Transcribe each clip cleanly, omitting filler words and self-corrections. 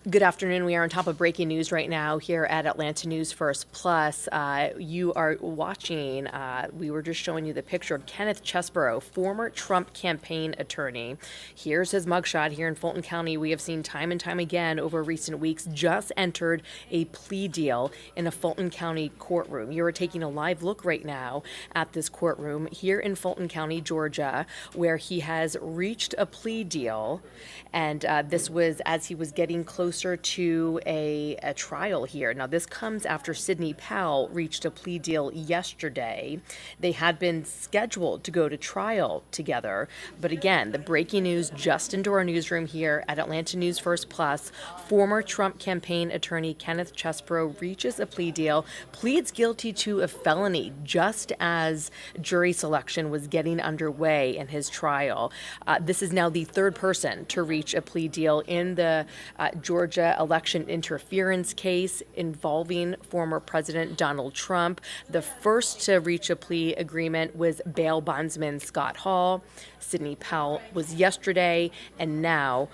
Good afternoon. We are on top of breaking news right now here at Atlanta News First Plus. You are watching, we were just showing you the picture of Kenneth Chesborough, former Trump campaign attorney. Here's his mugshot here in Fulton County. We have seen time and time again over recent weeks, just entered a plea deal in a Fulton County courtroom. You are taking a live look right now at this courtroom here in Fulton County, Georgia, where he has reached a plea deal. And this was as he was getting closer to a trial here. Now, this comes after Sidney Powell reached a plea deal yesterday. They had been scheduled to go to trial together. But again, the breaking news just into our newsroom here at Atlanta News First Plus, former Trump campaign attorney Kenneth Chesborough reaches a plea deal, pleads guilty to a felony just as jury selection was getting underway in his trial. This is now the third person to reach a plea deal in the Georgia election interference case involving former President Donald Trump. The first to reach a plea agreement was bail bondsman Scott Hall. Sidney Powell was yesterday, and now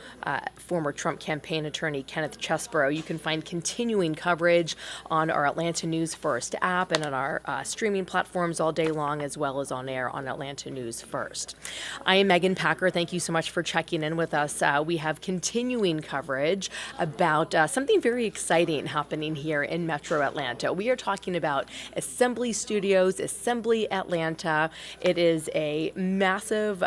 former Trump campaign attorney Kenneth Chesborough. You can find continuing coverage on our Atlanta News First app and on our streaming platforms all day long, as well as on air on Atlanta News First. I am Megan Packer. Thank you so much for checking in with us. We have continuing coverage about something very exciting happening here in Metro Atlanta. We are talking about Assembly Studios, Assembly Atlanta. It is a massive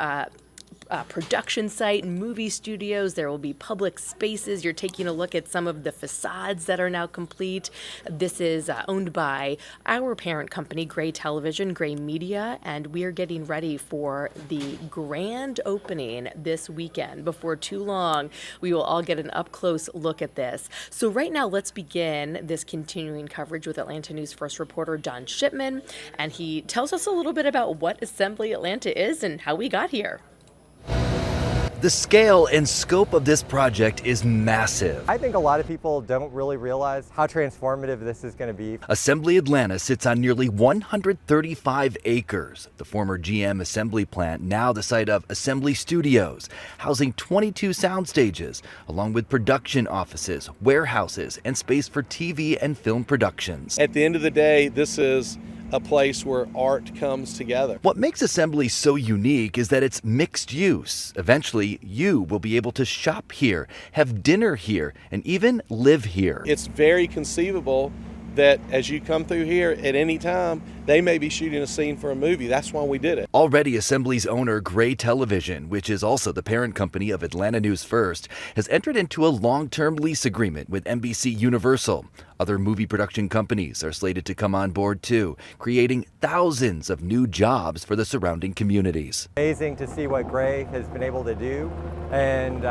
production site, movie studios. There will be public spaces. You're taking a look at some of the facades that are now complete. This is owned by our parent company, Gray Television, Gray Media, and we are getting ready for the grand opening this weekend. Before too long, we will all get an up-close look at this. So right now, let's begin this continuing coverage with Atlanta News First reporter Don Shipman, and he tells us a little bit about what Assembly Atlanta is and how we got here. The scale and scope of this project is massive. I think a lot of people don't really realize how transformative this is going to be. Assembly Atlanta sits on nearly 135 acres. The former GM assembly plant, now the site of Assembly Studios, housing 22 sound stages, along with production offices, warehouses, and space for TV and film productions. At the end of the day, this is a place where art comes together. What makes Assembly so unique is that it's mixed use. Eventually, you will be able to shop here, have dinner here, and even live here. It's very conceivable that as you come through here at any time, they may be shooting a scene for a movie. That's why we did it. Already, Assembly's owner, Gray Television, which is also the parent company of Atlanta News First, has entered into a long-term lease agreement with NBC Universal. Other movie production companies are slated to come on board too, creating thousands of new jobs for the surrounding communities. Amazing to see what Gray has been able to do. And,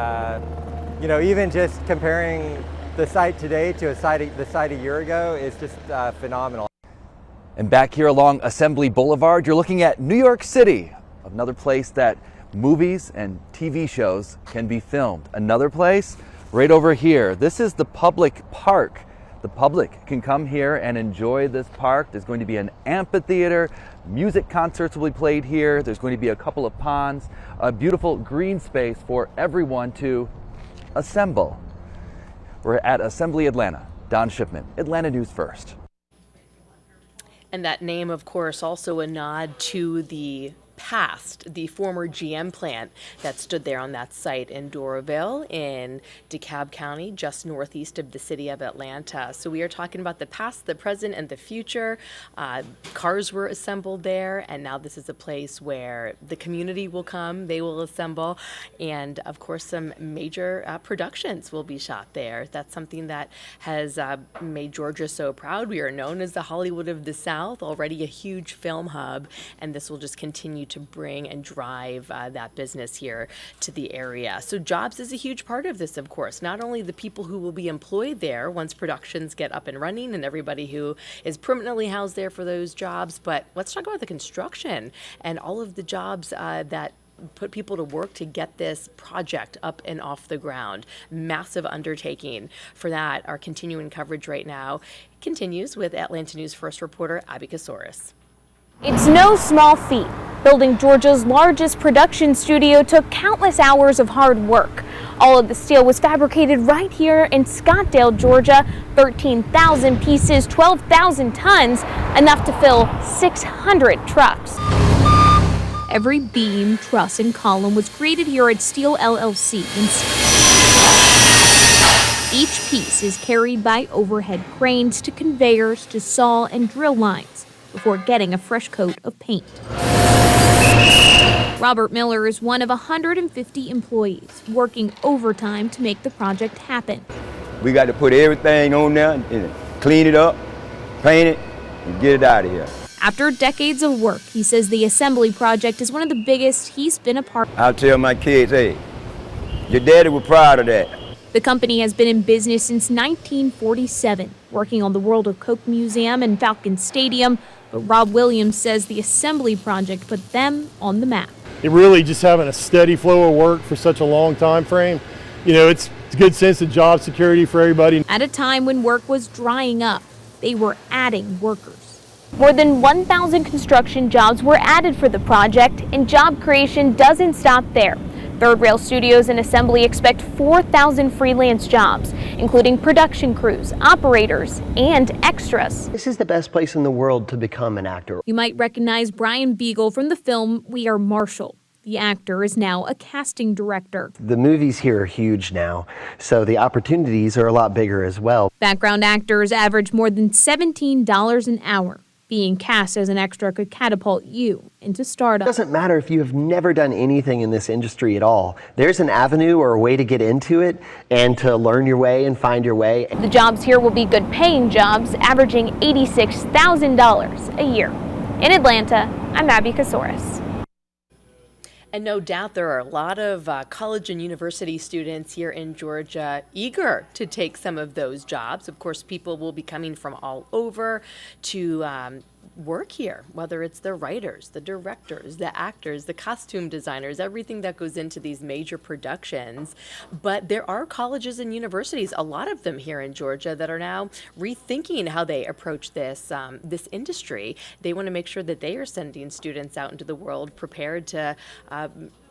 even just comparing the site today to the site a year ago is just phenomenal. And back here along Assembly Boulevard, you're looking at New York City, another place that movies and TV shows can be filmed. Another place right over here. This is the public park. The public can come here and enjoy this park. There's going to be an amphitheater. Music concerts will be played here. There's going to be a couple of ponds, a beautiful green space for everyone to assemble. We're at Assembly Atlanta. Don Shipman, Atlanta News First. And that name, of course, also a nod to the past, the former GM plant that stood there on that site in Doraville in DeKalb County, just northeast of the city of Atlanta. So we are talking about the past, the present, and the future. Cars were assembled there, and now this is a place where the community will come, they will assemble, and of course some major productions will be shot there. That's something that has made Georgia so proud. We are known as the Hollywood of the South, already a huge film hub, and this will just continue to bring and drive that business here to the area. So jobs is a huge part of this, of course. Not only the people who will be employed there once productions get up and running and everybody who is permanently housed there for those jobs, but let's talk about the construction and all of the jobs that put people to work to get this project up and off the ground. Massive undertaking. For that, our continuing coverage right now continues with Atlanta News First reporter Abby Casoris. It's no small feat. Building Georgia's largest production studio took countless hours of hard work. All of the steel was fabricated right here in Scottsdale, Georgia. 13,000 pieces, 12,000 tons, enough to fill 600 trucks. Every beam, truss, and column was created here at Steel LLC. Each piece is carried by overhead cranes to conveyors to saw and drill lines before getting a fresh coat of paint. Robert Miller is one of 150 employees working overtime to make the project happen. We got to put everything on there and clean it up, paint it, and get it out of here. After decades of work, he says the assembly project is one of the biggest he's been a part of. I'll tell my kids, hey, your daddy was proud of that. The company has been in business since 1947, working on the World of Coke Museum and Falcon Stadium. But Rob Williams says the assembly project put them on the map. It really just having a steady flow of work for such a long time frame. You know, it's a good sense of job security for everybody. At a time when work was drying up, they were adding workers. More than 1,000 construction jobs were added for the project, and job creation doesn't stop there. Third Rail Studios and Assembly expect 4,000 freelance jobs, including production crews, operators, and extras. This is the best place in the world to become an actor. You might recognize Brian Beagle from the film We Are Marshall. The actor is now a casting director. The movies here are huge now, so the opportunities are a lot bigger as well. Background actors average more than $17 an hour. Being cast as an extra could catapult you into stardom. It doesn't matter if you have never done anything in this industry at all. There's an avenue or a way to get into it and to learn your way and find your way. The jobs here will be good paying jobs, averaging $86,000 a year. In Atlanta, I'm Abby Kasoris. And no doubt there are a lot of college and university students here in Georgia eager to take some of those jobs. Of course, people will be coming from all over to work here, whether it's the writers, the directors, the actors, the costume designers, everything that goes into these major productions. But there are colleges and universities, a lot of them here in Georgia, that are now rethinking how they approach this this industry. They want to make sure that they are sending students out into the world prepared to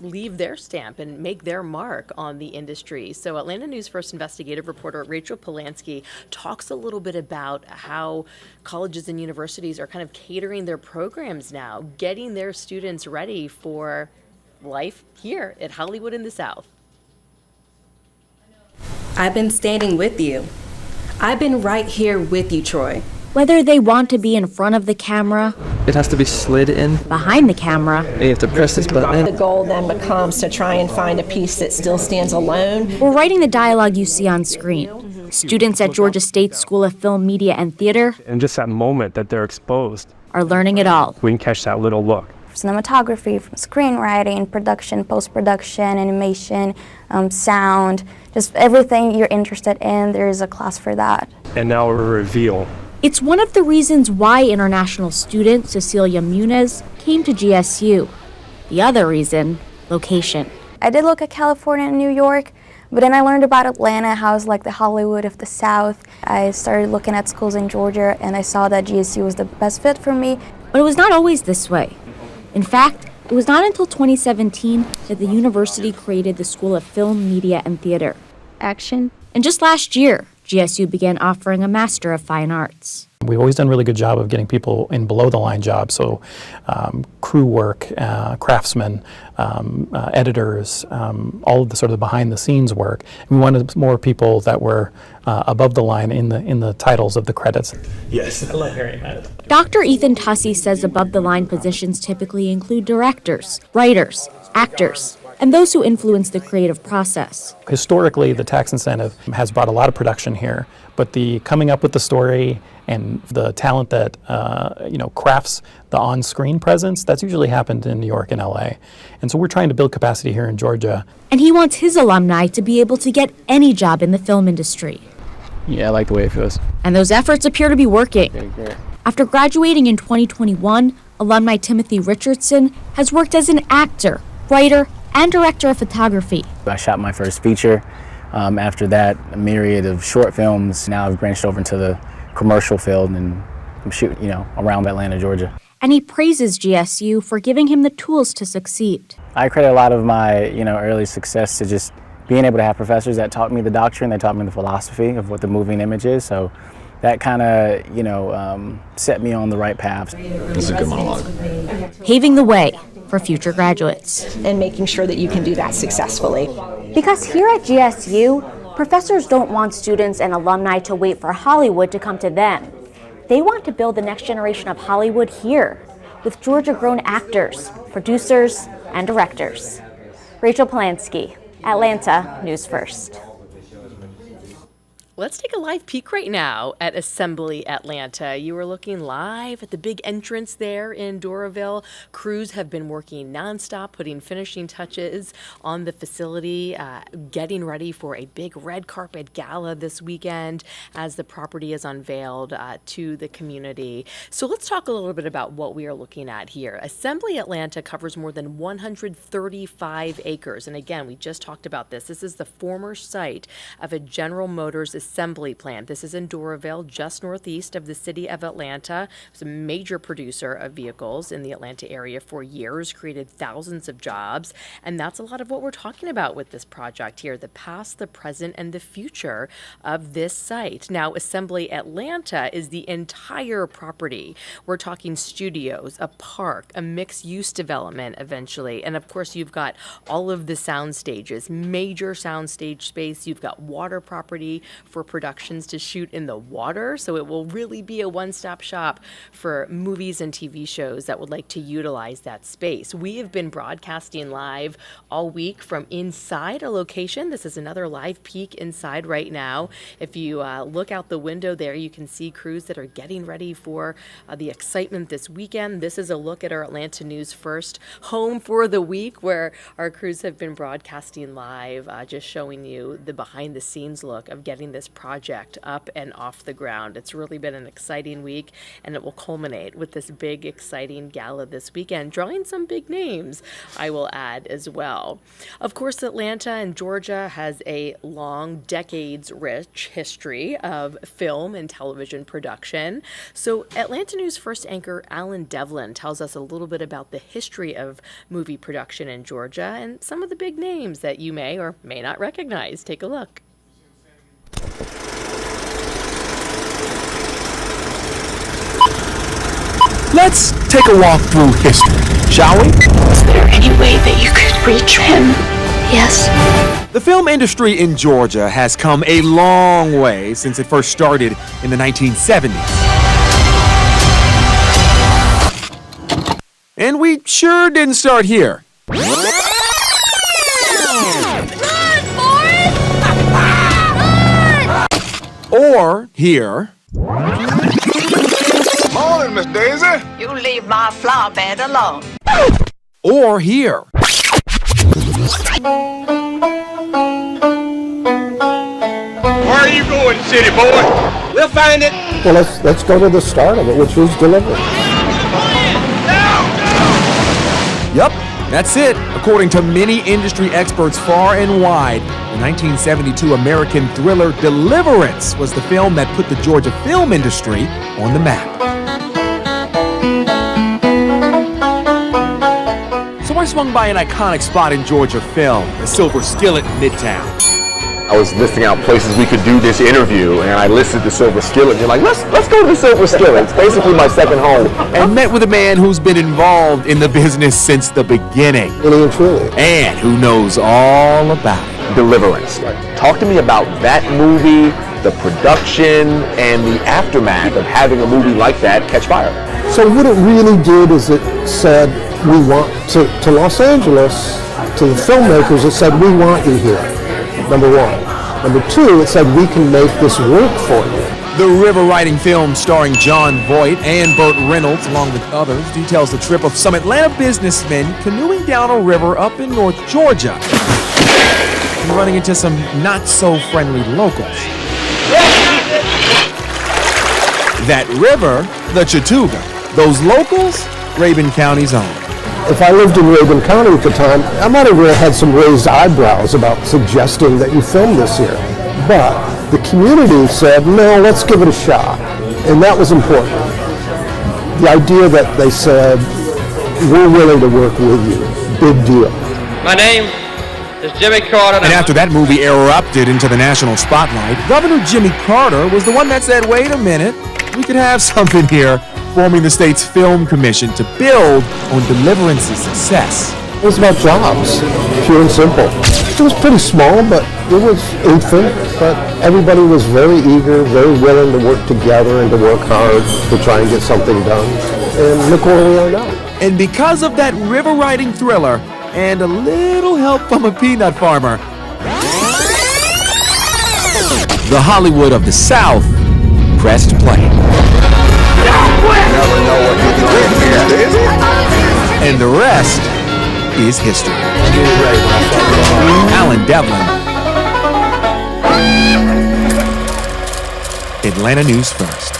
leave their stamp and make their mark on the industry. So Atlanta News First investigative reporter Rachel Polanski talks a little bit about how colleges and universities are kind of catering their programs now, getting their students ready for life here at Hollywood in the South. I've been standing with you. I've been right here with you, Troy. Whether they want to be in front of the camera, it has to be slid in. Behind the camera, you have to press this button. The goal then becomes to try and find a piece that still stands alone. Or writing the dialogue you see on screen. Students at Georgia State School of Film, Media, and Theater, and just that moment that they're exposed, are learning it all. We can catch that little look. Cinematography, from screenwriting, production, post-production, animation, sound, just everything you're interested in, there's a class for that. And now a reveal. It's one of the reasons why international student Cecilia Muniz came to GSU. The other reason, location. I did look at California and New York, but then I learned about Atlanta, how it's like the Hollywood of the South. I started looking at schools in Georgia, and I saw that GSU was the best fit for me. But it was not always this way. In fact, it was not until 2017 that the university created the School of Film, Media, and Theater. Action. And just last year, GSU began offering a Master of Fine Arts. We've always done a really good job of getting people in below-the-line jobs, so crew work, craftsmen, editors, all of the sort of behind-the-scenes work. We wanted more people that were above the line in the titles of the credits. Yes, I love hearing that. Dr. Ethan Tussey says above-the-line positions typically include directors, writers, actors, and those who influence the creative process. Historically, the tax incentive has brought a lot of production here, but the coming up with the story and the talent that crafts the on-screen presence, that's usually happened in New York and LA. And so we're trying to build capacity here in Georgia. And he wants his alumni to be able to get any job in the film industry. Yeah, I like the way it feels. And those efforts appear to be working. After graduating in 2021, alumni Timothy Richardson has worked as an actor, writer, and director of photography. I shot my first feature. After that, a myriad of short films. Now I've branched over into the commercial field and I'm shooting, around Atlanta, Georgia. and he praises GSU for giving him the tools to succeed. I credit a lot of my, early success to just being able to have professors that taught me the doctrine, they taught me the philosophy of what the moving image is. So that kind of, set me on the right path. This is a good monologue. Paving the way for future graduates. And making sure that you can do that successfully. Because here at GSU, professors don't want students and alumni to wait for Hollywood to come to them. They want to build the next generation of Hollywood here, with Georgia-grown actors, producers, and directors. Rachel Polanski, Atlanta News First. Let's take a live peek right now at Assembly Atlanta. You are looking live at the big entrance there in Doraville. Crews have been working nonstop, putting finishing touches on the facility, getting ready for a big red carpet gala this weekend as the property is unveiled to the community. So let's talk a little bit about what we are looking at here. Assembly Atlanta covers more than 135 acres. And again, we just talked about this. This is the former site of a General Motors assembly plant. This is in Doraville, just northeast of the city of Atlanta. It's a major producer of vehicles in the Atlanta area for years, created thousands of jobs. And that's a lot of what we're talking about with this project here, the past, the present, and the future of this site. Now, Assembly Atlanta is the entire property. We're talking studios, a park, a mixed-use development eventually. And of course, you've got all of the sound stages, major soundstage space. You've got water property for productions to shoot in the water. So it will really be a one-stop shop for movies and TV shows that would like to utilize that space. We have been broadcasting live all week from inside a location. This is another live peek inside right now. If you look out the window there, you can see crews that are getting ready for the excitement this weekend. This is a look at our Atlanta News First home for the week, where our crews have been broadcasting live, just showing you the behind-the-scenes look of getting this project up and off the ground. It's really been an exciting week, and it will culminate with this big, exciting gala this weekend, drawing some big names, I will add as well. Of course, Atlanta and Georgia has a long, decades-rich history of film and television production. So Atlanta News First anchor Alan Devlin tells us a little bit about the history of movie production in Georgia and some of the big names that you may or may not recognize. Take a look. Let's take a walk through history, shall we? Is there any way that you could reach him? Yes. The film industry in Georgia has come a long way since it first started in the 1970s. And we sure didn't start here. Or here. Morning, Miss Daisy. You leave my flower bed alone. Or here. Where are you going, city boy? We'll find it. Well, let's go to the start of it, which was delivery. Yep, that's it. According to many industry experts far and wide, the 1972 American thriller Deliverance was the film that put the Georgia film industry on the map. So I swung by an iconic spot in Georgia film, the Silver Skillet in Midtown. I was listing out places we could do this interview, and I listed the Silver Skillet. And you're like, let's go to the Silver Skillet. It's basically my second home. And met with a man who's been involved in the business since the beginning. Really and truly. And who knows all about it. Deliverance. Talk to me about that movie, the production, and the aftermath of having a movie like that catch fire. So what it really did is it said, we want to Los Angeles, to the filmmakers, it said, we want you here. Number one. Number two, it said we can make this work for you. The river-riding film starring John Voight and Burt Reynolds, along with others, details the trip of some Atlanta businessmen canoeing down a river up in North Georgia and running into some not-so-friendly locals. That river, the Chattooga. Those locals, Rabun County's own. If I lived in Rabun County at the time, I might have had some raised eyebrows about suggesting that you film this here. But the community said, no, let's give it a shot. And that was important. the idea that they said, we're willing to work with you, big deal. My name is Jimmy Carter. And after that movie erupted into the national spotlight, Governor Jimmy Carter was the one that said, wait a minute, we could have something here, forming the state's film commission to build on Deliverance's success. It was about jobs, pure and simple. It was pretty small, but it was infant, but everybody was very eager, very willing to work together and to work hard to try and get something done. And look where we are now. And because of that river riding thriller and a little help from a peanut farmer, the Hollywood of the South pressed play. And the rest is history. Alan Devlin, Atlanta News First.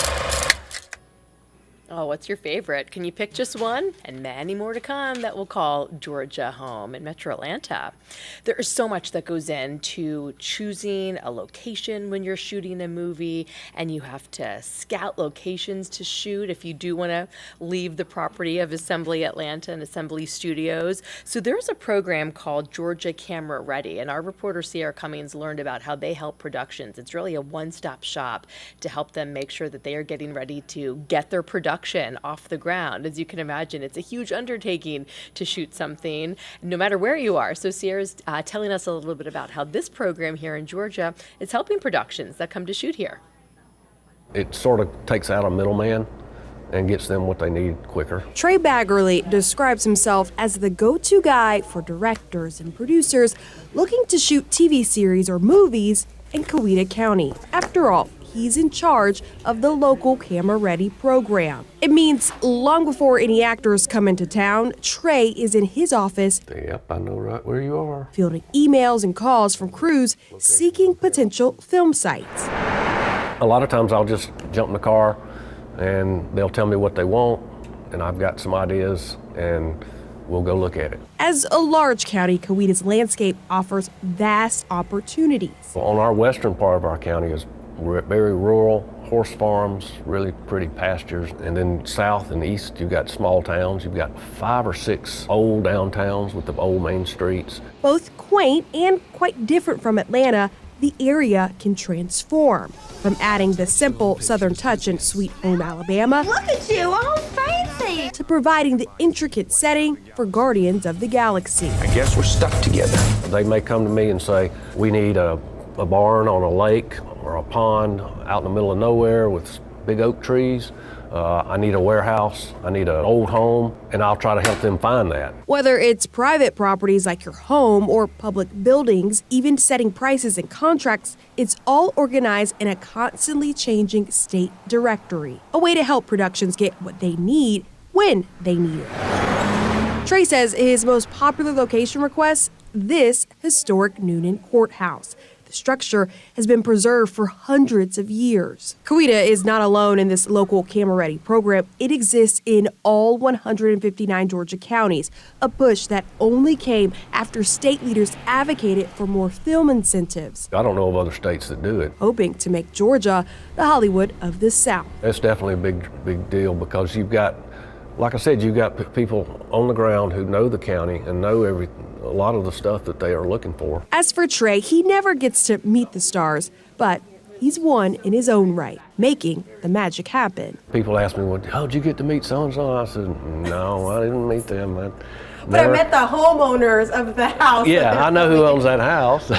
Oh, what's your favorite? Can you pick just one? And many more to come that we'll call Georgia home in Metro Atlanta. There is so much that goes into choosing a location when you're shooting a movie, and you have to scout locations to shoot if you do want to leave the property of Assembly Atlanta and Assembly Studios. So there's a program called Georgia Camera Ready, and our reporter Sierra Cummings learned about how they help productions. It's really a one-stop shop to help them make sure that they are getting ready to get their production off the ground. As you can imagine, it's a huge undertaking to shoot something, no matter where you are. So Sierra's telling us a little bit about how this program here in Georgia is helping productions that come to shoot here. It sort of takes out a middleman and gets them what they need quicker. Trey Baggerly describes himself as the go-to guy for directors and producers looking to shoot TV series or movies in Coweta County. After all, he's in charge of the local Camera Ready program. It means long before any actors come into town, Trey is in his office. Yep, I know right where you are. Fielding emails and calls from crews seeking potential film sites. A lot of times I'll just jump in the car and they'll tell me what they want, and I've got some ideas, and we'll go look at it. As a large county, Coweta's landscape offers vast opportunities. On our western part of our county is very rural, horse farms, really pretty pastures. And then south and east, you've got small towns. You've got 5 or 6 old downtowns with the old main streets. Both quaint and quite different from Atlanta, the area can transform. From adding the simple southern touch in Sweet Home, Alabama. Look at you, all fancy. To providing the intricate setting for Guardians of the Galaxy. I guess we're stuck together. They may come to me and say, we need a barn on a lake or a pond out in the middle of nowhere with big oak trees. I need a warehouse, I need an old home, and I'll try to help them find that. Whether it's private properties like your home or public buildings, even setting prices and contracts, it's all organized in a constantly changing state directory. A way to help productions get what they need when they need it. Trey says his most popular location request, this historic Noonan Courthouse. The structure has been preserved for hundreds of years. Coweta is not alone in this local Camera Ready program. It exists in all 159 Georgia counties, a push that only came after state leaders advocated for more film incentives. I don't know of other states that do it. Hoping to make Georgia the Hollywood of the South. It's definitely a big deal because you've got, like I said, you've got people on the ground who know the county and know a lot of the stuff that they are looking for. As for Trey, he never gets to meet the stars, but he's one in his own right, making the magic happen. People ask me, well, how'd you get to meet so-and-so? I said, no, I didn't meet them. But I met the homeowners of the house. Yeah, I know who owns that house.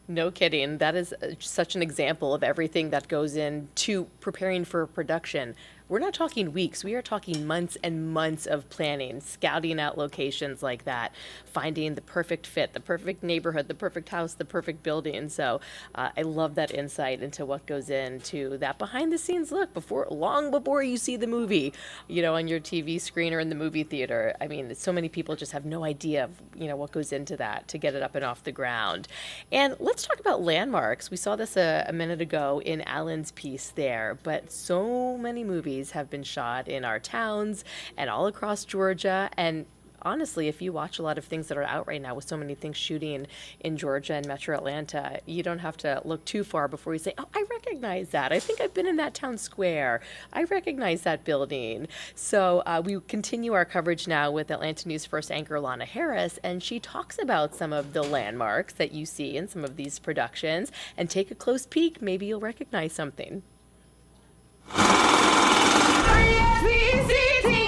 No kidding. That is such an example of everything that goes into preparing for a production. We're not talking weeks. We are talking months and months of planning, scouting out locations like that, finding the perfect fit, the perfect neighborhood, the perfect house, the perfect building. So I love that insight into what goes into that behind the scenes look long before you see the movie, on your TV screen or in the movie theater. I mean, so many people just have no idea of, what goes into that to get it up and off the ground. And let's talk about landmarks. We saw this a minute ago in Alan's piece there, but so many movies have been shot in our towns and all across Georgia, and honestly, if you watch a lot of things that are out right now with so many things shooting in Georgia and Metro Atlanta, you don't have to look too far before you say, oh, I recognize that. I think I've been in that town square. I recognize that building. So we continue our coverage now with Atlanta News First anchor Lana Harris, and she talks about some of the landmarks that you see in some of these productions. And take a close peek. Maybe you'll recognize something.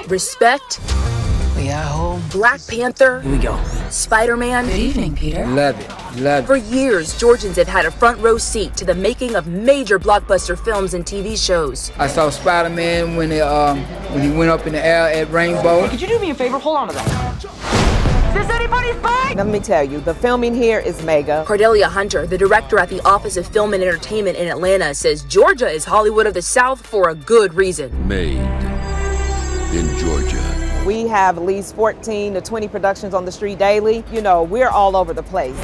Respect. We are home. Black Panther. Here we go. Spider-Man. Good evening, Peter. Love it. Love it. For years, Georgians have had a front row seat to the making of major blockbuster films and TV shows. I saw Spider-Man when he went up in the air at Rainbow. Could you do me a favor? Hold on to that. Is this anybody's bag? Let me tell you, the filming here is mega. Cordelia Hunter, the director at the Office of Film and Entertainment in Atlanta, says Georgia is Hollywood of the South for a good reason. Made in Georgia. We have at least 14 to 20 productions on the street daily. You know, we're all over the place.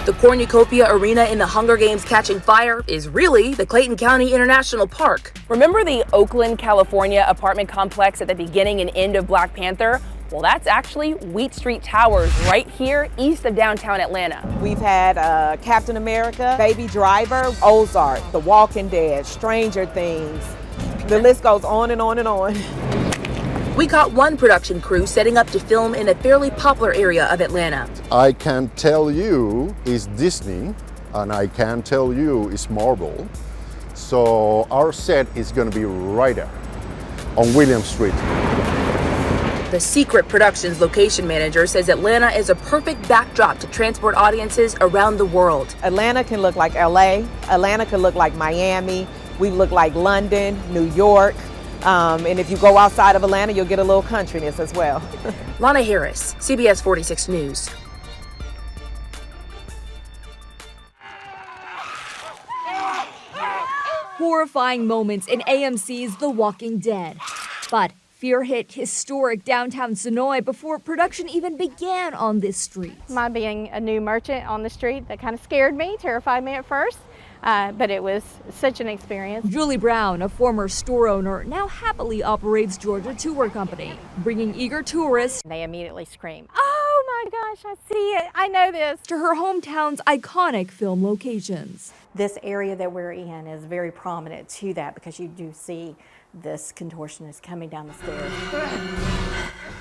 The cornucopia arena in the Hunger Games Catching Fire is really the Clayton County International Park. Remember the Oakland, California apartment complex at the beginning and end of Black Panther? Well, that's actually Wheat Street Towers right here east of downtown Atlanta. We've had Captain America, Baby Driver, Ozark, The Walking Dead, Stranger Things. The list goes on and on and on. We caught one production crew setting up to film in a fairly popular area of Atlanta. I can tell you it's Disney, and I can tell you it's Marvel. So our set is going to be right there on William Street. The Secret Productions location manager says Atlanta is a perfect backdrop to transport audiences around the world. Atlanta can look like LA, Atlanta can look like Miami, we look like London, New York. And if you go outside of Atlanta, you'll get a little countryness as well. Lana Harris, CBS 46 News. Horrifying moments in AMC's The Walking Dead. But fear hit historic downtown Sonoy before production even began on this street. My being a new merchant on the street, that kind of scared me, terrified me at first. But it was such an experience. Julie Brown, a former store owner, now happily operates Georgia Tour Company, bringing eager tourists. They immediately scream, "Oh my gosh, I see it, I know this," to her hometown's iconic film locations. This area that we're in is very prominent to that because you do see this contortionist coming down the stairs.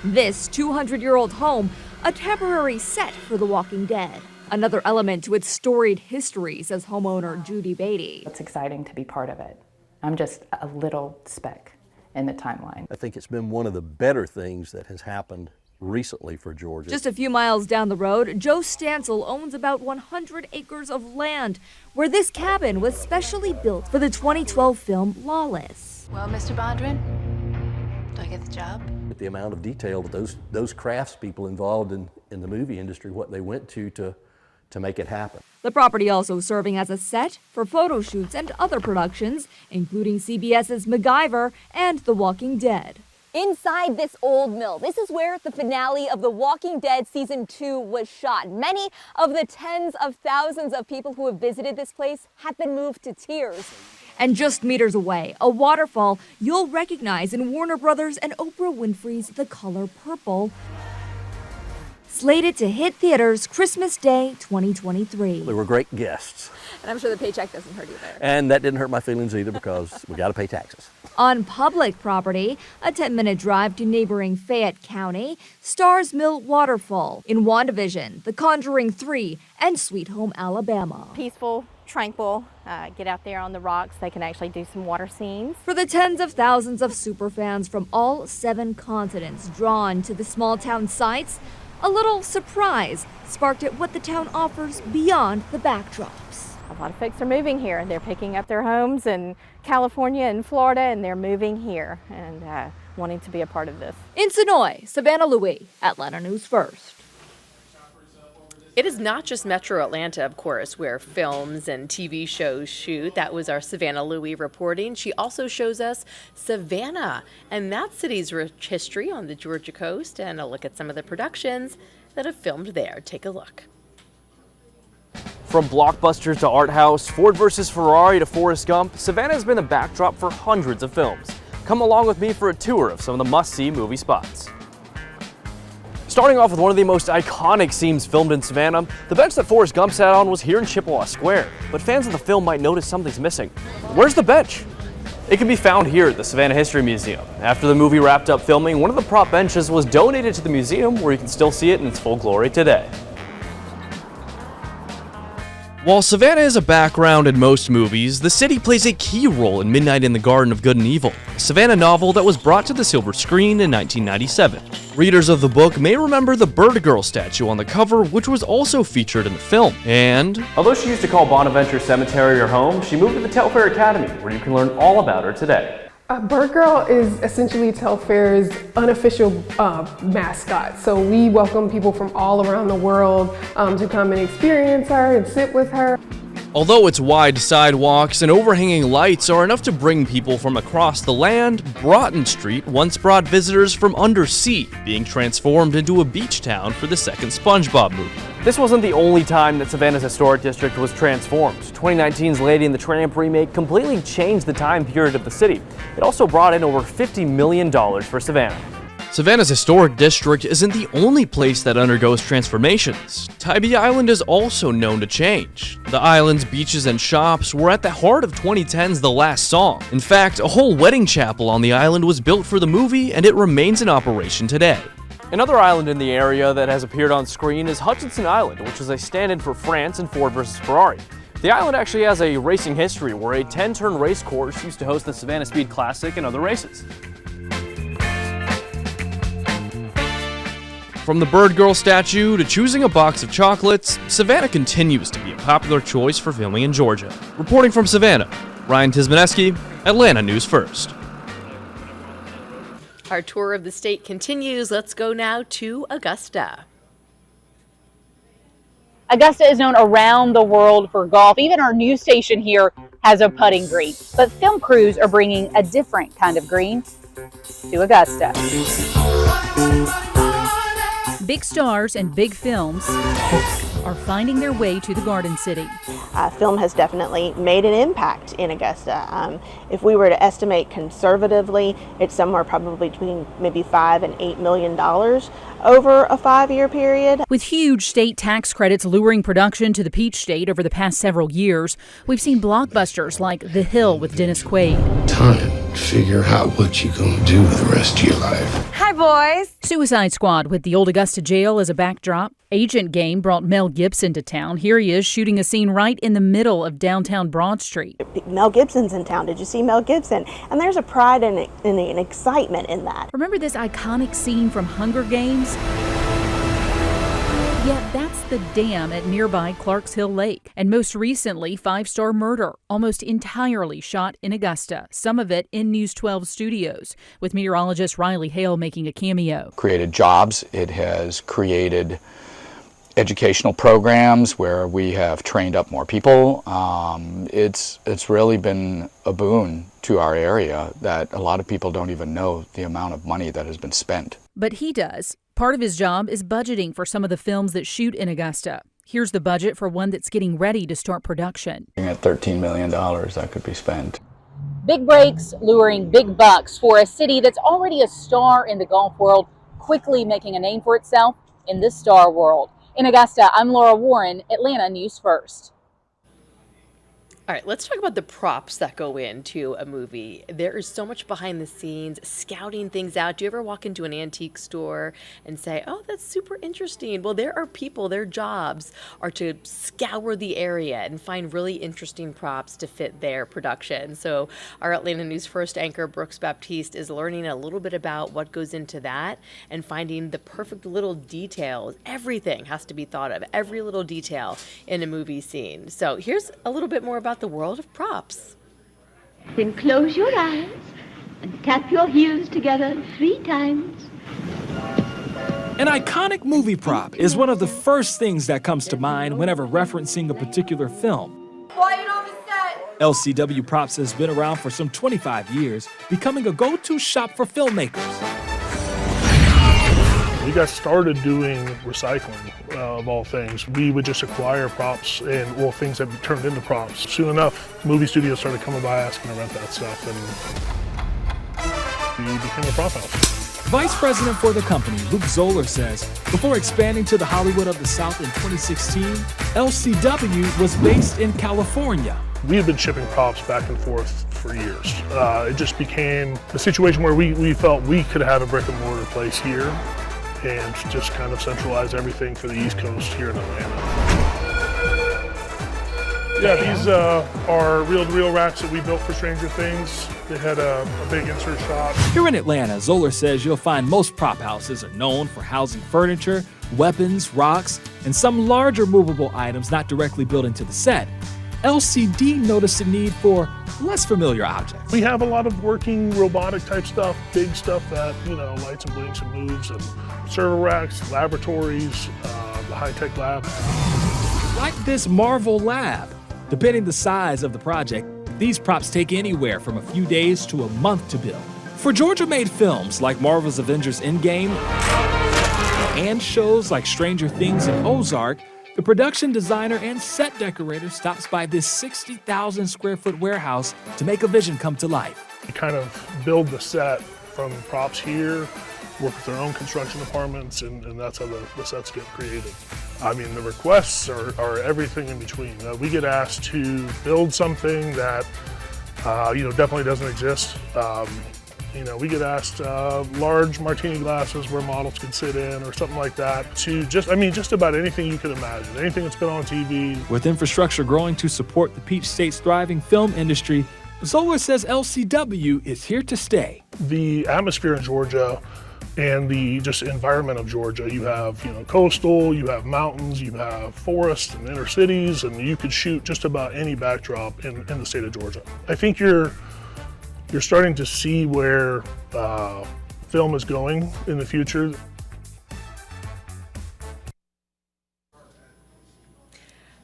This 200-year-old home, a temporary set for The Walking Dead. Another element to its storied history, says homeowner Judy Beatty. It's exciting to be part of it. I'm just a little speck in the timeline. I think it's been one of the better things that has happened recently for Georgia. Just a few miles down the road, Joe Stansel owns about 100 acres of land where this cabin was specially built for the 2012 film Lawless. Well, Mr. Bondrin, do I get the job? The amount of detail that those craftspeople involved in the movie industry, what they went to make it happen. The property also serving as a set for photo shoots and other productions, including CBS's MacGyver and The Walking Dead. Inside this old mill, this is where the finale of The Walking Dead Season 2 was shot. Many of the tens of thousands of people who have visited this place have been moved to tears. And just meters away, a waterfall you'll recognize in Warner Brothers and Oprah Winfrey's The Color Purple. Slated to hit theaters Christmas Day 2023. They were great guests. And I'm sure the paycheck doesn't hurt either. And that didn't hurt my feelings either because we got to pay taxes. On public property, a 10-minute drive to neighboring Fayette County, Stars Mill Waterfall in WandaVision, The Conjuring 3, and Sweet Home Alabama. Peaceful, tranquil, get out there on the rocks. They can actually do some water scenes. For the tens of thousands of superfans from all 7 continents drawn to the small town sites, a little surprise sparked at what the town offers beyond the backdrops. A lot of folks are moving here. They're picking up their homes in California and Florida, and they're moving here and wanting to be a part of this. In Sonoy, Savannah Louie, Atlanta News First. It is not just Metro Atlanta, of course, where films and TV shows shoot. That was our Savannah Louie reporting. She also shows us Savannah and that city's rich history on the Georgia coast and a look at some of the productions that have filmed there. Take a look. From blockbusters to art house, Ford versus Ferrari to Forrest Gump, Savannah has been the backdrop for hundreds of films. Come along with me for a tour of some of the must-see movie spots. Starting off with one of the most iconic scenes filmed in Savannah, the bench that Forrest Gump sat on was here in Chippewa Square. But fans of the film might notice something's missing. Where's the bench? It can be found here at the Savannah History Museum. After the movie wrapped up filming, one of the prop benches was donated to the museum, where you can still see it in its full glory today. While Savannah is a background in most movies, the city plays a key role in Midnight in the Garden of Good and Evil, a Savannah novel that was brought to the silver screen in 1997. Readers of the book may remember the Bird Girl statue on the cover, which was also featured in the film. And although she used to call Bonaventure Cemetery her home, she moved to the Telfair Academy, where you can learn all about her today. Bird Girl is essentially Telfair's unofficial mascot. So we welcome people from all around the world to come and experience her and sit with her. Although its wide sidewalks and overhanging lights are enough to bring people from across the land, Broughton Street once brought visitors from undersea, being transformed into a beach town for the second SpongeBob movie. This wasn't the only time that Savannah's historic district was transformed. 2019's Lady and the Tramp remake completely changed the time period of the city. It also brought in over $50 million for Savannah. Savannah's historic district isn't the only place that undergoes transformations. Tybee Island is also known to change. The island's beaches and shops were at the heart of 2010's The Last Song. In fact, a whole wedding chapel on the island was built for the movie, and it remains in operation today. Another island in the area that has appeared on screen is Hutchinson Island, which is a stand-in for France in Ford versus Ferrari. The island actually has a racing history where a 10-turn race course used to host the Savannah Speed Classic and other races. From the Bird Girl statue to choosing a box of chocolates, Savannah continues to be a popular choice for filming in Georgia. Reporting from Savannah, Ryan Tismaneski, Atlanta News First. Our tour of the state continues. Let's go now to Augusta. Augusta is known around the world for golf. Even our news station here has a putting green. But film crews are bringing a different kind of green to Augusta. Big stars and big films are finding their way to the Garden City. Film has definitely made an impact in Augusta. If we were to estimate conservatively, it's somewhere probably between maybe $5 and $8 million over a 5-year period. With huge state tax credits luring production to the Peach State over the past several years, we've seen blockbusters like The Hill with Dennis Quaid. Time to figure out what you're gonna do with the rest of your life. Hi, boys! Suicide Squad with the old Augusta jail as a backdrop. Agent Game brought Mel Gibson to town. Here he is shooting a scene right in the middle of downtown Broad Street. Mel Gibson's in town. Did you see Mel Gibson? And there's a pride and an excitement in that. Remember this iconic scene from Hunger Games? Yeah, that's the dam at nearby Clarks Hill Lake. And most recently, 5-Star Murder, almost entirely shot in Augusta, some of it in News 12 studios, with meteorologist Riley Hale making a cameo. Created jobs. It has created educational programs where we have trained up more people. It's really been a boon to our area that a lot of people don't even know the amount of money that has been spent. But he does. Part of his job is budgeting for some of the films that shoot in Augusta. Here's the budget for one that's getting ready to start production. At $13 million that could be spent. Big breaks, luring big bucks for a city that's already a star in the golf world, quickly making a name for itself in this star world. In Augusta, I'm Laura Warren, Atlanta News First. All right, let's talk about the props that go into a movie. There is so much behind the scenes, scouting things out. Do you ever walk into an antique store and say, oh, that's super interesting? Well, there are people, their jobs are to scour the area and find really interesting props to fit their production. So our Atlanta News First anchor, Brooks Baptiste, is learning a little bit about what goes into that and finding the perfect little details. Everything has to be thought of, every little detail in a movie scene. So here's a little bit more about the world of props. Then close your eyes and tap your heels together 3 times. An iconic movie prop is one of the first things that comes to mind whenever referencing a particular film. Quiet on the set. LCW Props has been around for some 25 years, becoming a go-to shop for filmmakers. We got started doing recycling of all things. We would just acquire props and things that turned into props. Soon enough, movie studios started coming by asking to rent that stuff, and we became a prop house. Vice president for the company, Luke Zoller, says before expanding to the Hollywood of the South in 2016, LCW was based in California. We had been shipping props back and forth for years. It just became a situation where we felt we could have a brick and mortar place here and just kind of centralize everything for the East Coast here in Atlanta. Yeah, these are reel-to-reel racks that we built for Stranger Things. They had a big insert shop. Here in Atlanta, Zoller says you'll find most prop houses are known for housing furniture, weapons, rocks, and some larger movable items not directly built into the set. LCD noticed a need for less familiar objects. We have a lot of working robotic type stuff, big stuff that, lights and blinks and moves, and server racks, laboratories, the high-tech lab. Like this Marvel lab. Depending the size of the project, these props take anywhere from a few days to a month to build. For Georgia-made films like Marvel's Avengers Endgame and shows like Stranger Things and Ozark, the production designer and set decorator stops by this 60,000 square foot warehouse to make a vision come to life. We kind of build the set from props here, work with their own construction departments, and that's how the sets get created. I mean, the requests are everything in between. We get asked to build something that, definitely doesn't exist. We get asked large martini glasses where models can sit in or something like that, to just about anything you can imagine, anything that's been on TV. With infrastructure growing to support the Peach State's thriving film industry, Zoller says LCW is here to stay. The atmosphere in Georgia and the just environment of Georgia, you have coastal, you have mountains, you have forests and inner cities, and you could shoot just about any backdrop in the state of Georgia. I think you're starting to see where film is going in the future.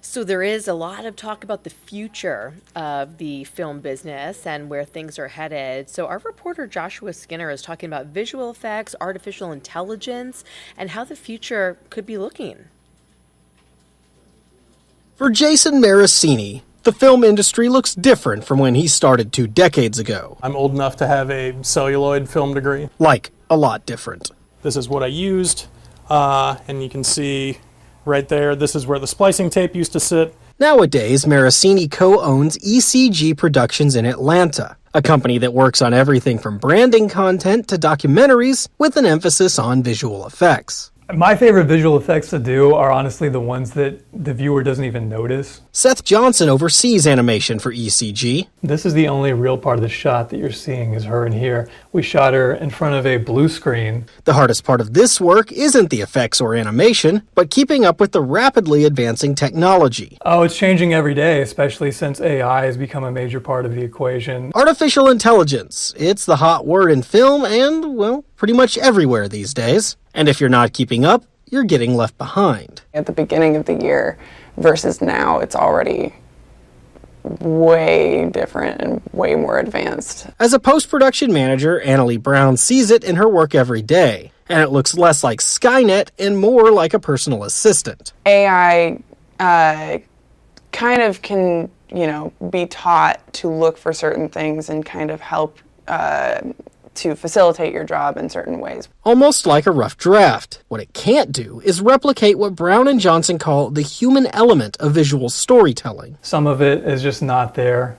So there is a lot of talk about the future of the film business and where things are headed. So our reporter Joshua Skinner is talking about visual effects, artificial intelligence, and how the future could be looking. For Jason Marasini, the film industry looks different from when he started 2 decades ago. I'm old enough to have a celluloid film degree. Like, a lot different. This is what I used, and you can see right there, this is where the splicing tape used to sit. Nowadays, Marasini co-owns ECG Productions in Atlanta, a company that works on everything from branding content to documentaries with an emphasis on visual effects. My favorite visual effects to do are honestly the ones that the viewer doesn't even notice. Seth Johnson oversees animation for ECG. This is the only real part of the shot that you're seeing is her in here. We shot her in front of a blue screen. The hardest part of this work isn't the effects or animation, but keeping up with the rapidly advancing technology. Oh, it's changing every day, especially since AI has become a major part of the equation. Artificial intelligence. It's the hot word in film and, well, pretty much everywhere these days. And if you're not keeping up, you're getting left behind. At the beginning of the year versus now, it's already way different and way more advanced. As a post-production manager, Annalie Brown sees it in her work every day, and it looks less like Skynet and more like a personal assistant. AI kind of can, be taught to look for certain things and kind of help to facilitate your job in certain ways. Almost like a rough draft. What it can't do is replicate what Brown and Johnson call the human element of visual storytelling. Some of it is just not there,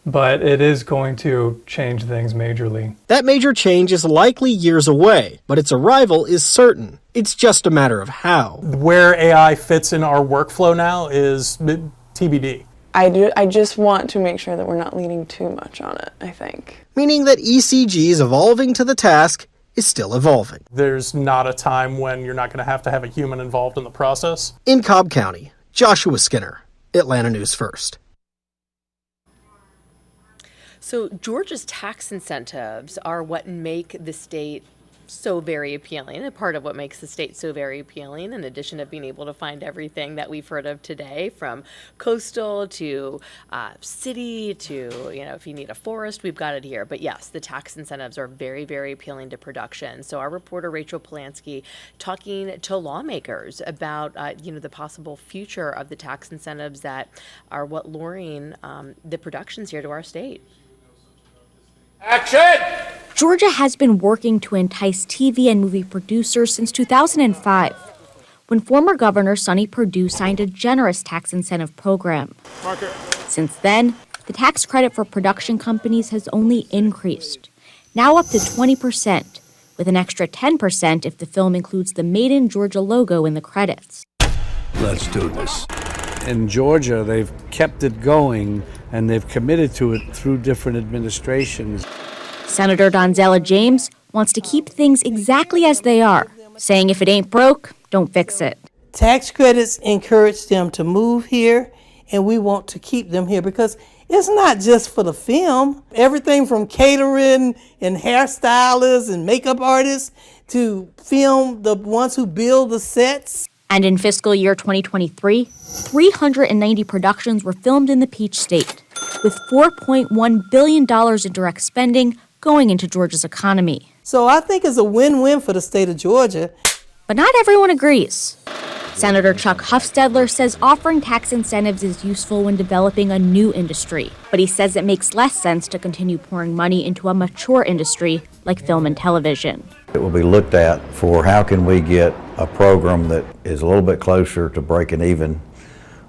but it is going to change things majorly. That major change is likely years away, but its arrival is certain. It's just a matter of how. Where AI fits in our workflow now is TBD. I just want to make sure that we're not leaning too much on it, I think. Meaning that ECG's evolving to the task is still evolving. There's not a time when you're not going to have a human involved in the process. In Cobb County, Joshua Skinner, Atlanta News First. So Georgia's tax incentives are what make the state so very appealing, and part of what makes the state so very appealing, in addition to being able to find everything that we've heard of today, from coastal to city to, if you need a forest, we've got it here. But yes, the tax incentives are very, very appealing to production. So our reporter Rachel Polanski talking to lawmakers about the possible future of the tax incentives that are what luring the productions here to our state. Action! Georgia has been working to entice TV and movie producers since 2005, when former Governor Sonny Perdue signed a generous tax incentive program. Since then, the tax credit for production companies has only increased, now up to 20%, with an extra 10% if the film includes the Made in Georgia logo in the credits. Let's do this. In Georgia, they've kept it going, and they've committed to it through different administrations. Senator Donzella James wants to keep things exactly as they are, saying if it ain't broke, don't fix it. Tax credits encourage them to move here, and we want to keep them here because it's not just for the film. Everything from catering and hairstylists and makeup artists to film the ones who build the sets. And in fiscal year 2023, 390 productions were filmed in the Peach State, with $4.1 billion in direct spending going into Georgia's economy. So I think it's a win-win for the state of Georgia. But not everyone agrees. Senator Chuck Hufstedler says offering tax incentives is useful when developing a new industry, but he says it makes less sense to continue pouring money into a mature industry like film and television. It will be looked at for how can we get a program that is a little bit closer to breaking even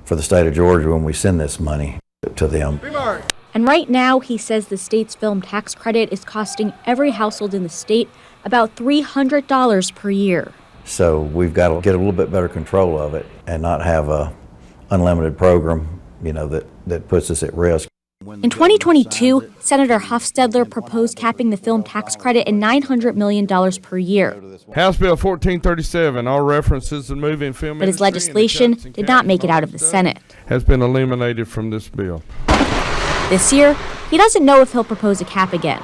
for the state of Georgia when we send this money to them. And right now, he says the state's film tax credit is costing every household in the state about $300 per year. So we've got to get a little bit better control of it and not have a unlimited program, that puts us at risk. In 2022, Senator Hufstedler proposed capping the film tax credit at $900 million per year. House Bill 1437, all references to movie and film but his legislation did not make it out of the Senate. Has been eliminated from this bill. This year, he doesn't know if he'll propose a cap again,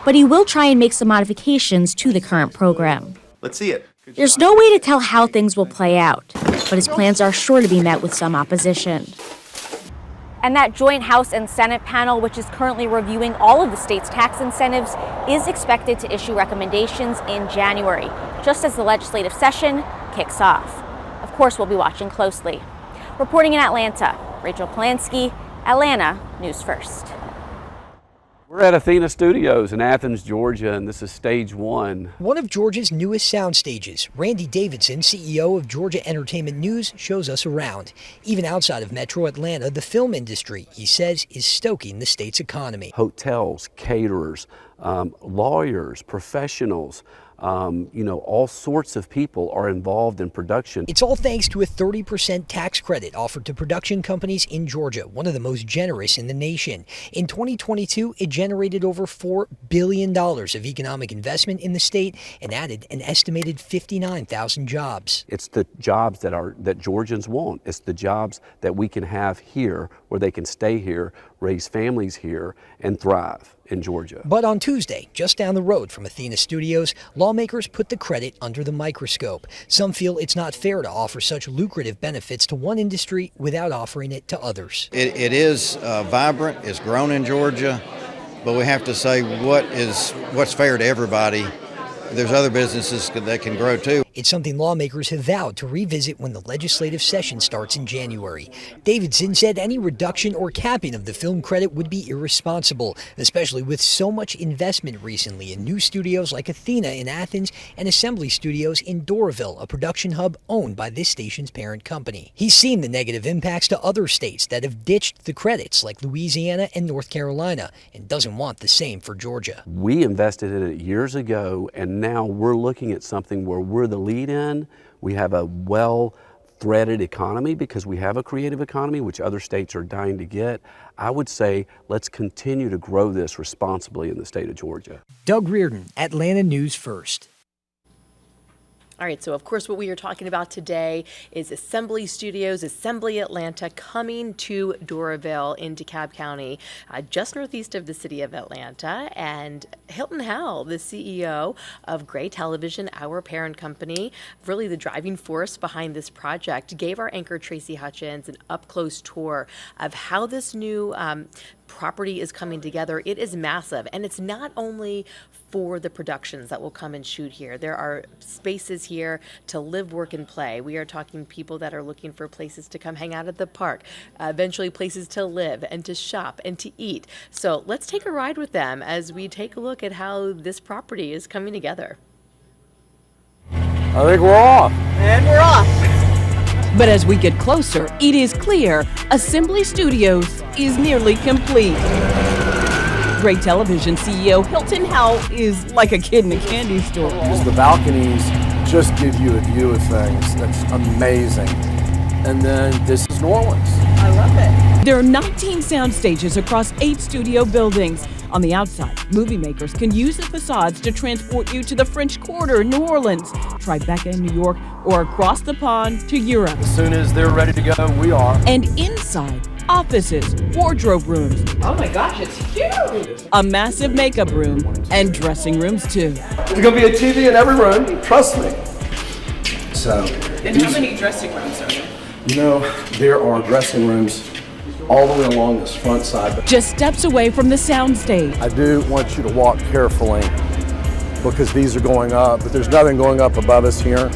but he will try and make some modifications to the current program. Let's see it. There's no way to tell how things will play out, but his plans are sure to be met with some opposition. And that joint House and Senate panel, which is currently reviewing all of the state's tax incentives, is expected to issue recommendations in January, just as the legislative session kicks off. Of course, we'll be watching closely. Reporting in Atlanta, Rachel Polanski, Atlanta News First. We're at Athena Studios in Athens, Georgia, and this is stage one. One of Georgia's newest sound stages. Randy Davidson, CEO of Georgia Entertainment News, shows us around. Even outside of Metro Atlanta, the film industry, he says, is stoking the state's economy. Hotels, caterers, lawyers, professionals, all sorts of people are involved in production. It's all thanks to a 30% tax credit offered to production companies in Georgia, one of the most generous in the nation. In 2022, it generated over $4 billion of economic investment in the state and added an estimated 59,000 jobs. It's the jobs that Georgians want. It's the jobs that we can have here, where they can stay here, raise families here, and thrive in Georgia. But on Tuesday, just down the road from Athena Studios, lawmakers put the credit under the microscope. Some feel it's not fair to offer such lucrative benefits to one industry without offering it to others. It is vibrant, it's grown in Georgia, but we have to say what's fair to everybody. There's other businesses that can grow too. It's something lawmakers have vowed to revisit when the legislative session starts in January. Davidson said any reduction or capping of the film credit would be irresponsible, especially with so much investment recently in new studios like Athena in Athens and Assembly Studios in Doraville, a production hub owned by this station's parent company. He's seen the negative impacts to other states that have ditched the credits like Louisiana and North Carolina and doesn't want the same for Georgia. We invested in it years ago, and now we're looking at something where we're the lead in. We have a well-threaded economy because we have a creative economy, which other states are dying to get. I would say let's continue to grow this responsibly in the state of Georgia. Doug Reardon, Atlanta News First. All right, so of course what we are talking about today is Assembly Studios, Assembly Atlanta, coming to Doraville in DeKalb County, just northeast of the city of Atlanta. And Hilton Howell, the CEO of Gray Television, our parent company, really the driving force behind this project, gave our anchor Tracy Hutchins an up-close tour of how this new property is coming together. It is massive, and it's not only for the productions that will come and shoot here. There are spaces here to live, work, and play. We are talking people that are looking for places to come hang out at the park, eventually places to live and to shop and to eat. So let's take a ride with them as we take a look at how this property is coming together. I think we're off. And we're off. But as we get closer, it is clear Assembly Studios is nearly complete. Great Television CEO Hilton Howell is like a kid in a candy store. The balconies just give you a view of things that's amazing. And then this is New Orleans. I love it. There are 19 sound stages across 8 studio buildings. On the outside, movie makers can use the facades to transport you to the French Quarter, New Orleans, Tribeca in New York, or across the pond to Europe. As soon as they're ready to go, we are. And inside, offices, wardrobe rooms. Oh my gosh, it's huge! A massive makeup room and dressing rooms too. There's gonna be a TV in every room, trust me. So. And how many dressing rooms are there? You know, there are dressing rooms all the way along this front side. Just steps away from the soundstage. I do want you to walk carefully because these are going up, but there's nothing going up above us here.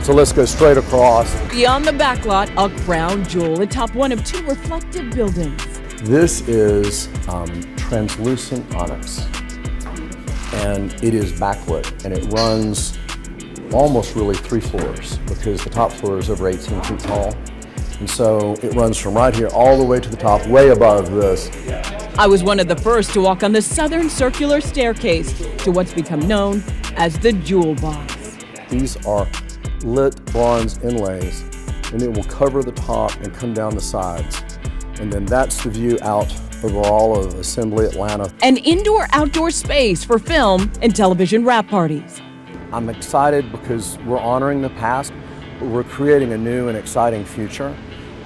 So let's go straight across. Beyond the backlot, a crown jewel atop one of 2 reflective buildings. This is translucent onyx, and it is backlit, and it runs almost really 3 floors because the top floor is over 18 feet tall. And so it runs from right here all the way to the top, way above this. I was one of the first to walk on the southern circular staircase to what's become known as the Jewel Box. These are lit bronze inlays, and it will cover the top and come down the sides. And then that's the view out over all of Assembly Atlanta. An indoor-outdoor space for film and television wrap parties. I'm excited because we're honoring the past, but we're creating a new and exciting future.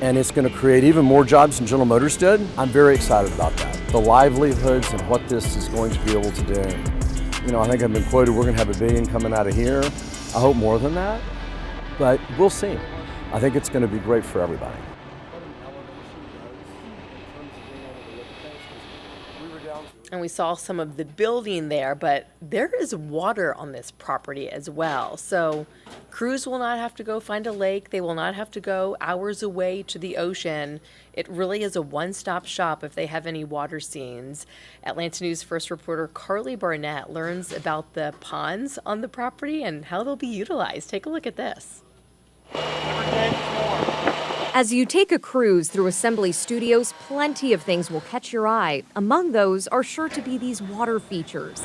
And it's going to create even more jobs than General Motors did. I'm very excited about that. The livelihoods and what this is going to be able to do. You know, I think I've been quoted, we're going to have $1 billion coming out of here. I hope more than that, but we'll see. I think it's going to be great for everybody. And we saw some of the building there, but there is water on this property as well. So crews will not have to go find a lake. They will not have to go hours away to the ocean. It really is a one-stop shop if they have any water scenes. Atlanta News First reporter Carly Barnett learns about the ponds on the property and how they'll be utilized. Take a look at this. As you take a cruise through Assembly Studios, plenty of things will catch your eye. Among those are sure to be these water features.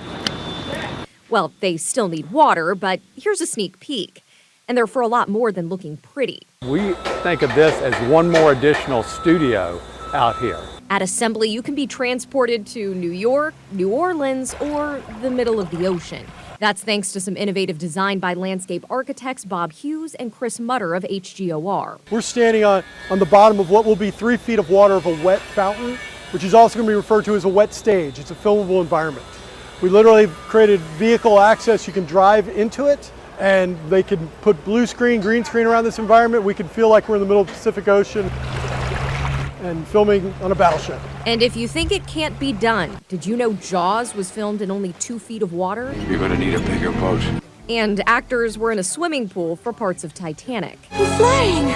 Well, they still need water, but here's a sneak peek. And they're for a lot more than looking pretty. We think of this as one more additional studio out here. At Assembly, you can be transported to New York, New Orleans, or the middle of the ocean. That's thanks to some innovative design by landscape architects Bob Hughes and Chris Mutter of HGOR. We're standing on the bottom of what will be 3 feet of water of a wet fountain, which is also going to be referred to as a wet stage. It's a filmable environment. We literally created vehicle access. You can drive into it, and they can put blue screen, green screen around this environment. We can feel like we're in the middle of the Pacific Ocean and filming on a battleship. And if you think it can't be done, did you know Jaws was filmed in only 2 feet of water? You're gonna need a bigger boat. And actors were in a swimming pool for parts of Titanic. We're flying!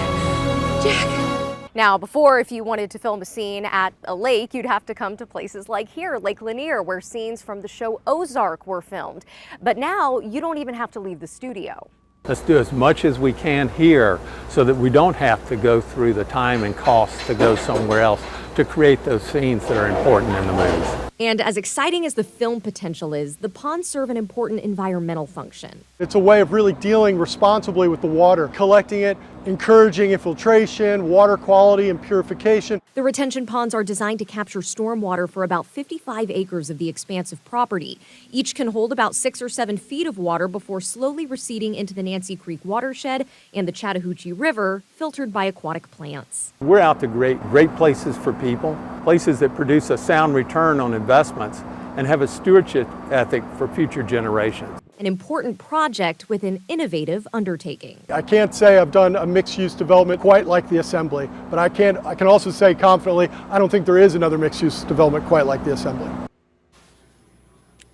Jack! Now, before, if you wanted to film a scene at a lake, you'd have to come to places like here, Lake Lanier, where scenes from the show Ozark were filmed. But now, you don't even have to leave the studio. Let's do as much as we can here so that we don't have to go through the time and cost to go somewhere else to create those scenes that are important in the movies. And as exciting as the film potential is, the ponds serve an important environmental function. It's a way of really dealing responsibly with the water, collecting it, encouraging infiltration, water quality, and purification. The retention ponds are designed to capture stormwater for about 55 acres of the expansive property. Each can hold about 6 or 7 feet of water before slowly receding into the Nancy Creek watershed and the Chattahoochee River, filtered by aquatic plants. We're out to great places for people, places that produce a sound return on investments and have a stewardship ethic for future generations. an important project with an innovative undertaking. I can't say I've done a mixed-use development quite like the Assembly, but I can also say confidently, I don't think there is another mixed-use development quite like the Assembly.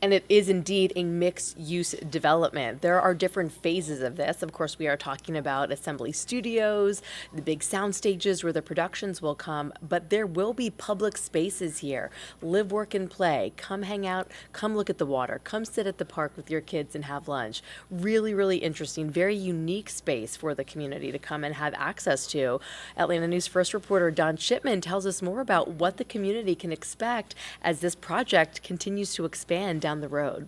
And it is indeed a mixed-use development. There are different phases of this. Of course, we are talking about Assembly Studios, the big sound stages where the productions will come, but there will be public spaces here. Live, work, and play. Come hang out, come look at the water, come sit at the park with your kids and have lunch. Really, really interesting, very unique space for the community to come and have access to. Atlanta News First reporter Don Shipman tells us more about what the community can expect as this project continues to expand down the road.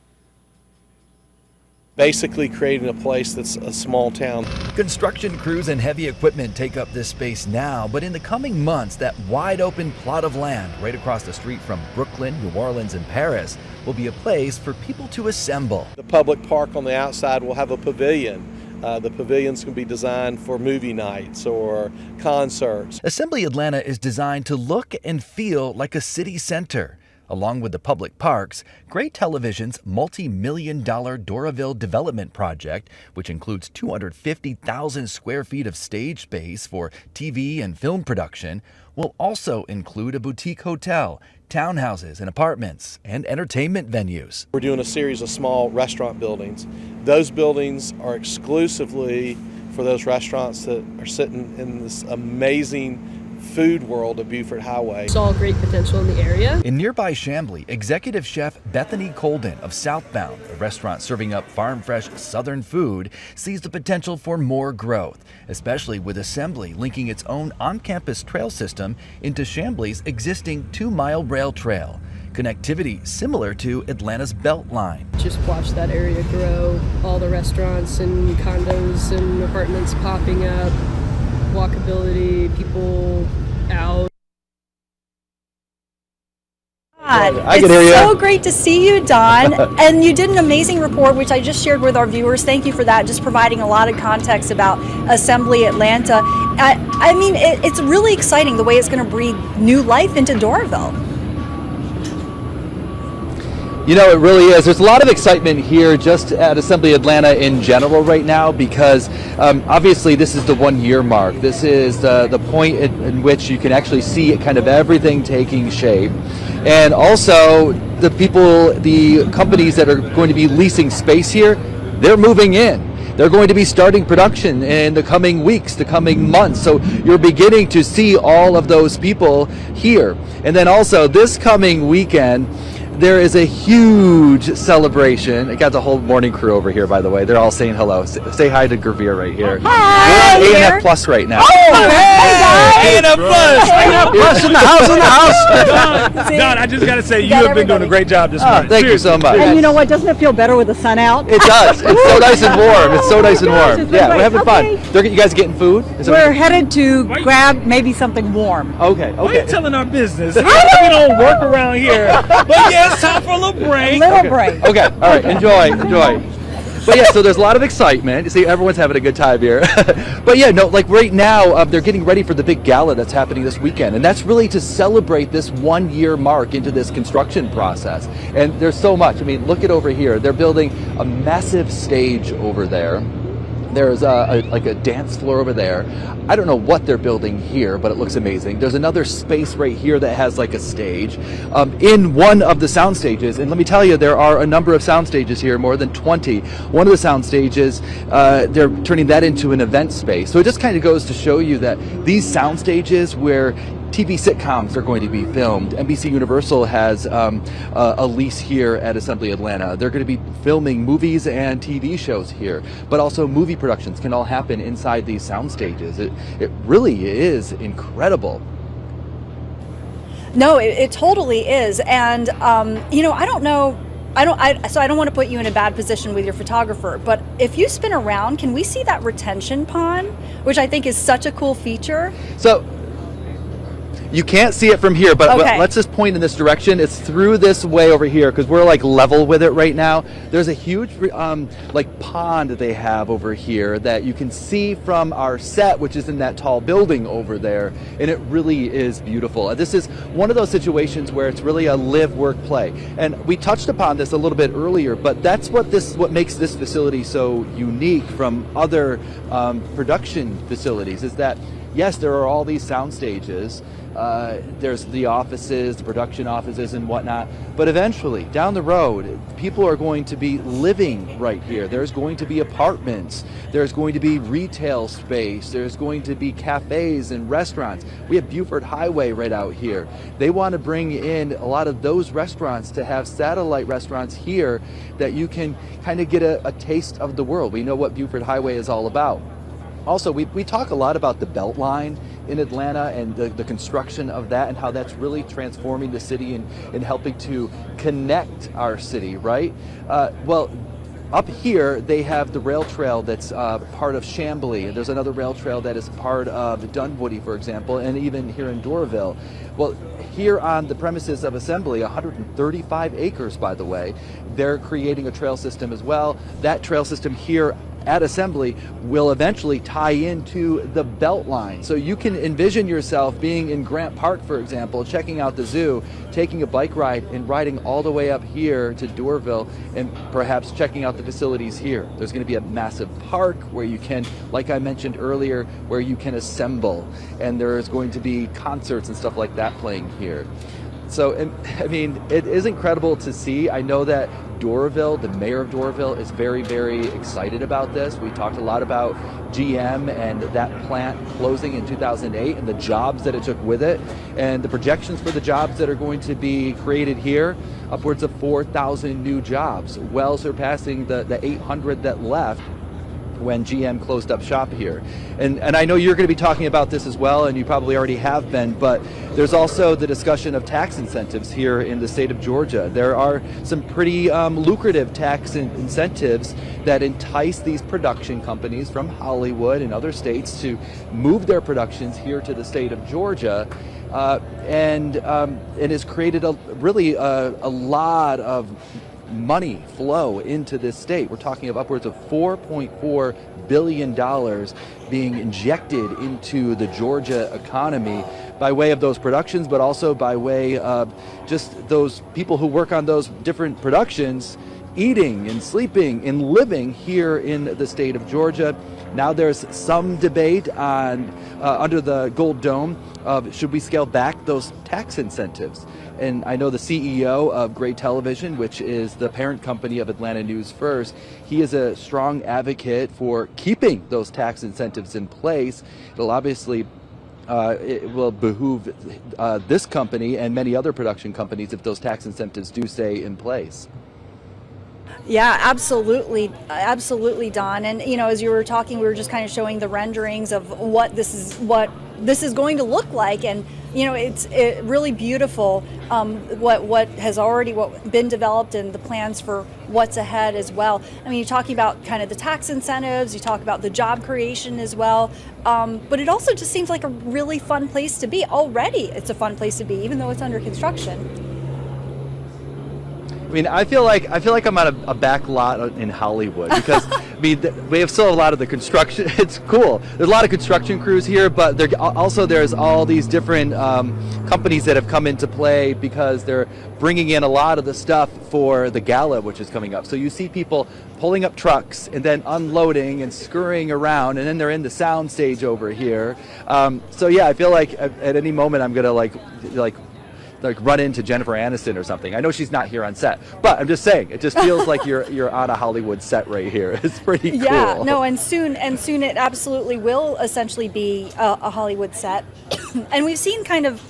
Basically creating a place that's a small town. Construction crews and heavy equipment take up this space now, but in the coming months, that wide open plot of land right across the street from Brooklyn, New Orleans, and Paris will be a place for people to assemble. The public park on the outside will have a pavilion. The pavilions can be designed for movie nights or concerts. Assembly Atlanta is designed to look and feel like a city center. Along with the public parks, Gray Television's multi-million-dollar Doraville development project, which includes 250,000 square feet of stage space for TV and film production, will also include a boutique hotel, townhouses and apartments, and entertainment venues. We're doing a series of small restaurant buildings. Those buildings are exclusively for those restaurants that are sitting in this amazing food world of Beaufort Highway. Saw great potential in the area. In nearby Chamblee, executive chef Bethany Colden of Southbound, a restaurant serving up farm-fresh Southern food, sees the potential for more growth, especially with Assembly linking its own on-campus trail system into Chamblee's existing 2-mile rail trail. Connectivity similar to Atlanta's Beltline. Just watch that area grow, all the restaurants and condos and apartments popping up, walkability, people out. I can hear you. It's so great to see you, Don. And you did an amazing report, which I just shared with our viewers. Thank you for that, just providing a lot of context about Assembly Atlanta. I mean, it's really exciting the way it's going to breathe new life into Doraville. You know, it really is. There's a lot of excitement here just at Assembly Atlanta in general right now because obviously this is the 1-year mark. This is the point in which you can actually see kind of everything taking shape. And also the companies that are going to be leasing space here, they're moving in. They're going to be starting production in the coming weeks, the coming months. So you're beginning to see all of those people here. And then also this coming weekend, there is a huge celebration. I got the whole morning crew over here, by the way. They're all saying hello. Say hi to Gervier right here. Hi! We're on A&F Plus right now. Oh, hey! A&F Plus! A&F Plus in the house, Don, I just got to say, you have been doing a great job this morning. Thank you so much. And you know what? Doesn't it feel better with the sun out? It does. It's so nice and warm. It's so nice and warm. Yeah, we're having fun. You guys getting food? We're headed to grab maybe something warm. Okay. Why are you telling our business? We don't work around here. But yeah, it's time for a little break. Break. Okay, all right, enjoy. But yeah, so there's a lot of excitement. You see, everyone's having a good time here. But yeah, no, like right now, they're getting ready for the big gala that's happening this weekend. And that's really to celebrate this 1-year mark into this construction process. And there's so much. I mean, look at over here. They're building a massive stage over there. There's like a dance floor over there. I don't know what they're building here, but it looks amazing. There's another space right here that has like a stage in one of the sound stages. And let me tell you, there are a number of sound stages here, more than 20. One of the sound stages, they're turning that into an event space. So it just kind of goes to show you that these sound stages where TV sitcoms are going to be filmed. NBC Universal has a lease here at Assembly Atlanta. They're going to be filming movies and TV shows here, but also movie productions can all happen inside these sound stages. It really is incredible. No, it totally is. And, you know, I don't know. So I don't want to put you in a bad position with your photographer, but if you spin around, can we see that retention pond, which I think is such a cool feature? You can't see it from here, but Okay. let's just point in this direction. It's through this way over here because we're like level with it right now. There's a huge like pond that they have over here that you can see from our set, which is in that tall building over there, and it really is beautiful. This is one of those situations where it's really a live, work, play. And we touched upon this a little bit earlier, but that's what makes this facility so unique from other production facilities is that yes, there are all these sound stages. There's the offices, the production offices and whatnot, but eventually down the road people are going to be living right here. There's going to be apartments, there's going to be retail space, there's going to be cafes and restaurants. We have Buford Highway right out here. They want to bring in a lot of those restaurants to have satellite restaurants here that you can kind of get a taste of the world. We know what Buford Highway is all about. Also, we talk a lot about the Beltline in Atlanta and the construction of that and how that's really transforming the city and helping to connect our city, right? Well, up here, they have the rail trail that's part of Chamblee, and there's another rail trail that is part of Dunwoody, for example, and even here in Doraville. Well, here on the premises of Assembly, 135 acres, by the way, they're creating a trail system as well. That trail system here at Assembly will eventually tie into the Beltline. So you can envision yourself being in Grant Park, for example, checking out the zoo, taking a bike ride and riding all the way up here to Doraville and perhaps checking out the facilities here. There's going to be a massive park where you can, like I mentioned earlier, where you can assemble, and there's going to be concerts and stuff like that playing here. So, I mean, it is incredible to see. I know that Doraville, the mayor of Doraville, is very, very excited about this. We talked a lot about GM and that plant closing in 2008 and the jobs that it took with it, and the projections for the jobs that are going to be created here, upwards of 4,000 new jobs, well surpassing the 800 that left when GM closed up shop here. And I know you're going to be talking about this as well, and you probably already have been, but there's also the discussion of tax incentives here in the state of Georgia. There are some pretty lucrative tax incentives that entice these production companies from Hollywood and other states to move their productions here to the state of Georgia. And has created a lot of money flow into this state. We're talking of upwards of $4.4 billion being injected into the Georgia economy by way of those productions, but also by way of just those people who work on those different productions eating and sleeping and living here in the state of Georgia. Now there's some debate on under the Gold Dome of should we scale back those tax incentives. And I know the CEO of Gray Television, which is the parent company of Atlanta News First, he is a strong advocate for keeping those tax incentives in place. It'll obviously it will behoove this company and many other production companies if those tax incentives do stay in place. Yeah, absolutely, Don. And as you were talking, we were just kind of showing the renderings of what this is going to look like, and it's really beautiful. What has already been developed and the plans for what's ahead as well. I mean, you're talking about kind of the tax incentives, you talk about the job creation as well, but it also just seems like a really fun place to be. Already, it's a fun place to be, even though it's under construction. I mean, I feel like I'm on a back lot in Hollywood because I mean we have still a lot of the construction. It's cool. There's a lot of construction crews here, but there's all these different companies that have come into play because they're bringing in a lot of the stuff for the gala, which is coming up. So you see people pulling up trucks and then unloading and scurrying around, and then they're in the sound stage over here. So yeah, I feel like at any moment I'm gonna like run into Jennifer Aniston or something. I know she's not here on set, but I'm just saying, it just feels like you're on a Hollywood set right here. It's pretty cool. Yeah, no, and soon it absolutely will essentially be a Hollywood set. And we've seen kind of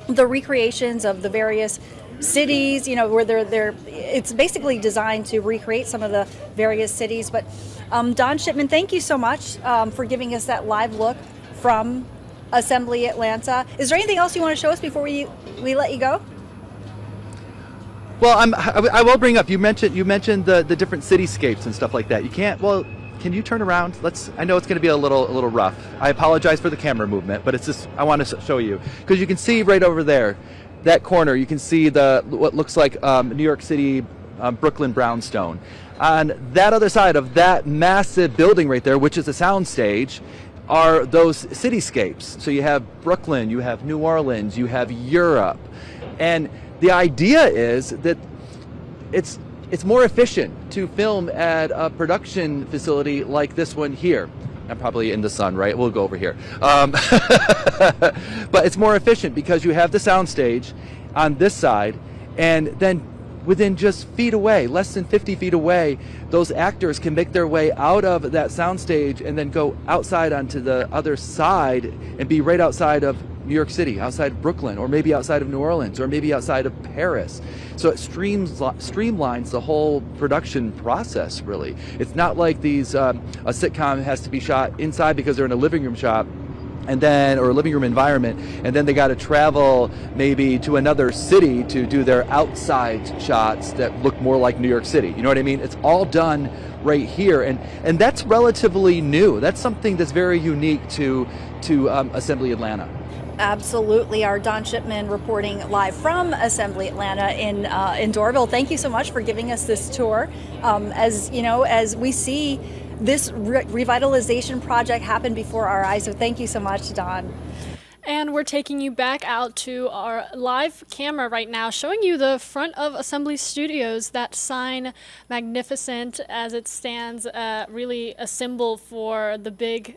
the recreations of the various cities, where it's basically designed to recreate some of the various cities. But Don Shipman, thank you so much for giving us that live look from Assembly Atlanta. Is there anything else you want to show us before we let you go? Well, I will bring up. You mentioned the different cityscapes and stuff like that. You can't. Well, can you turn around? I know it's going to be a little rough. I apologize for the camera movement, but it's just, I want to show you. Because you can see right over there, that corner, you can see what looks like New York City, Brooklyn brownstone. On that other side of that massive building right there, which is a soundstage, are those cityscapes. So you have Brooklyn, you have New Orleans, you have Europe. And the idea is that it's more efficient to film at a production facility like this one here. I'm probably in the sun, right? We'll go over here. But it's more efficient because you have the soundstage on this side, and then within just feet away, less than 50 feet away, those actors can make their way out of that soundstage and then go outside onto the other side and be right outside of New York City, outside Brooklyn, or maybe outside of New Orleans, or maybe outside of Paris. So it streamlines the whole production process, really. It's not like a sitcom has to be shot inside because they're in a living room shot, or a living room environment, and then they got to travel maybe to another city to do their outside shots that look more like New York City. You know what I mean? It's all done right here, and that's relatively new. That's something that's very unique to Assembly Atlanta. Absolutely. Our Don Shipman reporting live from Assembly Atlanta in Doraville. Thank you so much for giving us this tour. As you know, as we see this revitalization project happen before our eyes. So thank you so much, Don. And we're taking you back out to our live camera right now, showing you the front of Assembly Studios, that sign, magnificent as it stands, really a symbol for the big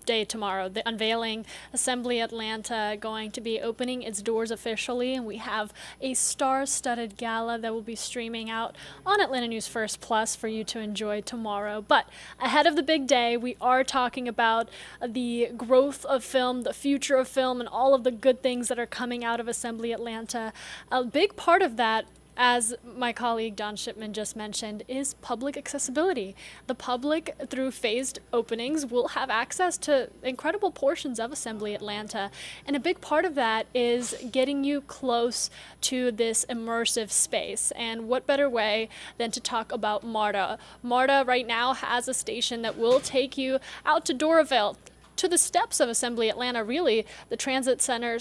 day tomorrow, the unveiling. Assembly Atlanta going to be opening its doors officially, and we have a star-studded gala that will be streaming out on Atlanta News First Plus for you to enjoy tomorrow. But ahead of the big day, we are talking about the growth of film, the future of film, and all of the good things that are coming out of Assembly Atlanta. A big part of that, as my colleague Don Shipman just mentioned, is public accessibility. The public, through phased openings, will have access to incredible portions of Assembly Atlanta. And a big part of that is getting you close to this immersive space. And what better way than to talk about MARTA. MARTA right now has a station that will take you out to Doraville, to the steps of Assembly Atlanta, really, the transit center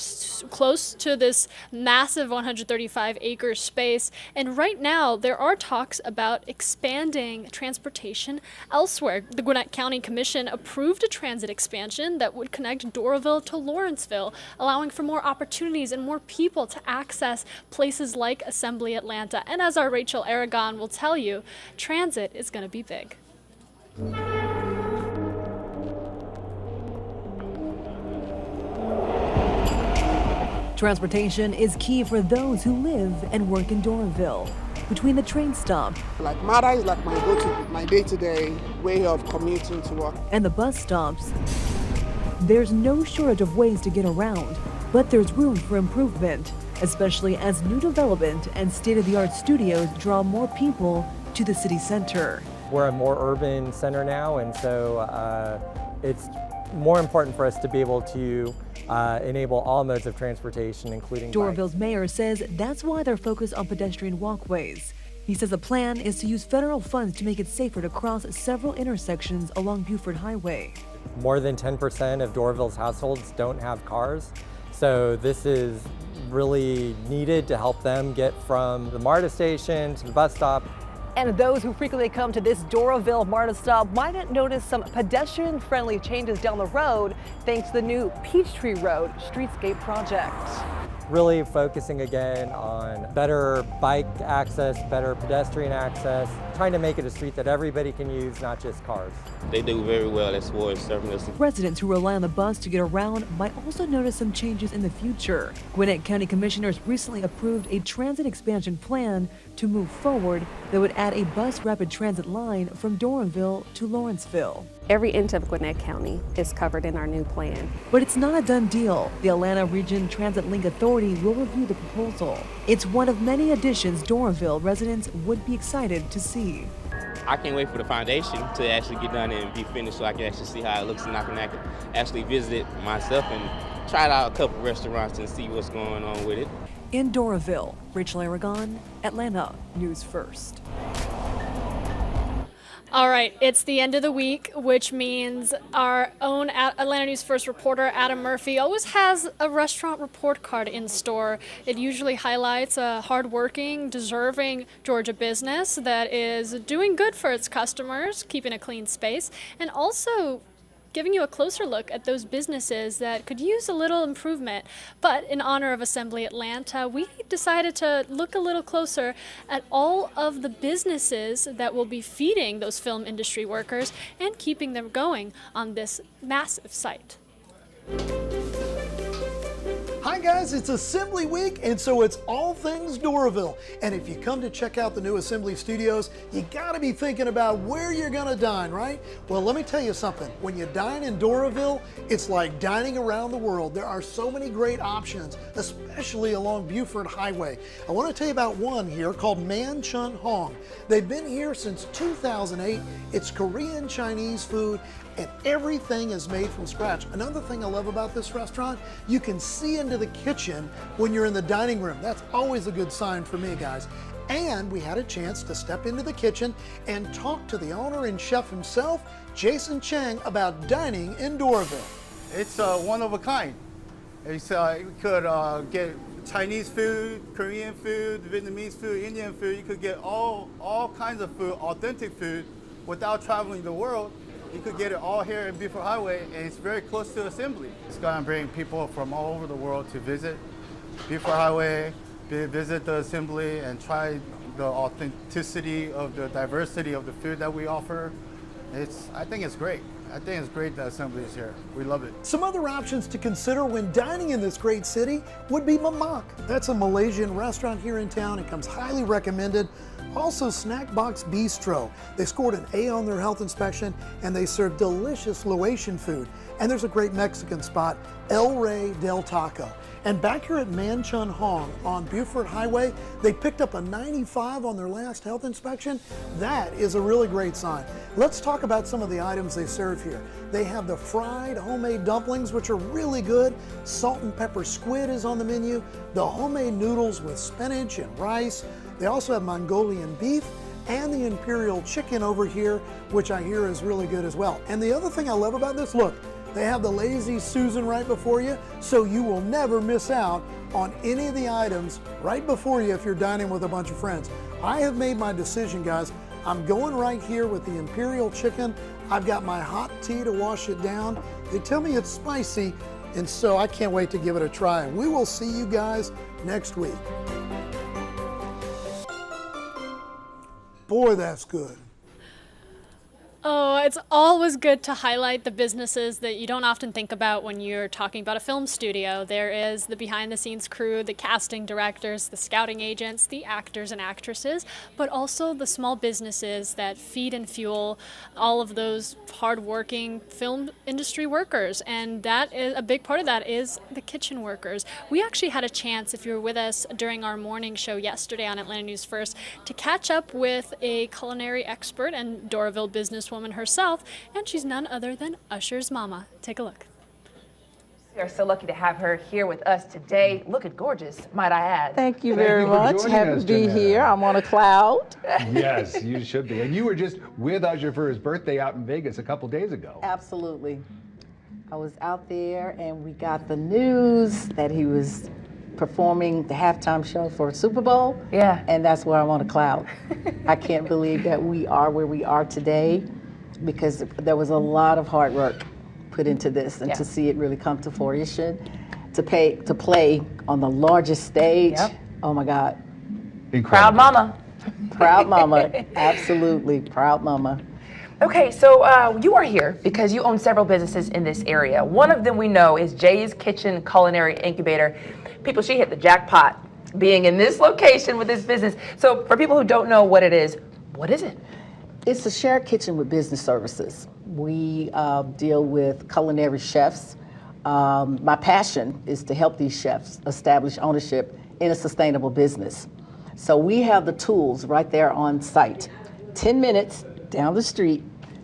close to this massive 135-acre space. And right now, there are talks about expanding transportation elsewhere. The Gwinnett County Commission approved a transit expansion that would connect Doraville to Lawrenceville, allowing for more opportunities and more people to access places like Assembly Atlanta. And as our Rachel Aragon will tell you, transit is going to be big. Transportation is key for those who live and work in Doraville. Between the train stop, like MARTA is like my day-to-day way of commuting to work, and the bus stops, there's no shortage of ways to get around, but there's room for improvement, especially as new development and state-of-the-art studios draw more people to the city center. We're a more urban center now, and so it's more important for us to be able to enable all modes of transportation, including Doraville's mayor says that's why they're focused on pedestrian walkways. He says the plan is to use federal funds to make it safer to cross several intersections along Buford Highway. More than 10% of Doraville's households don't have cars, so this is really needed to help them get from the MARTA station to the bus stop. And those who frequently come to this Doraville MARTA stop might notice some pedestrian-friendly changes down the road thanks to the new Peachtree Road streetscape project. Really focusing again on better bike access, better pedestrian access, trying to make it a street that everybody can use, not just cars. They do very well as far as serving us. Residents who rely on the bus to get around might also notice some changes in the future. Gwinnett County Commissioners recently approved a transit expansion plan to move forward that would add a bus rapid transit line from Doraville to Lawrenceville. Every inch of Gwinnett County is covered in our new plan. But it's not a done deal. The Atlanta Region Transit Link Authority will review the proposal. It's one of many additions Doraville residents would be excited to see. I can't wait for the foundation to actually get done and be finished so I can actually see how it looks, and I can actually visit it myself and try out a couple restaurants and see what's going on with it. In Doraville, Rachel Aragon, Atlanta News First. All right, it's the end of the week, which means our own Atlanta News First reporter, Adam Murphy, always has a restaurant report card in store. It usually highlights a hardworking, deserving Georgia business that is doing good for its customers, keeping a clean space, and also giving you a closer look at those businesses that could use a little improvement. But in honor of Assembly Atlanta, we decided to look a little closer at all of the businesses that will be feeding those film industry workers and keeping them going on this massive site. Hi guys, it's Assembly Week, and so it's all things Doraville. And if you come to check out the new Assembly Studios, you gotta be thinking about where you're gonna dine, right? Well, let me tell you something. When you dine in Doraville, it's like dining around the world. There are so many great options, especially along Buford Highway. I wanna tell you about one here called Man Chun Hong. They've been here since 2008. It's Korean Chinese food, and everything is made from scratch. Another thing I love about this restaurant, you can see into the kitchen when you're in the dining room. That's always a good sign for me, guys. And we had a chance to step into the kitchen and talk to the owner and chef himself, Jason Chang, about dining in Doraville. It's one of a kind. It's, you could get Chinese food, Korean food, Vietnamese food, Indian food. You could get all kinds of food, authentic food, without traveling the world. You could get it all here in Buford Highway, and it's very close to Assembly. It's going to bring people from all over the world to visit Buford Highway, visit the Assembly, and try the authenticity of the diversity of the food that we offer. I think it's great. I think it's great that Assembly is here. We love it. Some other options to consider when dining in this great city would be Mamak. That's a Malaysian restaurant here in town. It comes highly recommended. Also, Snack Box Bistro. They scored an A on their health inspection, and they serve delicious Laotian food. And there's a great Mexican spot, El Rey del Taco. And back here at Man Chun Hong on Buford Highway, they picked up a 95 on their last health inspection. That is a really great sign. Let's talk about some of the items they serve here. They have the fried homemade dumplings, which are really good. Salt and pepper squid is on the menu. The homemade noodles with spinach and rice. They also have Mongolian beef and the Imperial chicken over here, which I hear is really good as well. And the other thing I love about this, look, they have the Lazy Susan right before you, so you will never miss out on any of the items right before you if you're dining with a bunch of friends. I have made my decision, guys. I'm going right here with the Imperial chicken. I've got my hot tea to wash it down. They tell me it's spicy, and so I can't wait to give it a try. We will see you guys next week. Boy, that's good. Oh, it's always good to highlight the businesses that you don't often think about when you're talking about a film studio. There is the behind-the-scenes crew, the casting directors, the scouting agents, the actors and actresses, but also the small businesses that feed and fuel all of those hard-working film industry workers. And that is a big part of that is the kitchen workers. We actually had a chance, if you were with us during our morning show yesterday on Atlanta News First, to catch up with a culinary expert and Doraville businesswoman herself, and she's none other than Usher's mama. Take a look. We are so lucky to have her here with us today. Looking gorgeous, might I add. Thank you very much. Happy to be here. I'm on a cloud. Yes, you should be. And you were just with Usher for his birthday out in Vegas a couple days ago. Absolutely. I was out there and we got the news that he was performing the halftime show for Super Bowl. Yeah. And that's where I'm on a cloud. I can't believe that we are where we are today because there was a lot of hard work put into this, and to see it really come to fruition, to play on the largest stage. Yep. Oh my God. Incredible. Proud mama. Proud mama, absolutely, proud mama. Okay, so you are here because you own several businesses in this area. One of them we know is Jay's Kitchen Culinary Incubator. People, she hit the jackpot being in this location with this business. So for people who don't know what it is it? It's a shared kitchen with business services. We deal with culinary chefs. My passion is to help these chefs establish ownership in a sustainable business. So we have the tools right there on site, 10 minutes down the street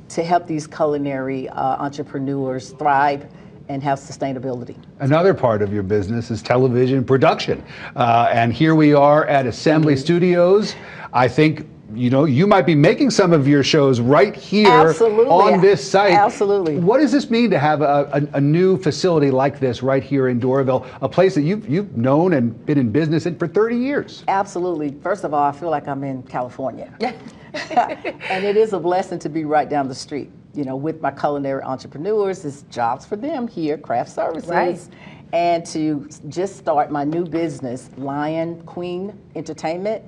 to help these culinary entrepreneurs thrive and have sustainability. Another part of your business is television production. And here we are at Assembly Studios. I think you know, you might be making some of your shows right here Absolutely. on this site. Absolutely. What does this mean to have a new facility like this right here in Doraville, a place that you've known and been in business in for 30 years? Absolutely. First of all, I feel like I'm in California. And it is a blessing to be right down the street. You know, with my culinary entrepreneurs, it's jobs for them here, craft services. Right. And to just start my new business, Lion Queen Entertainment,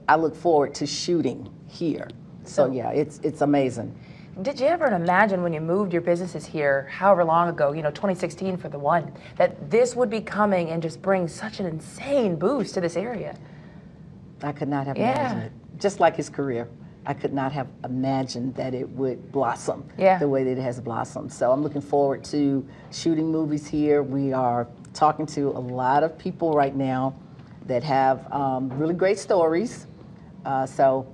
I look forward to shooting here. So yeah, it's amazing. Did you ever imagine when you moved your businesses here, however long ago, 2016 for the one, that this would be coming and just bring such an insane boost to this area? I could not have imagined it. Just like his career, I could not have imagined that it would blossom the way that it has blossomed. So I'm looking forward to shooting movies here. We are talking to a lot of people right now that have really great stories. So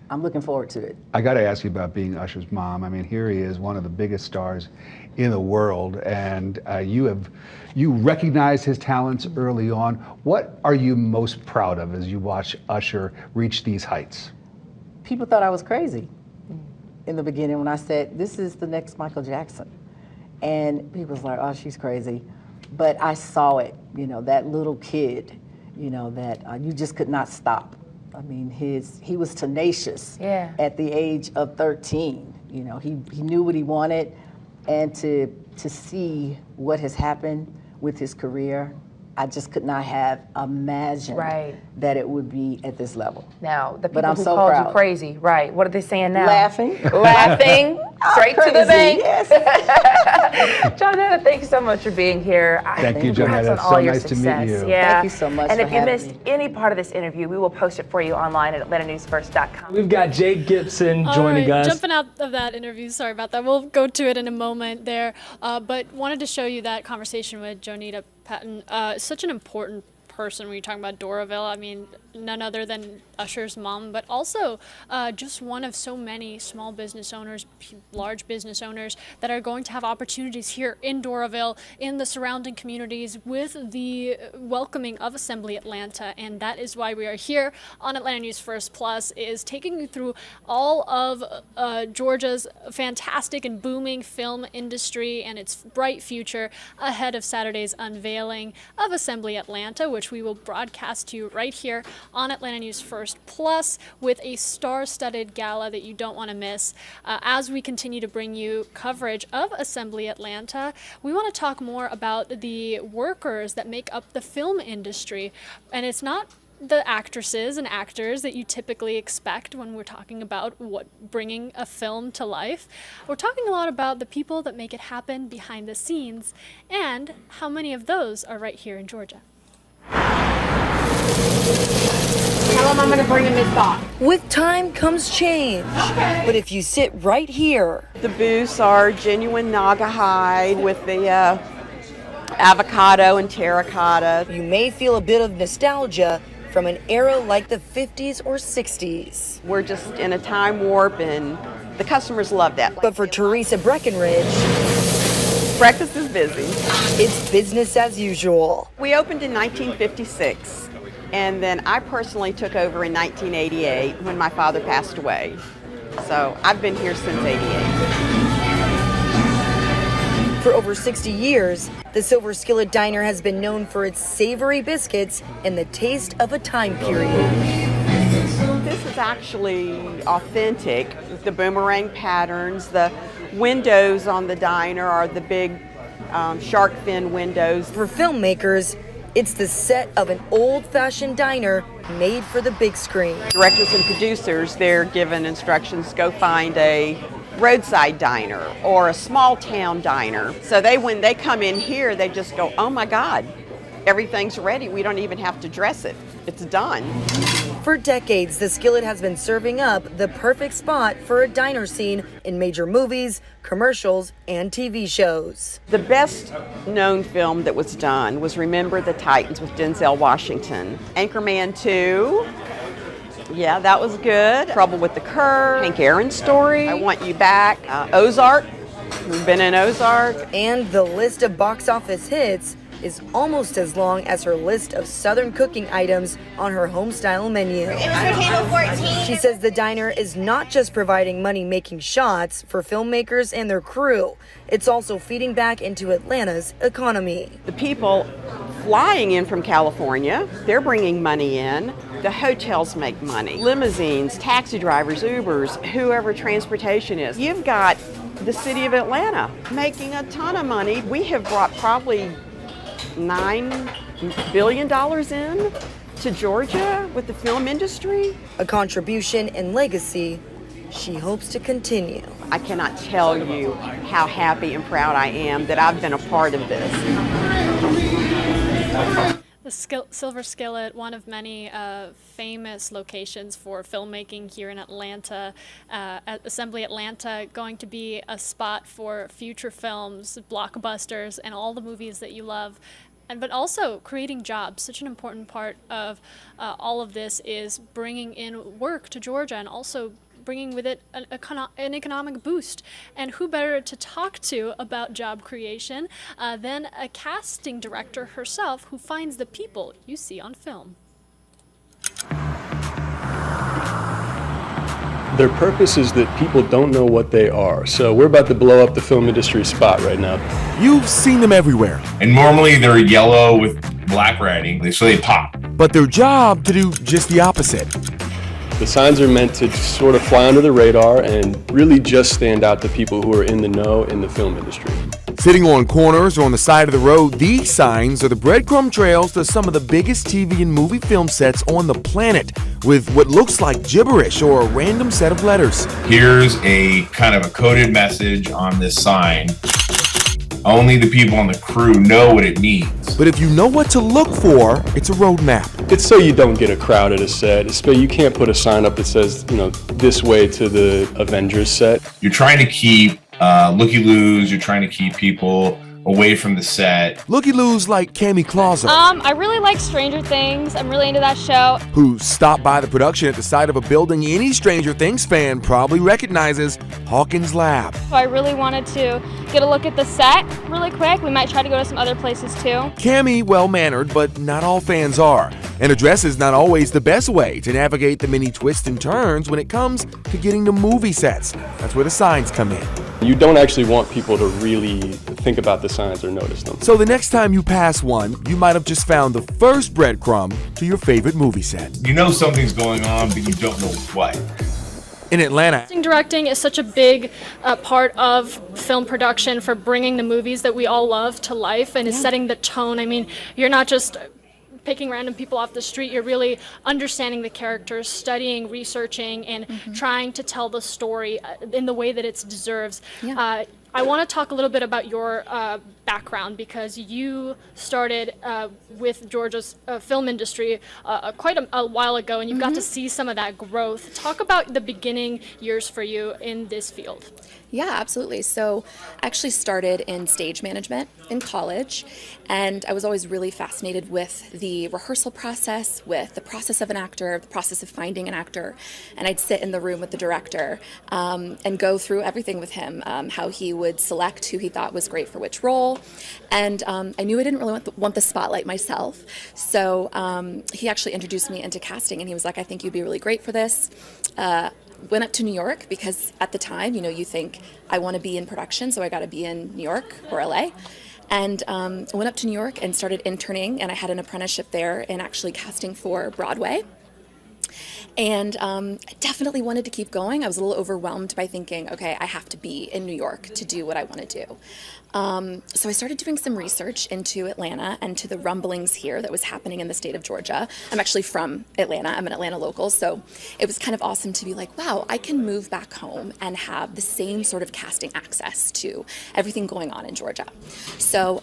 I'm looking forward to it. I got to ask you about being Usher's mom. I mean, here he is, one of the biggest stars in the world, and you recognized his talents early on. What are you most proud of as you watch Usher reach these heights? People thought I was crazy in the beginning when I said, this is the next Michael Jackson. And people was like, oh, she's crazy. But I saw it, that little kid, that you just could not stop. I mean, he was tenacious at the age of 13. He knew what he wanted, and to see what has happened with his career, I just could not have imagined that it would be at this level. Now, the people who called you crazy, right? What are they saying now? Laughing. Laughing. Straight to the bank. Yes. Jonetta, thank you so much for being here. Thank you, Jonetta. On all So your nice to success. meet you. Yeah. Thank you so much And for if you having missed any part of this interview, we will post it for you online at AtlantaNewsFirst.com. We've got Jake Gibson joining us. Jumping out of that interview, sorry about that. We'll go to it in a moment there. But wanted to show you that conversation with Jonetta Patton. Such an important person when you're talking about Doraville. I mean, none other than Usher's mom, but also just one of so many small business owners, large business owners that are going to have opportunities here in Doraville, in the surrounding communities, with the welcoming of Assembly Atlanta. And that is why we are here on Atlanta News First Plus, is taking you through all of Georgia's fantastic and booming film industry and its bright future ahead of Saturday's unveiling of Assembly Atlanta, which we will broadcast to you right here on Atlanta News First Plus with a star-studded gala that you don't want to miss. As we continue to bring you coverage of Assembly Atlanta, we want to talk more about the workers that make up the film industry. And it's not the actresses and actors that you typically expect when we're talking about bringing a film to life. We're talking a lot about the people that make it happen behind the scenes, and how many of those are right here in Georgia. Tell them I'm going to bring him his thought. With time comes change. Okay. But if you sit right here. The booths are genuine Naga hide with the avocado and terracotta. You may feel a bit of nostalgia from an era like the 50s or 60s. We're just in a time warp, and the customers love that. But for Teresa Breckenridge, breakfast is busy. It's business as usual. We opened in 1956, and then I personally took over in 1988 when my father passed away. So I've been here since '88. For over 60 years, the Silver Skillet Diner has been known for its savory biscuits and the taste of a time period. This is actually authentic. The boomerang patterns, the windows on the diner are the big shark fin windows. For filmmakers, it's the set of an old-fashioned diner made for the big screen. Directors and producers, they're given instructions, go find a roadside diner or a small town diner. So when they come in here, they just go, oh my God, everything's ready. We don't even have to dress it. It's done. For decades, the Skillet has been serving up the perfect spot for a diner scene in major movies, commercials, and TV shows. The best known film that was done was Remember the Titans with Denzel Washington. Anchorman 2. Yeah, that was good. Trouble with the Curve. Hank Aaron's Story. I Want You Back. Ozark. We've been in Ozark. And the list of box office hits is almost as long as her list of Southern cooking items on her home-style menu. She says the diner is not just providing money-making shots for filmmakers and their crew, it's also feeding back into Atlanta's economy. The people flying in from California, they're bringing money in. The hotels make money. Limousines, taxi drivers, Ubers, whoever transportation is. You've got the city of Atlanta making a ton of money. We have brought probably $9 billion in to Georgia with the film industry. A contribution and legacy she hopes to continue. I cannot tell you how happy and proud I am that I've been a part of this. The Silver Skillet, one of many famous locations for filmmaking here in Atlanta. At Assembly Atlanta, going to be a spot for future films, blockbusters, and all the movies that you love. But also creating jobs. Such an important part of all of this is bringing in work to Georgia and also bringing with it an economic boost. And who better to talk to about job creation than a casting director herself who finds the people you see on film. Their purpose is that people don't know what they are. So we're about to blow up the film industry spot right now. You've seen them everywhere. And normally they're yellow with black writing, so they pop. But their job to do just the opposite. The signs are meant to sort of fly under the radar and really just stand out to people who are in the know in the film industry. Sitting on corners or on the side of the road, these signs are the breadcrumb trails to some of the biggest TV and movie film sets on the planet, with what looks like gibberish or a random set of letters. Here's a kind of a coded message on this sign. Only the people on the crew know what it means. But if you know what to look for, it's a roadmap. It's so you don't get a crowd at a set. So you can't put a sign up that says, this way to the Avengers set. You're trying to keep looky-loos, you're trying to keep people away from the set. Looky-loos like Cami Clauser. I really like Stranger Things. I'm really into that show. Who stopped by the production at the side of a building any Stranger Things fan probably recognizes, Hawkins Lab. So I really wanted to get a look at the set really quick. We might try to go to some other places too. Cami, well-mannered, but not all fans are. And a dress is not always the best way to navigate the many twists and turns when it comes to getting to movie sets. That's where the signs come in. You don't actually want people to really think about the signs or notice them. So the next time you pass one, you might have just found the first breadcrumb to your favorite movie set. You know something's going on, but you don't know what. In Atlanta, Casting directing is such a big part of film production for bringing the movies that we all love to life and is setting the tone. I mean, you're not just picking random people off the street, you're really understanding the characters, studying, researching, and trying to tell the story in the way that it deserves. I want to talk a little bit about your background because you started with Georgia's film industry quite a while ago, and you got to see some of that growth. Talk about the beginning years for you in this field. Yeah, absolutely. So I actually started in stage management in college, and I was always really fascinated with the rehearsal process, with the process of an actor, the process of finding an actor. And I'd sit in the room with the director and go through everything with him, how he would select who he thought was great for which role. And I knew I didn't really want the spotlight myself. So he actually introduced me into casting, and he was like, I think you'd be really great for this. Went up to New York because at the time, you think I want to be in production, so I got to be in New York or LA. And went up to New York and started interning, and I had an apprenticeship there in actually casting for Broadway. And I definitely wanted to keep going. I was a little overwhelmed by thinking, okay, I have to be in New York to do what I want to do. So I started doing some research into Atlanta and to the rumblings here that was happening in the state of Georgia. I'm actually from Atlanta. I'm an Atlanta local. So it was kind of awesome to be like, wow, I can move back home and have the same sort of casting access to everything going on in Georgia. So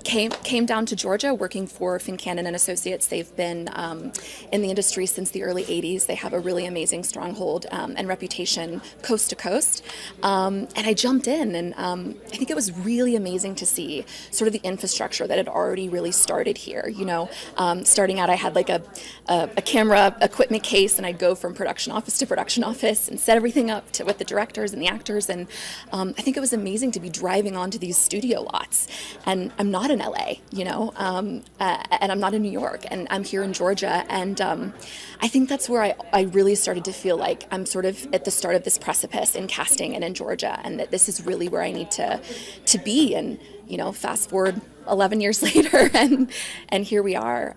came down to Georgia working for Fincannon and Associates. They've been in the industry since the early 80s. They have a really amazing stronghold and reputation coast to coast. And I jumped in, and I think it was really amazing to see sort of the infrastructure that had already really started here. Starting out, I had like a camera equipment case, and I'd go from production office to production office and set everything up with the directors and the actors. And I think it was amazing to be driving onto these studio lots. And I'm not an in LA, and I'm not in New York, and I'm here in Georgia. And I think that's where I really started to feel like I'm sort of at the start of this precipice in casting and in Georgia, and that this is really where I need to be. And fast forward 11 years later, and here we are.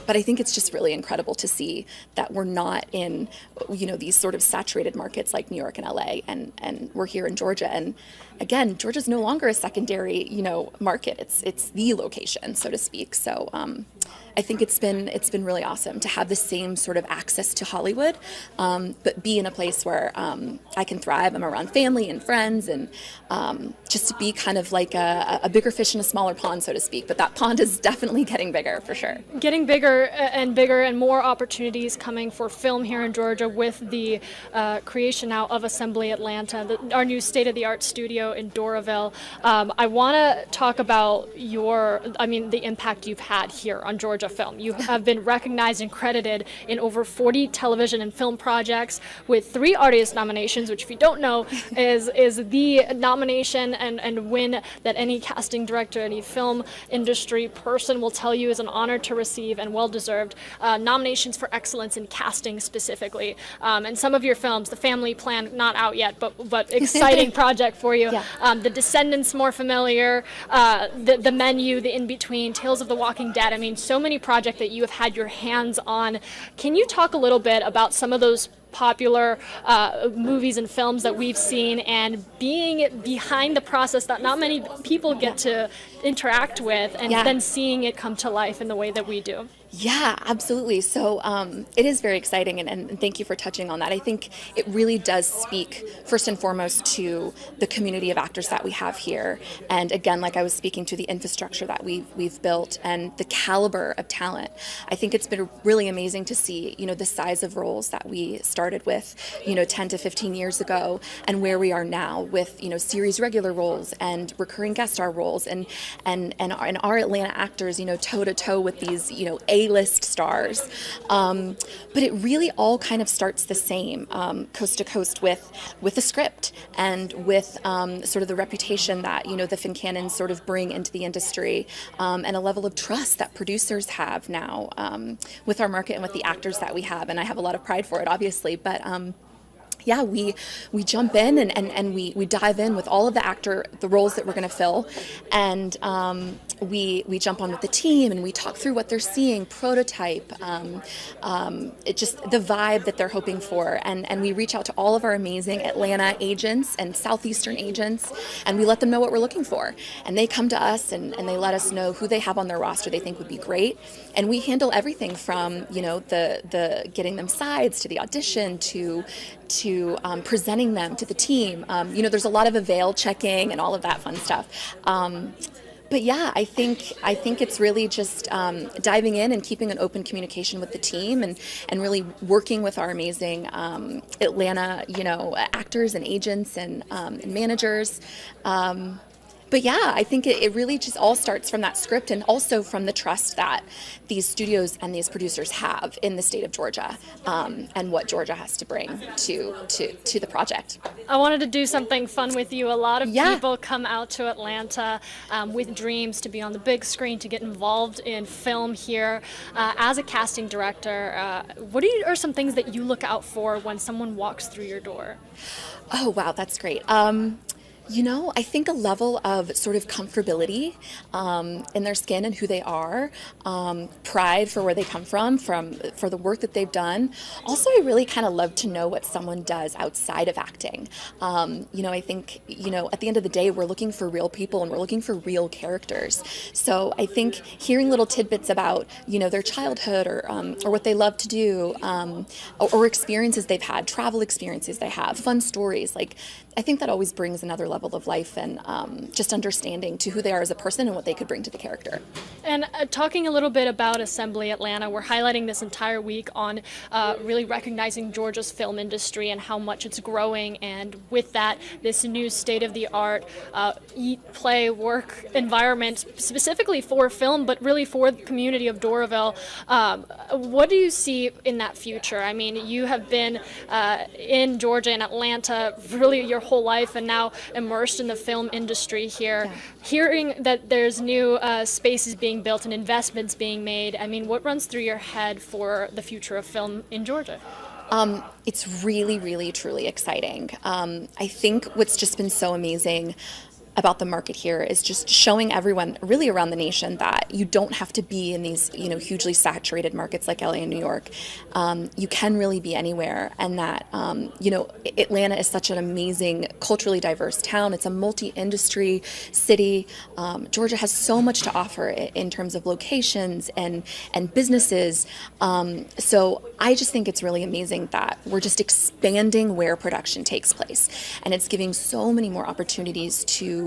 But I think it's just really incredible to see that we're not in, these sort of saturated markets like New York and LA, and we're here in Georgia. And again, Georgia's no longer a secondary, market. It's the location, so to speak. So I think it's been really awesome to have the same sort of access to Hollywood, but be in a place where I can thrive. I'm around family and friends, and just to be kind of like a bigger fish in a smaller pond, so to speak. But that pond is definitely getting bigger, for sure. Getting bigger, and more opportunities coming for film here in Georgia with the creation now of Assembly Atlanta, our new state-of-the-art studio in Doraville. I want to talk about the impact you've had here on Georgia film. You have been recognized and credited in over 40 television and film projects with 3 Artist nominations, which, if you don't know, is the nomination and win that any casting director, any film industry person will tell you is an honor to receive, and well-deserved. Nominations for excellence in casting specifically. And some of your films, The Family Plan, not out yet, but exciting project for you. Yeah. The Descendants, more familiar. The Menu, The In-Between, Tales of the Walking Dead. I mean, so many projects that you have had your hands on. Can you talk a little bit about some of those popular movies and films that we've seen, and being behind the process that not many people get to interact with, and then seeing it come to life in the way that we do? Yeah, absolutely. So it is very exciting, and thank you for touching on that. I think it really does speak first and foremost to the community of actors that we have here. And again, like I was speaking to, the infrastructure that we've built and the caliber of talent. I think it's been really amazing to see, the size of roles that we started with, 10 to 15 years ago, and where we are now with, series regular roles and recurring guest star roles, and our Atlanta actors, toe to toe with these, A-list stars. But it really all kind of starts the same, coast to coast with the script, and with sort of the reputation that, the Fincannons sort of bring into the industry, and a level of trust that producers have now with our market and with the actors that we have. And I have a lot of pride for it, obviously, but yeah, we jump in and we dive in with all of the roles that we're going to fill, and we jump on with the team, and we talk through what they're seeing, prototype, it just the vibe that they're hoping for, and we reach out to all of our amazing Atlanta agents and Southeastern agents, and we let them know what we're looking for, and they come to us and they let us know who they have on their roster they think would be great, and we handle everything from the getting them sides to the audition to presenting them to the team. There's a lot of avail checking and all of that fun stuff. But yeah, I think it's really just diving in and keeping an open communication with the team, and really working with our amazing Atlanta, actors and agents and managers. But yeah, I think it really just all starts from that script, and also from the trust that these studios and these producers have in the state of Georgia, and what Georgia has to bring to the project. I wanted to do something fun with you. A lot of people come out to Atlanta with dreams to be on the big screen, to get involved in film here. As a casting director, what are some things that you look out for when someone walks through your door? Oh, wow, that's great. I think a level of sort of comfortability in their skin and who they are, pride for where they come from for the work that they've done. Also, I really kind of love to know what someone does outside of acting. I think, at the end of the day, we're looking for real people, and we're looking for real characters. So I think hearing little tidbits about, their childhood, or what they love to do, or experiences they've had, travel experiences they have, fun stories, I think that always brings another level of life, and just understanding to who they are as a person and what they could bring to the character. And talking a little bit about Assembly Atlanta, we're highlighting this entire week on really recognizing Georgia's film industry and how much it's growing, and with that, this new state-of-the-art eat, play, work environment specifically for film, but really for the community of Doraville. What do you see in that future? I mean, you have been in Georgia and Atlanta really your whole life, and now immersed in the film industry here, hearing that there's new spaces being built and investments being made, I mean, what runs through your head for the future of film in Georgia? It's really, really, truly exciting. I think what's just been so amazing about the market here is just showing everyone really around the nation that you don't have to be in these, hugely saturated markets like LA and New York. You can really be anywhere, and that, Atlanta is such an amazing, culturally diverse town. It's a multi-industry city. Georgia has so much to offer in terms of locations and businesses. So I just think it's really amazing that we're just expanding where production takes place, and it's giving so many more opportunities to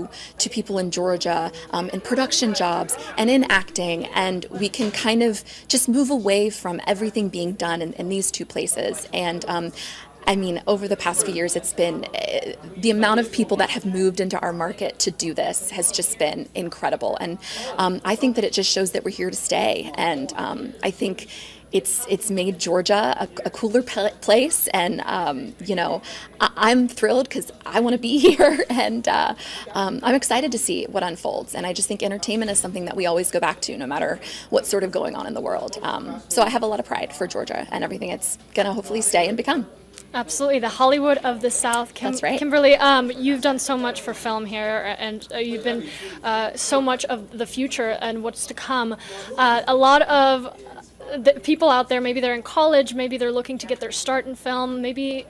people in Georgia in production jobs and in acting, and we can kind of just move away from everything being done in these two places. And I mean, over the past few years, it's been the amount of people that have moved into our market to do this has just been incredible. And I think that it just shows that we're here to stay. And I think it's made Georgia a cooler place, and I'm thrilled because I want to be here, and I'm excited to see what unfolds. And I just think entertainment is something that we always go back to, no matter what's sort of going on in the world. So I have a lot of pride for Georgia and everything it's going to hopefully stay and become. Absolutely, the Hollywood of the South. That's right. Kimberly, you've done so much for film here, and you've been so much of the future and what's to come. A lot of the people out there, maybe they're in college, maybe they're looking to get their start in film, maybe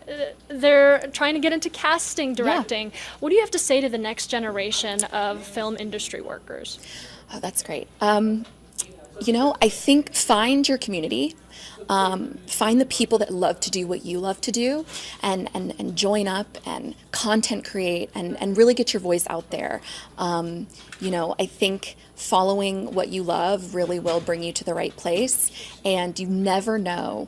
they're trying to get into casting, directing. Yeah. What do you have to say to the next generation of film industry workers? Oh, that's great. I think find your community. Find the people that love to do what you love to do, and join up and content create and really get your voice out there. I think following what you love really will bring you to the right place, and you never know,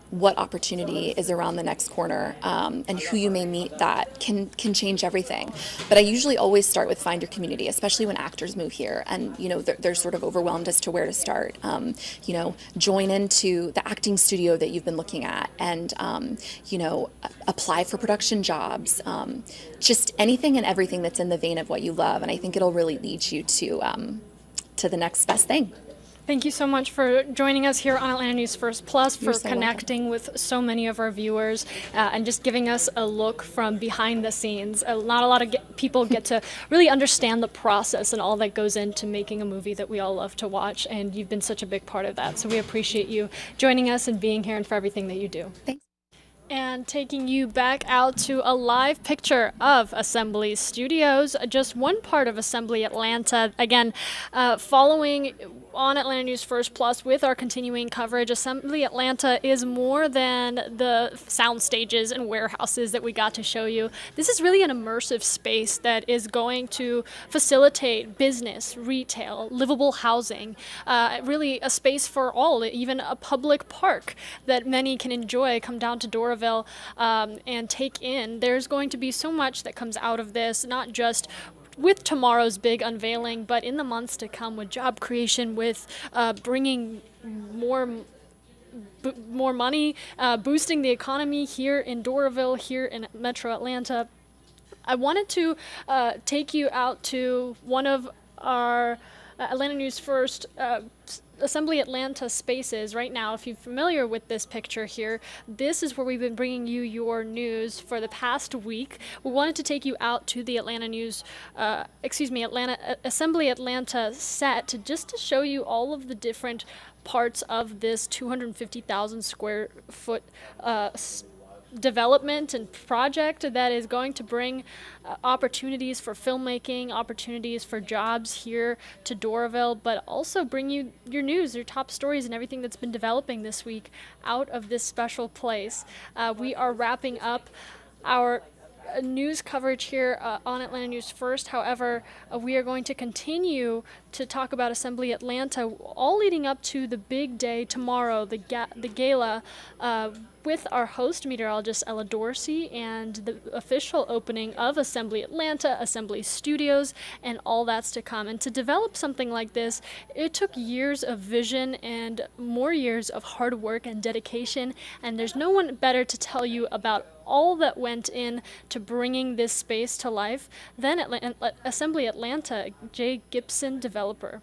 what opportunity is around the next corner, and who you may meet that can change everything. But I usually always start with find your community, especially when actors move here and they're sort of overwhelmed as to where to start. Join into the acting studio that you've been looking at, and apply for production jobs, just anything and everything that's in the vein of what you love, and I think it'll really lead you to the next best thing. Thank you so much for joining us here on Atlanta News First Plus, for so connecting with so many of our viewers, and just giving us a look from behind the scenes. Not a lot of people get to really understand the process and all that goes into making a movie that we all love to watch, and you've been such a big part of that. So we appreciate you joining us and being here, and for everything that you do. Thanks. And taking you back out to a live picture of Assembly Studios, just one part of Assembly Atlanta. Again, following on Atlanta News First Plus with our continuing coverage, Assembly Atlanta is more than the sound stages and warehouses that we got to show you. This is really an immersive space that is going to facilitate business, retail, livable housing, really a space for all, even a public park that many can enjoy, come down to Doraville and take in. There's going to be so much that comes out of this, not just with tomorrow's big unveiling, but in the months to come, with job creation, with bringing more money, boosting the economy here in Doraville, here in Metro Atlanta. I wanted to take you out to one of our Atlanta News First Assembly Atlanta spaces right now. If you're familiar with this picture here, this is where we've been bringing you your news for the past week. We wanted to take you out to the Assembly Atlanta set just to show you all of the different parts of this 250,000 square foot development and project that is going to bring opportunities for filmmaking, opportunities for jobs here to Doraville, but also bring you your news, your top stories, and everything that's been developing this week out of this special place. We are wrapping up our news coverage here on Atlanta News First. However, we are going to continue to talk about Assembly Atlanta, all leading up to the big day tomorrow, the gala, with our host meteorologist Ella Dorsey, and the official opening of Assembly Atlanta, Assembly Studios, and all that's to come. And to develop something like this, it took years of vision and more years of hard work and dedication, and there's no one better to tell you about all that went in to bringing this space to life. Then Assembly Atlanta, Jay Gibson, developer.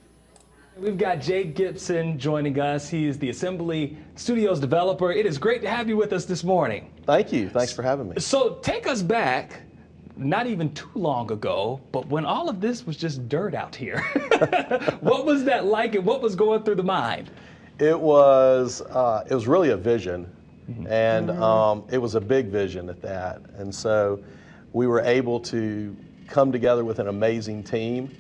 We've got Jay Gibson joining us. He is the Assembly Studios developer. It is great to have you with us this morning. Thank you. Thanks for having me. So take us back, not even too long ago, but when all of this was just dirt out here. What was that like, and what was going through the mind? It was really a vision, and it was a big vision at that. And so we were able to come together with an amazing team,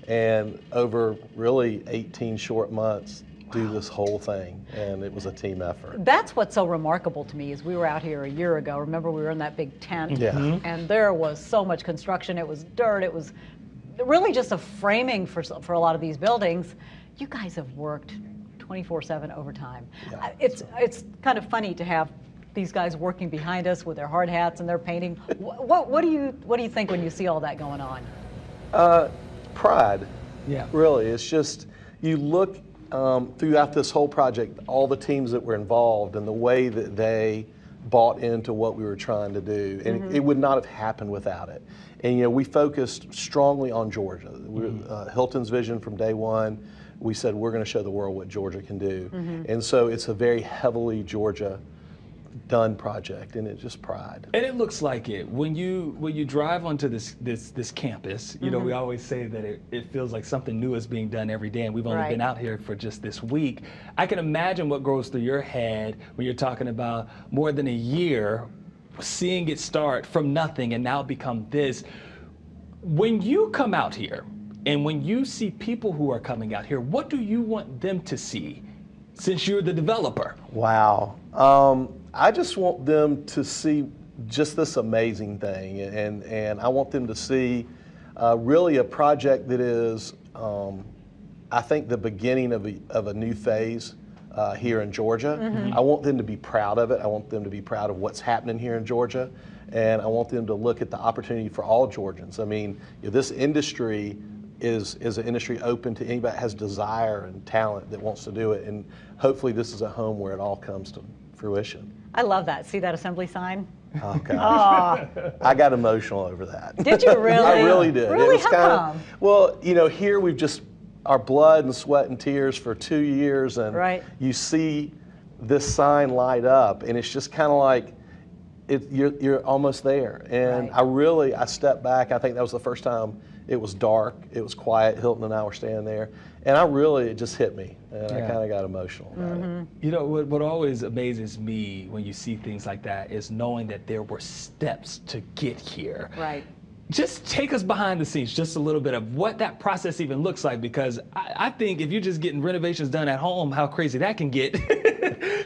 and over really 18 short months do this whole thing, and it was a team effort. That's what's so remarkable to me is we were out here a year ago. Remember, we were in that big tent, and there was so much construction. It was dirt. It was really just a framing for a lot of these buildings. You guys have worked 24/7 overtime. Yeah, it's kind of funny to have these guys working behind us with their hard hats and their painting. What do you think when you see all that going on? Pride. Yeah. Really, it's just you look throughout this whole project, all the teams that were involved and the way that they bought into what we were trying to do, and it would not have happened without it. And we focused strongly on Georgia. Hilton's vision from day one. We said we're going to show the world what Georgia can do, and so it's a very heavily Georgia done project, and it's just pride. And it looks like it when you drive onto this campus. You know, we always say that it feels like something new is being done every day, and we've only been out here for just this week. I can imagine what goes through your head when you're talking about more than a year, seeing it start from nothing and now become this. When you come out here and when you see people who are coming out here, what do you want them to see since you're the developer? Wow. I just want them to see just this amazing thing, and I want them to see really a project that is, I think, the beginning of a new phase here in Georgia. I want them to be proud of it. I want them to be proud of what's happening here in Georgia, and I want them to look at the opportunity for all Georgians. I mean, this industry is an industry open to anybody that has desire and talent that wants to do it, and hopefully this is a home where it all comes to fruition. I love that. See that assembly sign? Oh gosh. I got emotional over that. Did you really? I really did. Really? It was How come? Well, here we've just our blood and sweat and tears for 2 years, and you see this sign light up, and it's just kind of like you're almost there. And I stepped back. I think that was the first time it was dark, it was quiet. Hilton and I were standing there, and it just hit me, and I kind of got emotional about it. You know, what always amazes me when you see things like that is knowing that there were steps to get here. Right. Just take us behind the scenes, just a little bit of what that process even looks like, because I think if you're just getting renovations done at home, how crazy that can get.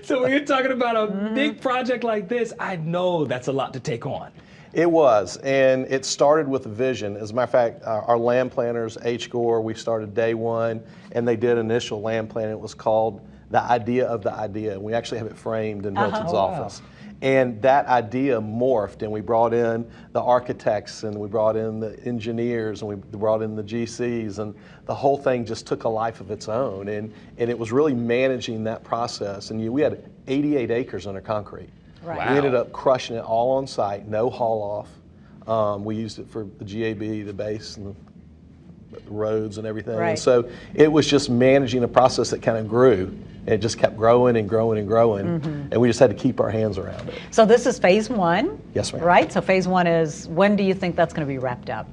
So when you're talking about a big project like this, I know that's a lot to take on. It was, and it started with a vision. As a matter of fact, our land planners, H. Gore, we started day one, and they did initial land plan. It was called The Idea of the Idea, and we actually have it framed in Hilton's office. And that idea morphed, and we brought in the architects, and we brought in the engineers, and we brought in the GCs, and the whole thing just took a life of its own. And it was really managing that process. And we had 88 acres under concrete. Right. We ended up crushing it all on site, no haul off. We used it for the GAB, the base, and the roads and everything. Right. And so it was just managing a process that kind of grew. It just kept growing and growing and growing, and we just had to keep our hands around it. So this is phase one? Yes, ma'am. Right? So phase one is, when do you think that's going to be wrapped up?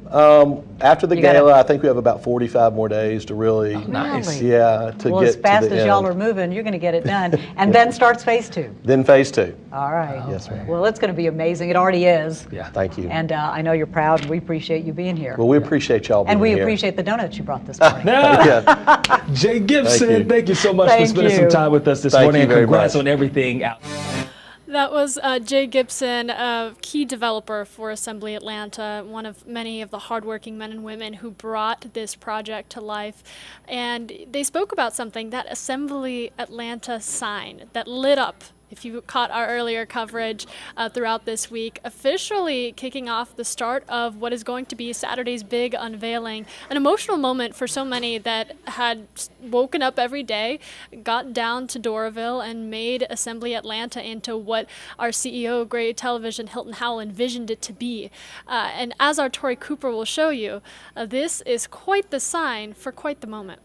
After the gala, I think we have about 45 more days to really, Nice. yeah, to Well, get as fast to the as y'all end. are moving, you're going to get it done. And then starts phase two. Then phase two. All right. Yes, ma'am. Well, it's going to be amazing. It already is. Yeah. Thank you. And I know you're proud, and we appreciate you being here. Well, we appreciate y'all being And we here. appreciate the donuts you brought this morning. Jay Gibson, thank you so much Thank for spending you. some time with us this Thank morning, you and very congrats much. on everything out. That was Jay Gibson, a key developer for Assembly Atlanta, one of many of the hardworking men and women who brought this project to life. And they spoke about something, that Assembly Atlanta sign that lit up if you caught our earlier coverage throughout this week, officially kicking off the start of what is going to be Saturday's big unveiling. An emotional moment for so many that had woken up every day, got down to Doraville, and made Assembly Atlanta into what our CEO of Gray Television, Hilton Howell, envisioned it to be. And as our Tori Cooper will show you, this is quite the sign for quite the moment.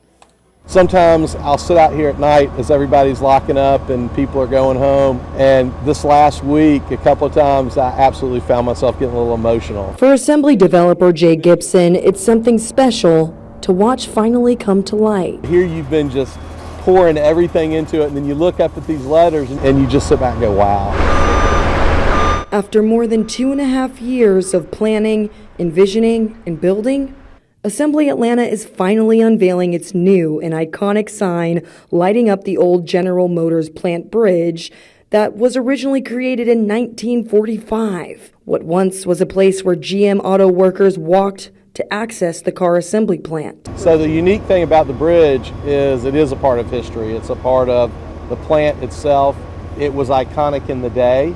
Sometimes I'll sit out here at night as everybody's locking up and people are going home. And this last week, a couple of times, I absolutely found myself getting a little emotional. For Assembly developer Jay Gibson, it's something special to watch finally come to light. Here you've been just pouring everything into it, and then you look up at these letters and you just sit back and go, wow. After more than 2.5 years of planning, envisioning, and building, Assembly Atlanta is finally unveiling its new and iconic sign, lighting up the old General Motors plant bridge that was originally created in 1945. What once was a place where GM auto workers walked to access the car assembly plant. So the unique thing about the bridge is it is a part of history. It's a part of the plant itself. It was iconic in the day,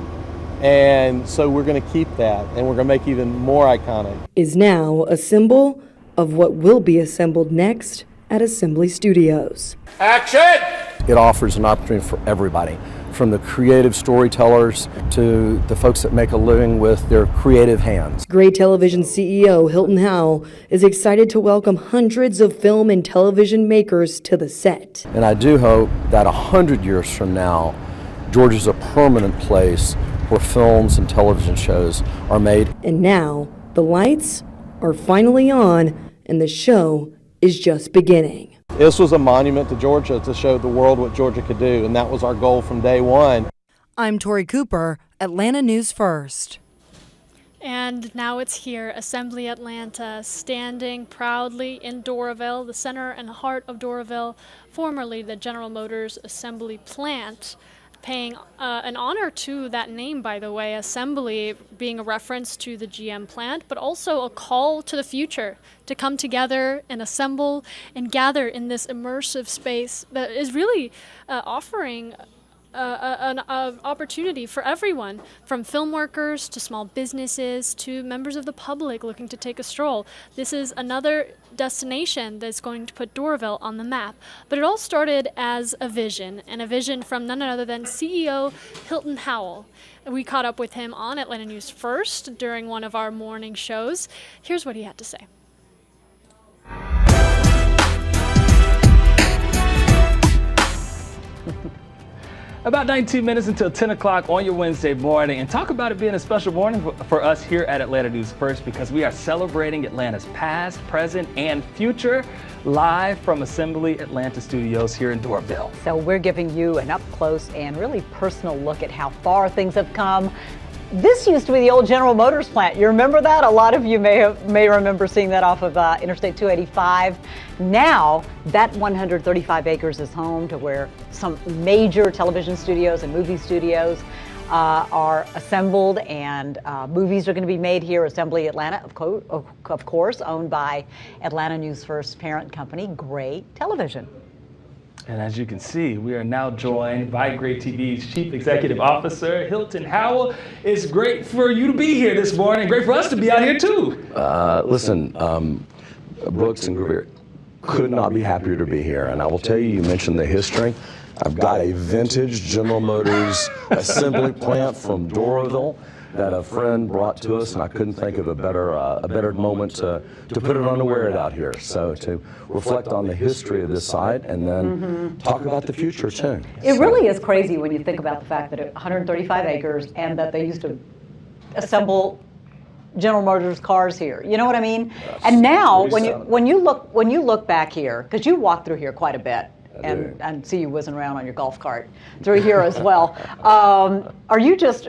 and so we're going to keep that, and we're going to make it even more iconic. Is now a symbol of what will be assembled next at Assembly Studios. Action! It offers an opportunity for everybody, from the creative storytellers to the folks that make a living with their creative hands. Gray Television CEO Hilton Howell is excited to welcome hundreds of film and television makers to the set. And I do hope that 100 years from now, Georgia's a permanent place where films and television shows are made. And now, the lights are finally on, and the show is just beginning. This was a monument to Georgia to show the world what Georgia could do, and that was our goal from day one. I'm Tori Cooper, Atlanta News First. And now it's here, Assembly Atlanta, standing proudly in Doraville, the center and heart of Doraville, formerly the General Motors assembly plant. Paying an honor to that name, by the way, Assembly being a reference to the GM plant, but also a call to the future to come together and assemble and gather in this immersive space that is really offering an opportunity for everyone, from film workers to small businesses to members of the public looking to take a stroll. This is another destination that's going to put Doraville on the map. But it all started as a vision, and a vision from none other than CEO Hilton Howell. We caught up with him on Atlanta News First during one of our morning shows. Here's what he had to say. About 19 minutes until 10 o'clock on your Wednesday morning, and talk about it being a special morning for us here at Atlanta News First, because we are celebrating Atlanta's past, present, and future live from Assembly Atlanta Studios here in Doraville. So we're giving you an up-close and really personal look at how far things have come. This used to be the old General Motors plant. You remember that? A lot of you may remember seeing that off of Interstate 285. Now, that 135 acres is home to where some major television studios and movie studios are assembled, and movies are going to be made here. Assembly Atlanta, of course, owned by Atlanta News First parent company, Gray Television. And as you can see, we are now joined by Gray TV's Chief Executive Officer, Hilton Howell. It's great for you to be here this morning. Great for us to be out here, too. Listen, Brooks and Greer, could not be happier to be here. And I will tell you, you mentioned the history. I've got a vintage General Motors assembly plant from Doraville that a friend brought to us, and I couldn't think of a better moment to put it on to wear it out here. So to reflect on the history of this site, and then talk about the future too. It really is crazy when you think about the fact that it's 135 acres and that they used to assemble General Motors cars here. You know what I mean? Yes. And now, when you look back here, because you walk through here quite a bit, and see you whizzing around on your golf cart through here as well. Are you just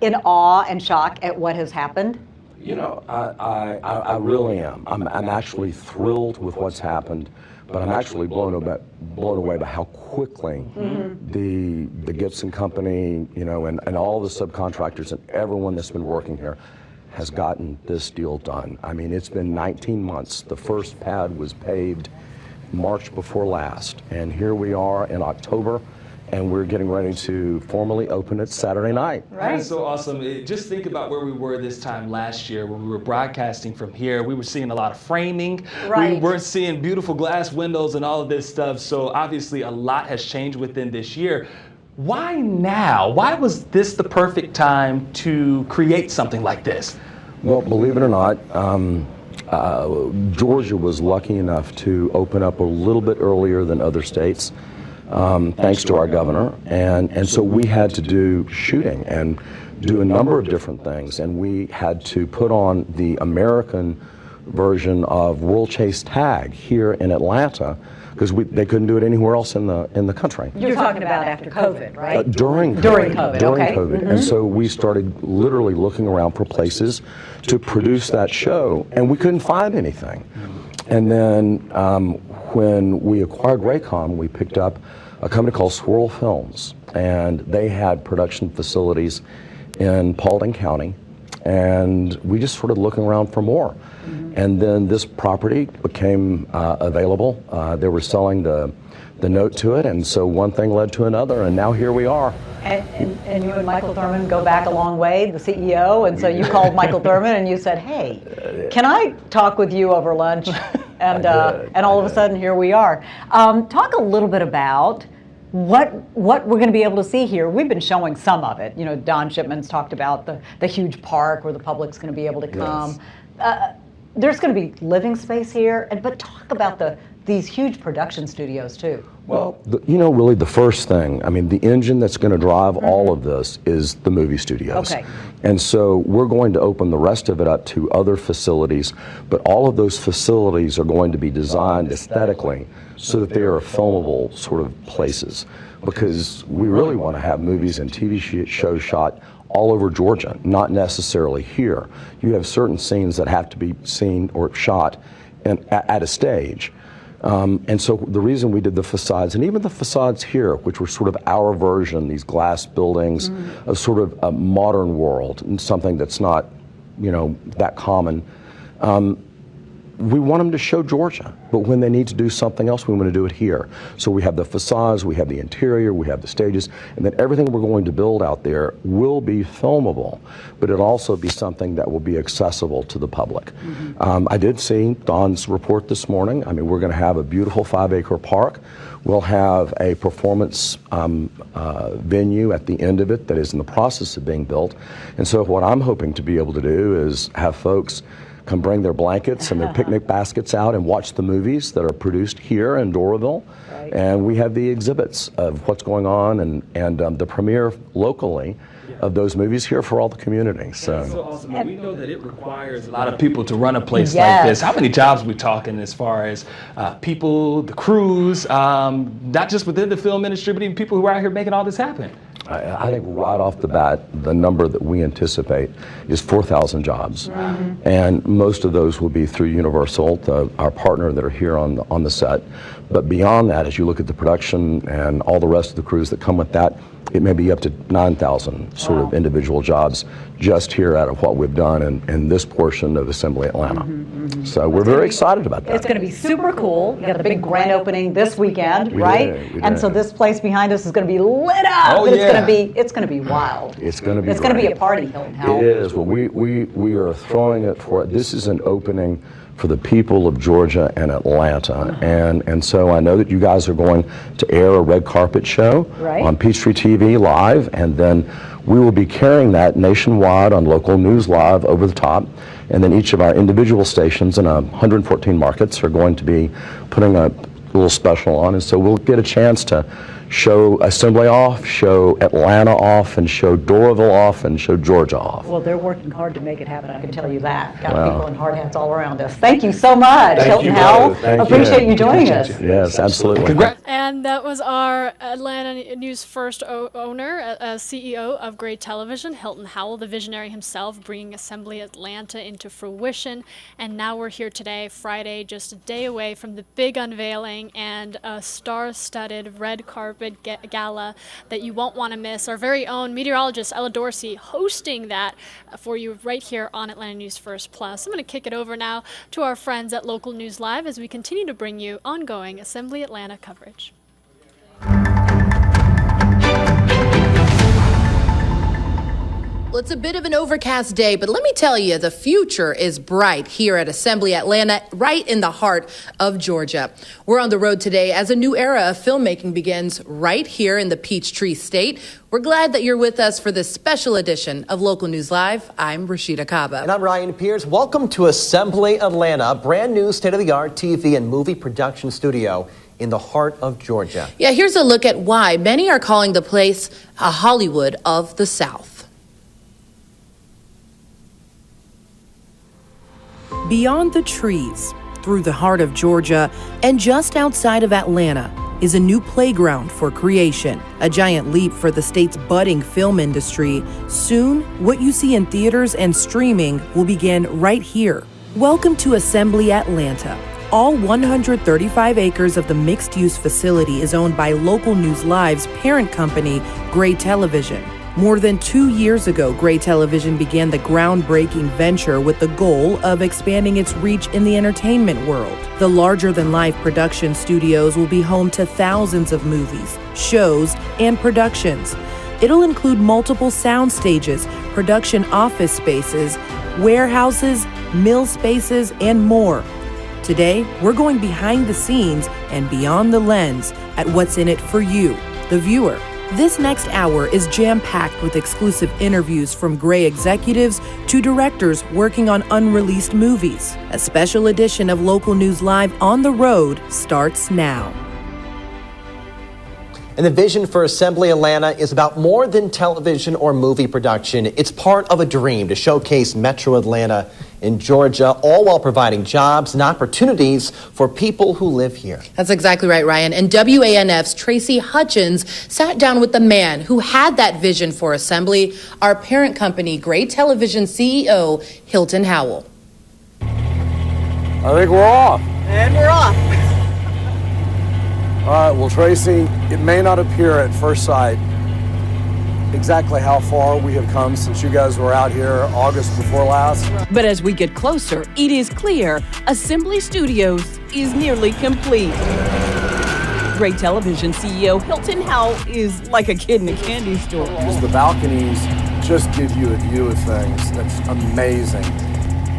in awe and shock at what has happened? You know, I really am. I'm actually thrilled with what's happened, but I'm actually blown away by how quickly the Gibson company, you know, and all the subcontractors and everyone that's been working here has gotten this deal done. I mean, it's been 19 months. The first pad was paved March before last, and here we are in October, and we're getting ready to formally open it Saturday night. That's so awesome. Just think about where we were this time last year when we were broadcasting from here. We were seeing a lot of framing. Right. We weren't seeing beautiful glass windows and all of this stuff. So obviously a lot has changed within this year. Why now? Why was this the perfect time to create something like this? Well, believe it or not, Georgia was lucky enough to open up a little bit earlier than other states, thanks to our governor. And so we had to do shooting and do a number of different things. And we had to put on the American version of World Chase Tag here in Atlanta, because they couldn't do it anywhere else in the country. You're talking about after COVID, right? During COVID. During COVID, okay. And so we started literally looking around for places to produce that show, and we couldn't find anything. And then when we acquired Raycom, we picked up a company called Swirl Films, and they had production facilities in Paulding County, and we just started looking around for more. And then this property became available. They were selling the note to it, and so one thing led to another, and now here we are. And you and Michael Thurman go back a long way, the CEO, and so you called Michael Thurman and you said, hey, can I talk with you over lunch? And all of a sudden, here we are. Talk a little bit about what we're going to be able to see here. We've been showing some of it. You know, Don Shipman's talked about the huge park where the public's going to be able to come. Yes. There's going to be living space here, but talk about these huge production studios too. Well, really the first thing, I mean, the engine that's going to drive all of this is the movie studios. Okay. And so we're going to open the rest of it up to other facilities, but all of those facilities are going to be designed aesthetically so that they are filmable sort of places, because we really want to have movies and TV shows shot all over Georgia, not necessarily here. You have certain scenes that have to be seen or shot at a stage. And so the reason we did the facades, and even the facades here, which were sort of our version, these glass buildings of sort of a modern world, and something that's not, that common, we want them to show Georgia, but when they need to do something else, we want to do it here. So we have the facades, we have the interior, we have the stages, and then everything we're going to build out there will be filmable, but it'll also be something that will be accessible to the public. I did see Don's report this morning. I mean, we're going to have a beautiful 5-acre park. We'll have a performance venue at the end of it that is in the process of being built. And so what I'm hoping to be able to do is have folks come bring their blankets and their picnic baskets out and watch the movies that are produced here in Doraville. Right. And we have the exhibits of what's going on and the premiere locally of those movies here for all the community. So, so awesome. And we know that it requires a lot of people to run a place like this. How many jobs are we talking as far as people, the crews, not just within the film industry, but even people who are out here making all this happen? I think right off the bat, the number that we anticipate is 4,000 jobs. And most of those will be through Universal, our partner that are here on the set. But beyond that, as you look at the production and all the rest of the crews that come with that, it may be up to 9,000 sort of individual jobs just here out of what we've done in this portion of Assembly Atlanta. So we're very excited about that. It's going to be super cool. You got the big grand opening this weekend, right? And so this place behind us is going to be lit up. Oh, it's going to be wild. It's going to be. It's going to be a party, Hilton Howell. It is. Well, we are throwing it for. This is an opening for the people of Georgia and Atlanta, and so I know that you guys are going to air a red carpet show on Peachtree TV live, and then we will be carrying that nationwide on local news live over the top, and then each of our individual stations in 114 markets are going to be putting a little special on, and so we'll get a chance to show Assembly off, show Atlanta off, and show Doraville off, and show Georgia off. Well, they're working hard to make it happen, I can tell you that. Got people in hard hats all around us. Thank you so much, Hilton Howell. Appreciate you joining us. Yes, absolutely. Congrats. And that was our Atlanta News First owner, CEO of Gray Television, Hilton Howell, the visionary himself, bringing Assembly Atlanta into fruition. And now we're here today, Friday, just a day away from the big unveiling and a star-studded red carpet gala that you won't want to miss. Our very own meteorologist Ella Dorsey hosting that for you right here on Atlanta News First Plus. I'm going to kick it over now to our friends at Local News Live as we continue to bring you ongoing Assembly Atlanta coverage. It's a bit of an overcast day, but let me tell you, the future is bright here at Assembly Atlanta, right in the heart of Georgia. We're on the road today as a new era of filmmaking begins right here in the Peachtree State. We're glad that you're with us for this special edition of Local News Live. I'm Rashida Kaba. And I'm Ryan Pierce. Welcome to Assembly Atlanta, a brand new state-of-the-art TV and movie production studio in the heart of Georgia. Yeah, here's a look at why many are calling the place a Hollywood of the South. Beyond the trees, through the heart of Georgia, and just outside of Atlanta is a new playground for creation, a giant leap for the state's budding film industry. Soon, what you see in theaters and streaming will begin right here. Welcome to Assembly Atlanta. All 135 acres of the mixed-use facility is owned by Local News Live's parent company, Gray Television. More than 2 years ago, Gray Television began the groundbreaking venture with the goal of expanding its reach in the entertainment world. The larger-than-life production studios will be home to thousands of movies, shows, and productions. It'll include multiple sound stages, production office spaces, warehouses, mill spaces, and more. Today, we're going behind the scenes and beyond the lens at what's in it for you, the viewer. This next hour is jam-packed with exclusive interviews from Gray executives to directors working on unreleased movies. A special edition of Local News Live on the road starts now. And the vision for Assembly Atlanta is about more than television or movie production. It's part of a dream to showcase Metro Atlanta in Georgia, all while providing jobs and opportunities for people who live here. That's exactly right, Ryan. And WANF's Tracy Hutchins sat down with the man who had that vision for Assembly, our parent company, Gray Television CEO, Hilton Howell. I think we're off. And we're off. All right, well, Tracy, it may not appear at first sight exactly how far we have come since you guys were out here August before last. But as we get closer, it is clear Assembly Studios is nearly complete. Gray Television CEO Hilton Howell is like a kid in a candy store. The balconies just give you a view of things that's amazing.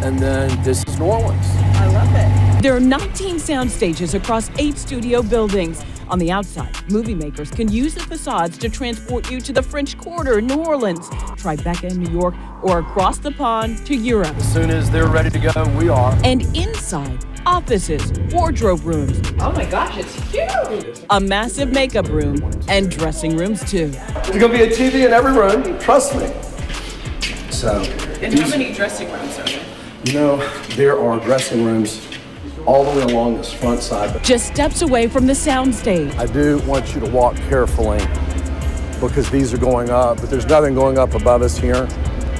And then this is New Orleans. I love it. There are 19 sound stages across 8 studio buildings. On the outside, movie makers can use the facades to transport you to the French Quarter, New Orleans, Tribeca in New York, or across the pond to Europe. As soon as they're ready to go, we are. And inside, offices, wardrobe rooms. Oh my gosh, it's huge! A massive makeup room, and dressing rooms too. There's gonna be a TV in every room, trust me. So. And how many dressing rooms are there? You know, there are dressing rooms all the way along this front side. But just steps away from the soundstage. I do want you to walk carefully because these are going up, but there's nothing going up above us here.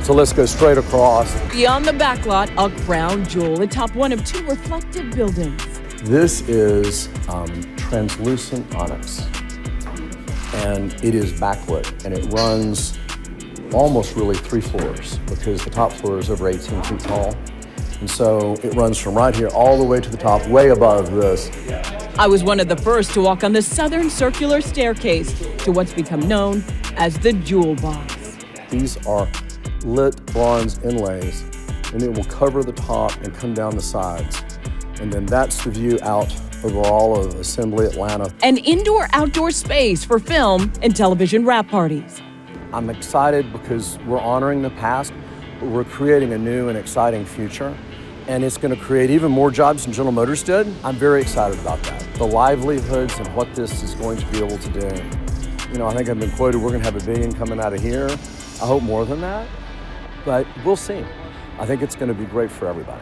So let's go straight across. Beyond the backlot, a crown jewel atop one of 2 reflective buildings. This is translucent onyx, and it is backlit, and it runs almost really 3 floors because the top floor is over 18 feet tall. And so it runs from right here all the way to the top, way above this. I was one of the first to walk on the southern circular staircase to what's become known as the Jewel Box. These are lit bronze inlays, and it will cover the top and come down the sides. And then that's the view out over all of Assembly Atlanta. An indoor-outdoor space for film and television wrap parties. I'm excited because we're honoring the past, but we're creating a new and exciting future. And it's going to create even more jobs than General Motors did. I'm very excited about that. The livelihoods and what this is going to be able to do. You know, I think I've been quoted, we're going to have $1 billion coming out of here. I hope more than that, but we'll see. I think it's going to be great for everybody.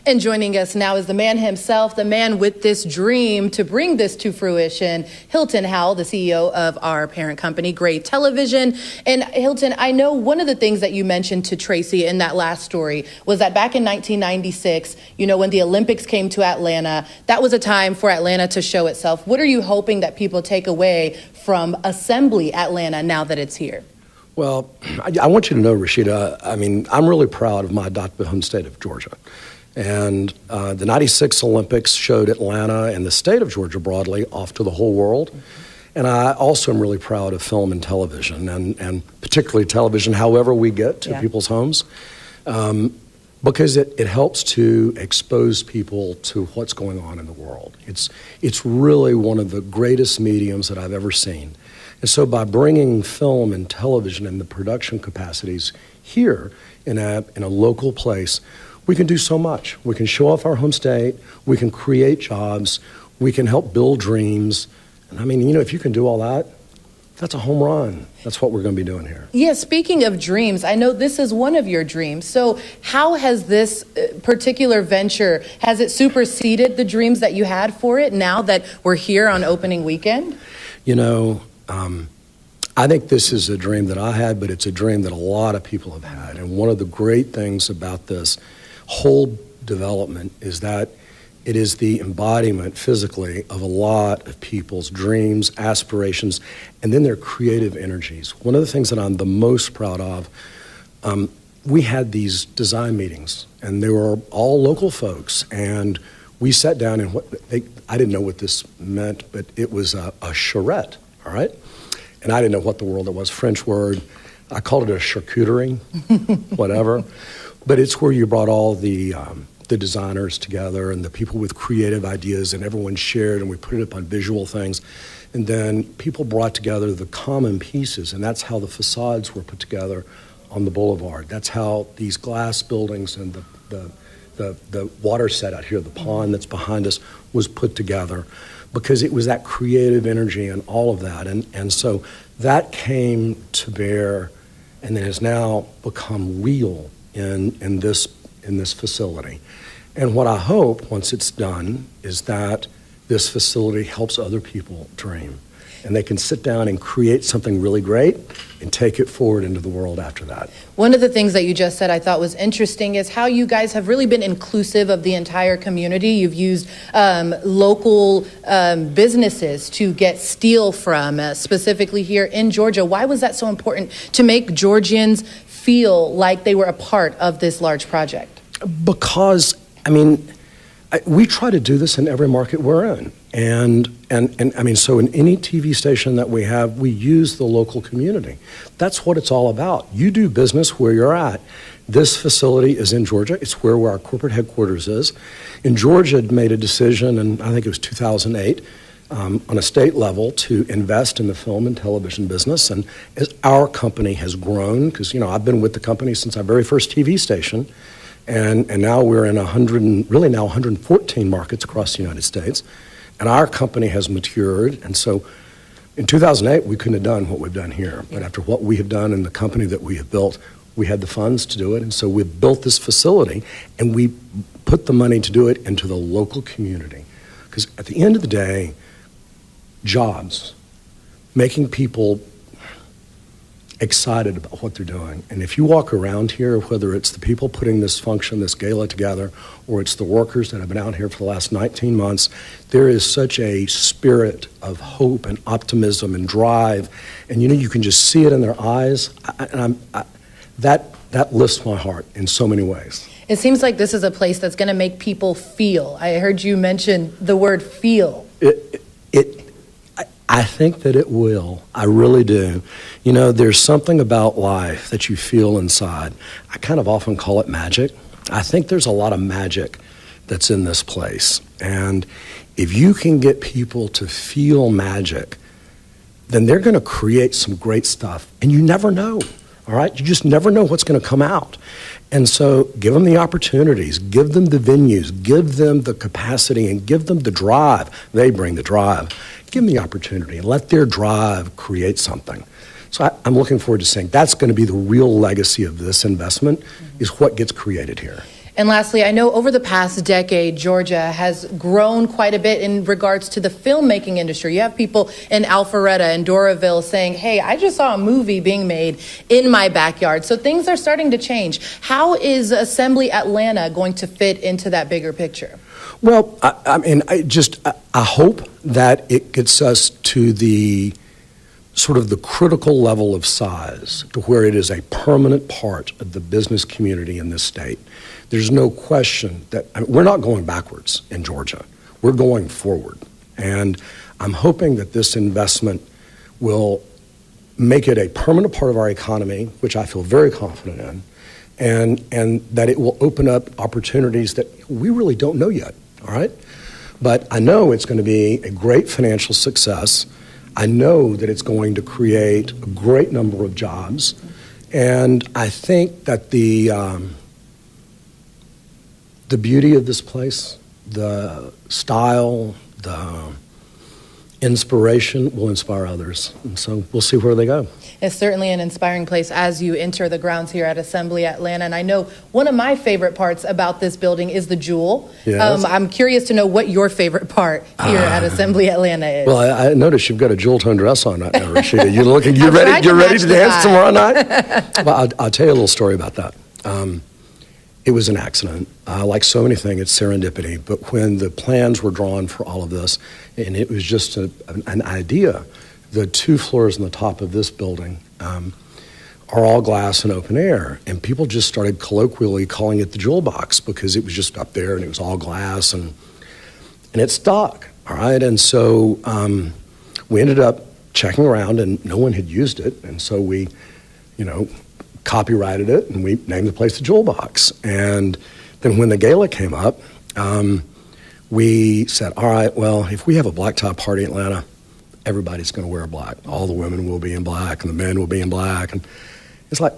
And joining us now is the man himself, the man with this dream to bring this to fruition, Hilton Howell, the CEO of our parent company, Gray Television. And Hilton, I know one of the things that you mentioned to Tracy in that last story was that back in 1996, you know, when the Olympics came to Atlanta, that was a time for Atlanta to show itself. What are you hoping that people take away from Assembly Atlanta now that it's here? Well, I want you to know, Rashida, I mean, I'm really proud of my adopted home state of Georgia. And the 96 Olympics showed Atlanta and the state of Georgia broadly off to the whole world. And I also am really proud of film and television, and particularly television, however we get to people's homes, because it helps to expose people to what's going on in the world. It's really one of the greatest mediums that I've ever seen. And so by bringing film and television and the production capacities here in a local place, we can do so much. We can show off our home state, we can create jobs, we can help build dreams. And I mean, you know, if you can do all that, that's a home run. That's what we're going to be doing here. Yeah, speaking of dreams, I know this is one of your dreams. So how has this particular venture, has it superseded the dreams that you had for it now that we're here on opening weekend? You know, I think this is a dream that I had, but it's a dream that a lot of people have had. And one of the great things about this whole development is that it is the embodiment physically of a lot of people's dreams, aspirations, and then their creative energies. One of the things that I'm the most proud of, we had these design meetings, and they were all local folks, and we sat down and I didn't know what this meant, but it was a charrette, all right? And I didn't know what the word it was, French word. I called it a charcuterie, whatever. But it's where you brought all the designers together and the people with creative ideas, and everyone shared, and we put it up on visual things. And then people brought together the common pieces, and that's how the facades were put together on the boulevard. That's how these glass buildings and the water set out here, the pond that's behind us, was put together, because it was that creative energy and all of that. And so that came to bear and then has now become real in this facility. And what I hope, once it's done, is that this facility helps other people dream. And they can sit down and create something really great and take it forward into the world after that. One of the things that you just said I thought was interesting is how you guys have really been inclusive of the entire community. You've used local businesses to get steel from, specifically here in Georgia. Why was that so important to make Georgians feel like they were a part of this large project? Because, I mean, we try to do this in every market we're in. And I mean, so in any TV station that we have, we use the local community. That's what it's all about. You do business where you're at. This facility is in Georgia. It's where our corporate headquarters is. And Georgia had made a decision, and I think it was 2008, on a state level, to invest in the film and television business. And as our company has grown, because, you know, I've been with the company since our very first TV station, and now we're in 114 markets across the United States. And our company has matured, and so in 2008, we couldn't have done what we've done here. But after what we have done and the company that we have built, we had the funds to do it, and so we've built this facility, and we put the money to do it into the local community. Because at the end of the day, jobs, making people excited about what they're doing. And if you walk around here, whether it's the people putting this function, this gala together, or it's the workers that have been out here for the last 19 months, there is such a spirit of hope and optimism and drive. And you know, you can just see it in their eyes. That lifts my heart in so many ways. It seems like this is a place that's going to make people feel. I heard you mention the word feel. I think that it will. I really do. You know, there's something about life that you feel inside. I kind of often call it magic. I think there's a lot of magic that's in this place. And if you can get people to feel magic, then they're going to create some great stuff. And you never know, all right? You just never know what's going to come out. And so give them the opportunities, give them the venues, give them the capacity, and give them the drive. They bring the drive. Give them the opportunity and let their drive create something. So I'm looking forward to seeing that's going to be the real legacy of this investment, is what gets created here. And lastly, I know over the past decade, Georgia has grown quite a bit in regards to the filmmaking industry. You have people in Alpharetta and Doraville saying, hey, I just saw a movie being made in my backyard. So things are starting to change. How is Assembly Atlanta going to fit into that bigger picture? Well, I hope that it gets us to the sort of the critical level of size to where it is a permanent part of the business community in this state. There's no question that we're not going backwards in Georgia. We're going forward. And I'm hoping that this investment will make it a permanent part of our economy, which I feel very confident in, and that it will open up opportunities that we really don't know yet, all right? But I know it's going to be a great financial success. I know that it's going to create a great number of jobs, and I think that the beauty of this place, the style, the inspiration will inspire others. And so we'll see where they go. It's certainly an inspiring place as you enter the grounds here at Assembly Atlanta. And I know one of my favorite parts about this building is the Jewel. Yes. I'm curious to know what your favorite part here at Assembly Atlanta is. Well, I noticed you've got a jewel-toned dress on right now, Rashida. You're ready to dance tomorrow night? Well, I'll tell you a little story about that. It was an accident. Like so many things, it's serendipity. But when the plans were drawn for all of this, and it was just an idea, the 2 floors on the top of this building are all glass and open air. And people just started colloquially calling it the Jewel Box because it was just up there and it was all glass and it stuck, all right? And so we ended up checking around and no one had used it. And so we, copyrighted it, and we named the place the Jewel Box. And then when the gala came up, we said, all right, well, if we have a black tie party in Atlanta, everybody's going to wear black. All the women will be in black, and the men will be in black. And it's like,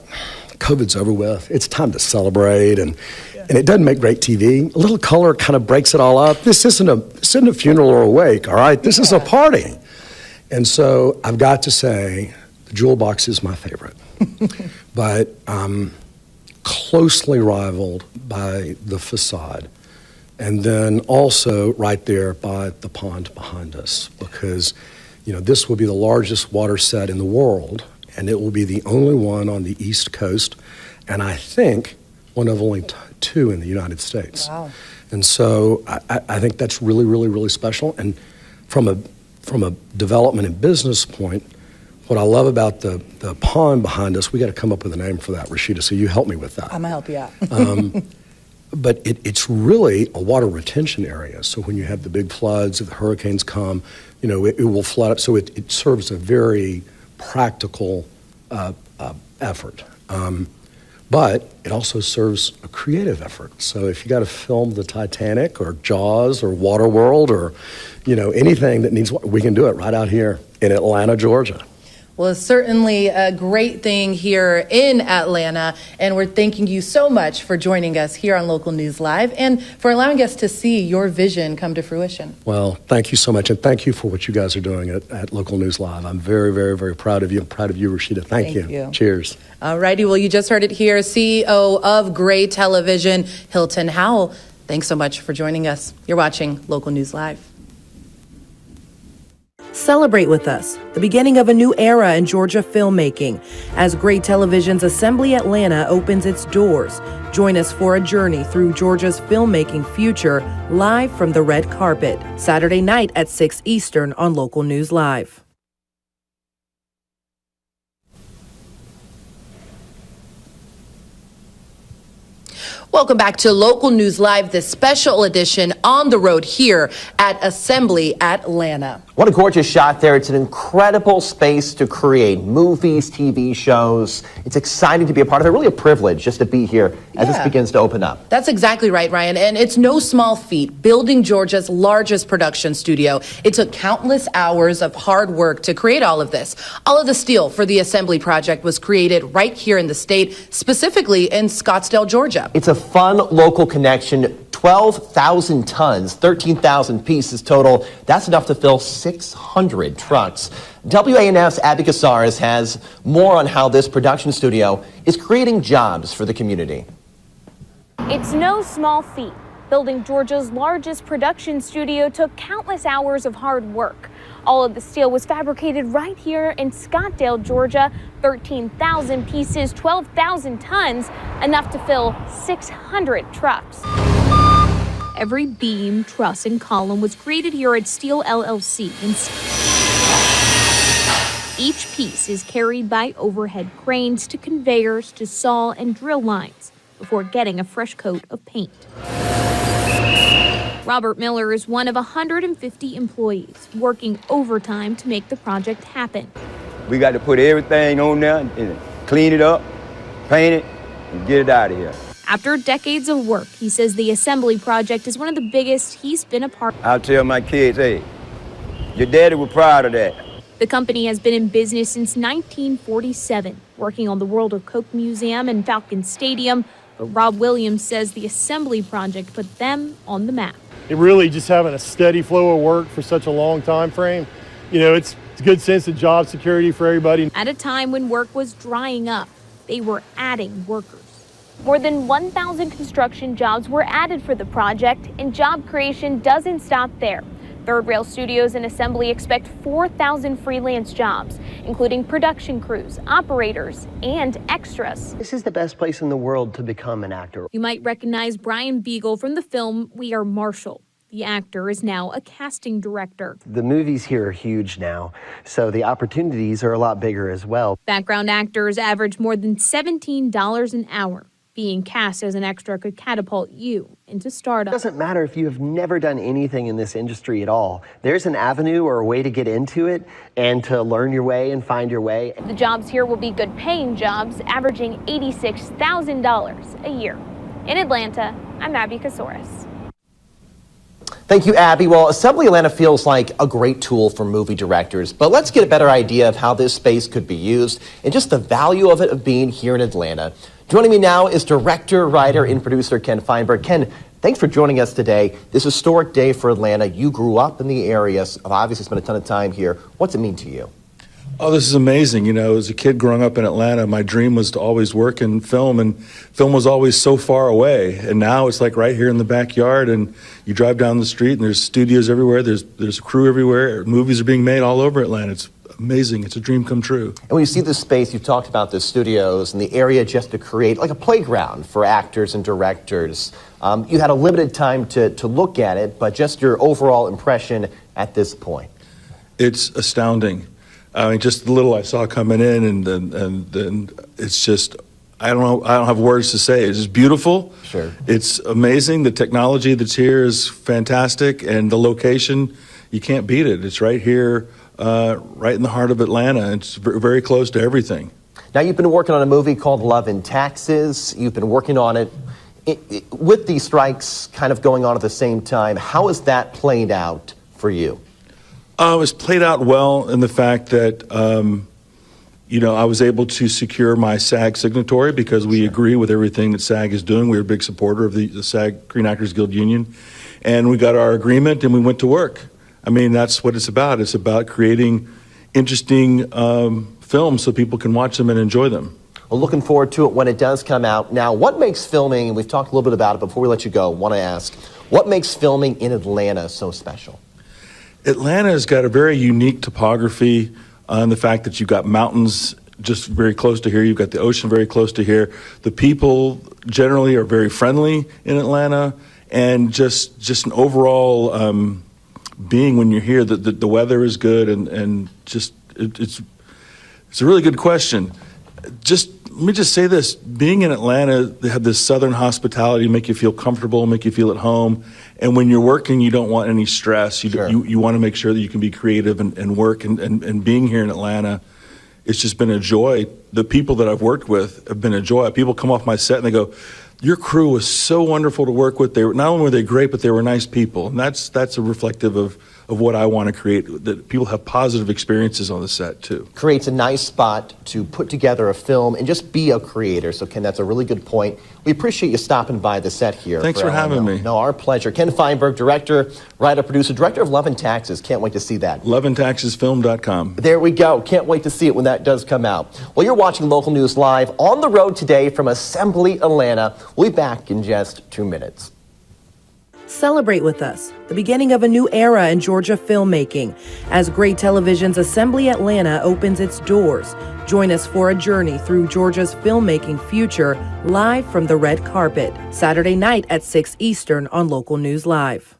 COVID's over with. It's time to celebrate, and it doesn't make great TV. A little color kind of breaks it all up. This isn't a funeral or a wake, all right? This is a party. And so I've got to say, the Jewel Box is my favorite. But closely rivaled by the facade. And then also right there by the pond behind us, because this will be the largest water set in the world, and it will be the only one on the East Coast, and I think one of only 2 in the United States. Wow. And so I think that's really, really, really special. And from a development and business point, what I love about the pond behind us, we got to come up with a name for that, Rashida, so you help me with that. I'm going to help you out. But it's really a water retention area. So when you have the big floods, if the hurricanes come, it will flood up. So it serves a very practical effort. But it also serves a creative effort. So if you got to film the Titanic or Jaws or Waterworld or, anything that needs water, we can do it right out here in Atlanta, Georgia. Well, it's certainly a great thing here in Atlanta, and we're thanking you so much for joining us here on Local News Live and for allowing us to see your vision come to fruition. Well, thank you so much, and thank you for what you guys are doing at Local News Live. I'm very, very, very proud of you. I'm proud of you, Rashida. Thank you. Cheers. All righty. Well, you just heard it here. CEO of Gray Television, Hilton Howell. Thanks so much for joining us. You're watching Local News Live. Celebrate with us the beginning of a new era in Georgia filmmaking as Gray Television's Assembly Atlanta opens its doors. Join us for a journey through Georgia's filmmaking future, live from the red carpet, Saturday night at 6 Eastern on Local News Live. Welcome back to Local News Live, this special edition on the road here at Assembly Atlanta. What a gorgeous shot there. It's an incredible space to create movies, TV shows. It's exciting to be a part of it. Really a privilege just to be here as this begins to open up. That's exactly right, Ryan. And it's no small feat, building Georgia's largest production studio. It took countless hours of hard work to create all of this. All of the steel for the Assembly project was created right here in the state, specifically in Scottsdale, Georgia. It's a fun local connection. 12,000 tons, 13,000 pieces total. That's enough to fill 600 trucks. WANF's Abby Casares has more on how this production studio is creating jobs for the community. It's no small feat. Building Georgia's largest production studio took countless hours of hard work. All of the steel was fabricated right here in Scottsdale, Georgia. 13,000 pieces, 12,000 tons, enough to fill 600 trucks. Every beam, truss, and column was created here at Steel LLC. Each piece is carried by overhead cranes to conveyors to saw and drill lines before getting a fresh coat of paint. Robert Miller is one of 150 employees working overtime to make the project happen. We got to put everything on there and clean it up, paint it, and get it out of here. After decades of work, he says the assembly project is one of the biggest he's been a part of. I'll tell my kids, hey, your daddy was proud of that. The company has been in business since 1947, working on the World of Coke Museum and Falcon Stadium. But Rob Williams says the assembly project put them on the map. It really just having a steady flow of work for such a long time frame. You know, it's a good sense of job security for everybody. At a time when work was drying up, they were adding workers. More than 1,000 construction jobs were added for the project, and job creation doesn't stop there. Third Rail Studios and Assembly expect 4,000 freelance jobs, including production crews, operators, and extras. This is the best place in the world to become an actor. You might recognize Brian Beagle from the film We Are Marshall. The actor is now a casting director. The movies here are huge now, so the opportunities are a lot bigger as well. Background actors average more than $17 an hour. Being cast as an extra could catapult you into stardom. It doesn't matter if you have never done anything in this industry at all. There's an avenue or a way to get into it and to learn your way and find your way. The jobs here will be good paying jobs, averaging $86,000 a year. In Atlanta, I'm Abby Kasoris. Thank you, Abby. Well, Assembly Atlanta feels like a great tool for movie directors, but let's get a better idea of how this space could be used and just the value of it of being here in Atlanta. Joining me now is director, writer, and producer Ken Feinberg. Ken, thanks for joining us today. This historic day for Atlanta. You grew up in the area, obviously spent a ton of time here. What's it mean to you? Oh, this is amazing. You know, as a kid growing up in Atlanta, my dream was to always work in film, and film was always so far away. And now it's like right here in the backyard, and you drive down the street, and there's studios everywhere. There's a crew everywhere. Movies are being made all over Atlanta. It's amazing. It's a dream come true. And when you see this space, you talked about the studios and the area just to create like a playground for actors and directors. You had a limited time to look at it, but just your overall impression at this point. It's astounding. I mean, just the little I saw coming in, and it's just, I don't know, I don't have words to say. It's just beautiful. Sure. It's amazing. The technology that's here is fantastic, and the location, you can't beat it. It's right here, right in the heart of Atlanta. It's very close to everything. Now, you've been working on a movie called Love and Taxes. You've been working on it with these strikes kind of going on at the same time. How has that played out for you? It was played out well in the fact that, you know, I was able to secure my SAG signatory because we agree with everything that SAG is doing. We're a big supporter of the SAG Screen Actors Guild Union. And we got our agreement and we went to work. I mean, that's what it's about. It's about creating interesting films so people can watch them and enjoy them. Well, looking forward to it when it does come out. Now, what makes filming, and we've talked a little bit about it, before we let you go, I want to ask, what makes filming in Atlanta so special? Atlanta has got a very unique topography on the fact that you've got mountains just very close to here. You've got the ocean very close to here. The people generally are very friendly in Atlanta, and just an overall being when you're here. The weather is good, and just it's a really good question. Let me just say this. Being in Atlanta, they have this southern hospitality, make you feel comfortable, make you feel at home. And when you're working, you don't want any stress. You want to make sure that you can be creative and work. And being here in Atlanta, it's just been a joy. The people that I've worked with have been a joy. People come off my set and they go, your crew was so wonderful to work with. Not only were they great, but they were nice people. And that's a reflective of what I want to create, that people have positive experiences on the set too. Creates a nice spot to put together a film and just be a creator. So Ken, that's a really good point. We appreciate you stopping by the set here. Thanks for having me. No, our pleasure. Ken Feinberg, director, writer, producer, director of Love and Taxes. Can't wait to see that. loveandtaxesfilm.com. There we go. Can't wait to see it when that does come out. Well, you're watching Local News Live on the road today from Assembly Atlanta. We'll be back in just 2 minutes. Celebrate with us the beginning of a new era in Georgia filmmaking as Great Television's Assembly Atlanta opens its doors. Join us for a journey through Georgia's filmmaking future, live from the red carpet, Saturday night at 6 Eastern on Local News Live.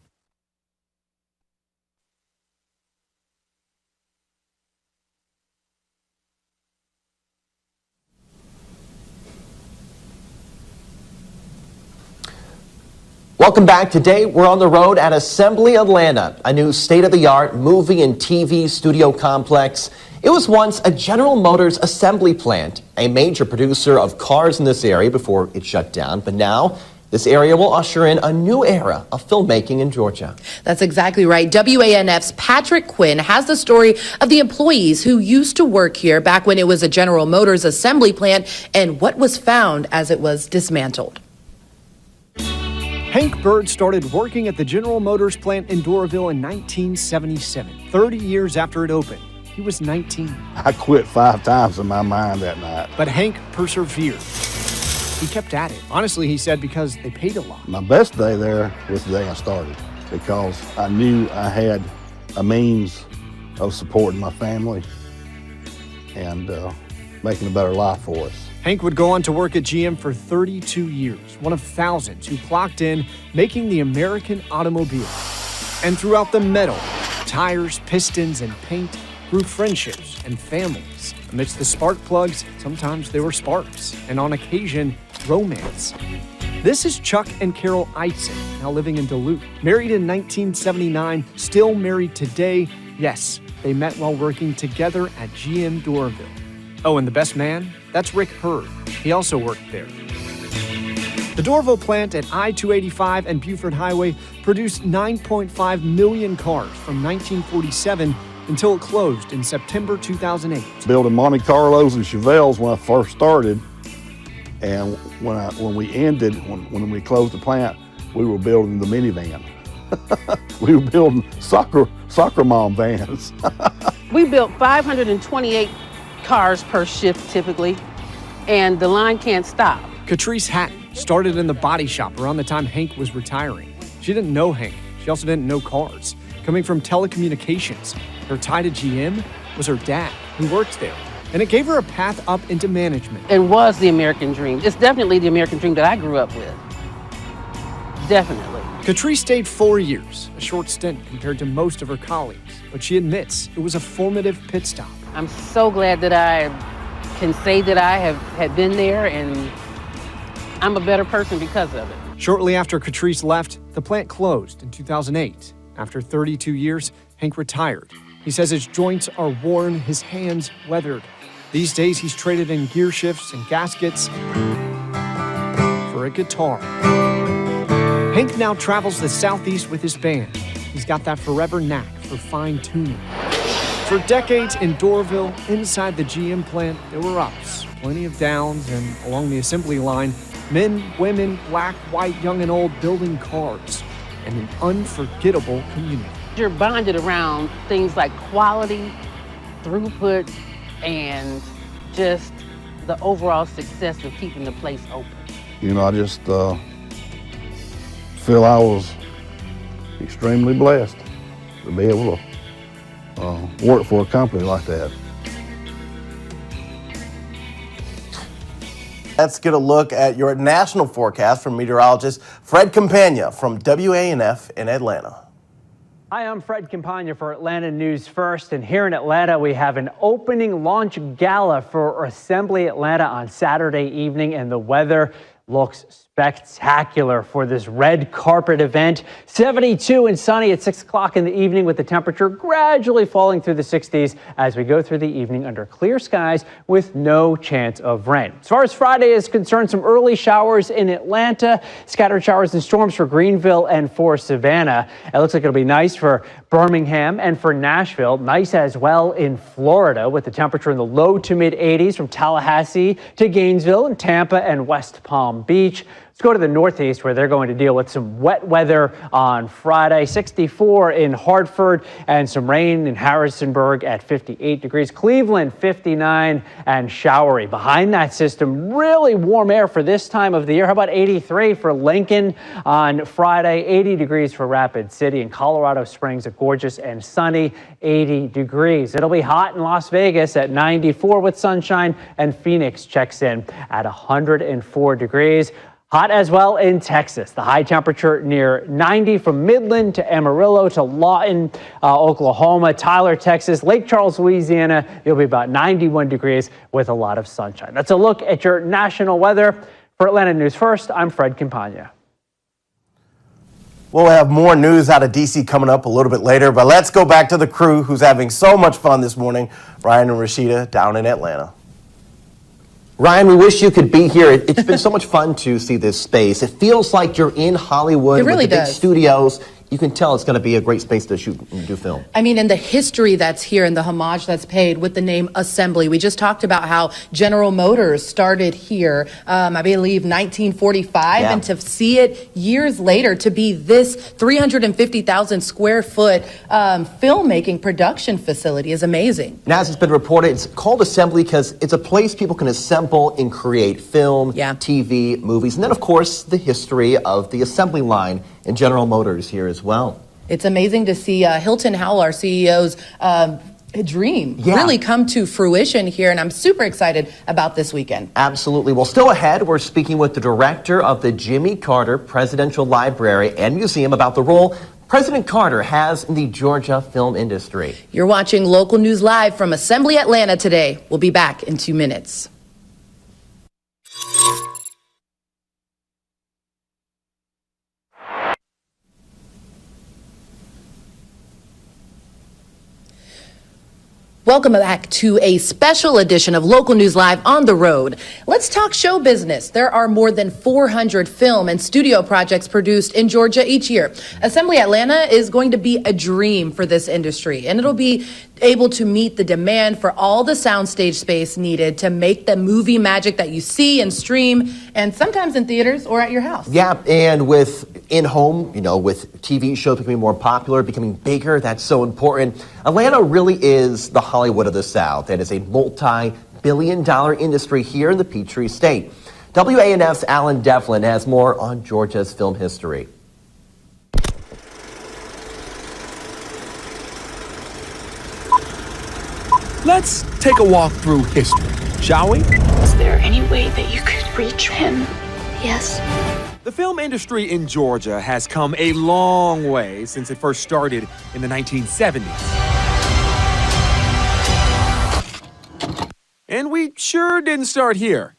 Welcome back. Today, we're on the road at Assembly Atlanta, a new state-of-the-art movie and TV studio complex. It was once a General Motors assembly plant, a major producer of cars in this area before it shut down. But now, this area will usher in a new era of filmmaking in Georgia. That's exactly right. WANF's Patrick Quinn has the story of the employees who used to work here back when it was a General Motors assembly plant and what was found as it was dismantled. Hank Bird started working at the General Motors plant in Doraville in 1977, 30 years after it opened. He was 19. I quit 5 times in my mind that night. But Hank persevered. He kept at it. Honestly, he said, because they paid a lot. My best day there was the day I started because I knew I had a means of supporting my family and making a better life for us. Hank would go on to work at GM for 32 years, one of thousands who clocked in making the American automobile. And throughout the metal, tires, pistons, and paint grew friendships and families. Amidst the spark plugs, sometimes there were sparks, and on occasion, romance. This is Chuck and Carol Eitzen, now living in Duluth. Married in 1979, still married today. Yes, they met while working together at GM Doraville. Oh, and the best man? That's Rick Hurd. He also worked there. The Doraville plant at I-285 and Buford Highway produced 9.5 million cars from 1947 until it closed in September 2008. Building Monte Carlos and Chevelles when I first started, and when we ended, when we closed the plant, we were building the minivan. We were building soccer mom vans. We built 528 cars per shift typically, and the line can't stop. Catrice Hatton started in the body shop around the time Hank was retiring. She didn't know Hank. She also didn't know cars. Coming from telecommunications, her tie to GM was her dad, who worked there. And it gave her a path up into management. It was the American dream. It's definitely the American dream that I grew up with. Definitely. Catrice stayed 4 years, a short stint compared to most of her colleagues. But she admits it was a formative pit stop. I'm so glad that I can say that I had been there, and I'm a better person because of it. Shortly after Catrice left, the plant closed in 2008. After 32 years, Hank retired. He says his joints are worn, his hands weathered. These days, he's traded in gear shifts and gaskets for a guitar. Hank now travels the Southeast with his band. He's got that forever knack for fine-tuning. For decades in Doraville, inside the GM plant, there were ups, plenty of downs, and along the assembly line, men, women, black, white, young, and old building cars, and an unforgettable community. You're bonded around things like quality, throughput, and just the overall success of keeping the place open. You know, I just feel I was extremely blessed to be able to work for a company like that. Let's get a look at your national forecast from meteorologist Fred Campagna from WANF in Atlanta. Hi, I'm Fred Campagna for Atlanta News First, and here in Atlanta we have an opening launch gala for Assembly Atlanta on Saturday evening, and the weather looks spectacular for this red carpet event. 72 and sunny at 6 o'clock in the evening, with the temperature gradually falling through the 60s as we go through the evening under clear skies with no chance of rain. As far as Friday is concerned, some early showers in Atlanta, scattered showers and storms for Greenville and for Savannah. It looks like it'll be nice for Birmingham and for Nashville. Nice as well in Florida, with the temperature in the low to mid 80s from Tallahassee to Gainesville and Tampa and West Palm Beach. Let's go to the Northeast, where they're going to deal with some wet weather on Friday. 64 in Hartford, and some rain in Harrisonburg at 58 degrees. Cleveland, 59 and showery. Behind that system, really warm air for this time of the year. How about 83 for Lincoln on Friday? 80 degrees for Rapid City. And Colorado Springs, a gorgeous and sunny 80 degrees. It'll be hot in Las Vegas at 94 with sunshine, and Phoenix checks in at 104 degrees. Hot as well in Texas. The high temperature near 90 from Midland to Amarillo to Lawton, Oklahoma, Tyler, Texas, Lake Charles, Louisiana. It'll be about 91 degrees with a lot of sunshine. That's a look at your national weather. For Atlanta News First, I'm Fred Campagna. We'll have more news out of D.C. coming up a little bit later, but let's go back to the crew who's having so much fun this morning, Ryan and Rashida down in Atlanta. Ryan, we wish you could be here. It's been so much fun to see this space. It feels like you're in Hollywood It really with the big does. studios. You can tell it's going to be a great space to shoot and do film. I mean, and the history that's here and the homage that's paid with the name Assembly. We just talked about how General Motors started here, I believe, 1945, Yeah. and to see it years later to be this 350,000 square foot filmmaking production facility is amazing. And as it's been reported, it's called Assembly because it's a place people can assemble and create film, TV, movies, and then, of course, the history of the assembly line in General Motors here as well. It's amazing to see Hilton Howell, our CEO's dream, really come to fruition here, and I'm super excited about this weekend. Absolutely. Well, still ahead, we're speaking with the director of the Jimmy Carter Presidential Library and Museum about the role President Carter has in the Georgia film industry. You're watching Local News Live from Assembly Atlanta today. We'll be back in 2 minutes. Welcome back to a special edition of Local News Live on the road. Let's talk show business. There are more than 400 film and studio projects produced in Georgia each year. Assembly Atlanta is going to be a dream for this industry, and it'll be able to meet the demand for all the soundstage space needed to make the movie magic that you see and stream, and sometimes in theaters or at your house. Yeah, and with in-home, with TV shows becoming more popular, becoming bigger, that's so important. Atlanta really is the Hollywood of the South, and it's a multi-billion-dollar industry here in the Peachtree State. WANF's Alan Devlin has more on Georgia's film history. Let's take a walk through history, shall we? Is there any way that you could reach him? Yes. The film industry in Georgia has come a long way since it first started in the 1970s. And we sure didn't start here.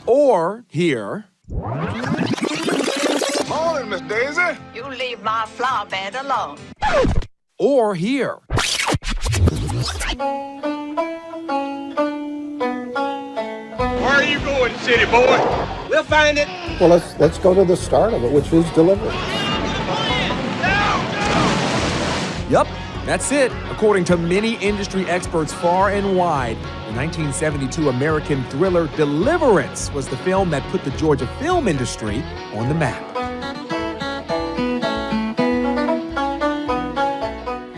Or here. Morning, Miss Daisy. You leave my flower bed alone. Or here. Where are you going, city boy? We'll find it. Well, let's go to the start of it, which is delivery. Yup, that's it. According to many industry experts far and wide, the 1972 American thriller Deliverance was the film that put the Georgia film industry on the map.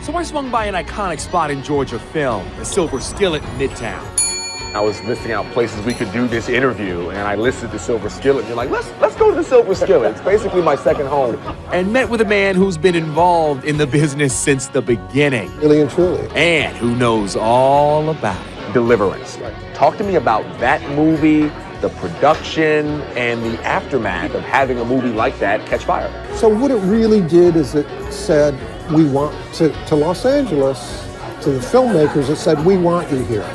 So I swung by an iconic spot in Georgia film, the Silver Skillet in Midtown. I was listing out places we could do this interview, and I listed the Silver Skillet. And you're like, let's go to the Silver Skillet. It's basically my second home. And met with a man who's been involved in the business since the beginning. Really and truly. And who knows all about it. Deliverance. Talk to me about that movie, the production, and the aftermath of having a movie like that catch fire. So what it really did is it said, we want to Los Angeles, to the filmmakers, it said, we want you here,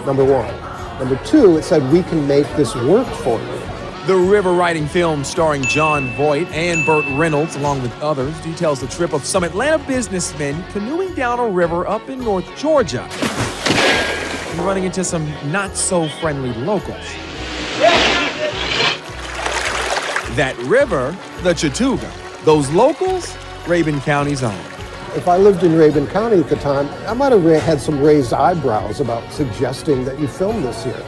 number one. Number two, it said, we can make this work for you. The river-riding film starring John Voight and Burt Reynolds, along with others, details the trip of some Atlanta businessmen canoeing down a river up in North Georgia and running into some not-so-friendly locals. That river, the Chattooga. Those locals, Rabun County's own. If I lived in Rabun County at the time, I might have had some raised eyebrows about suggesting that you film this here.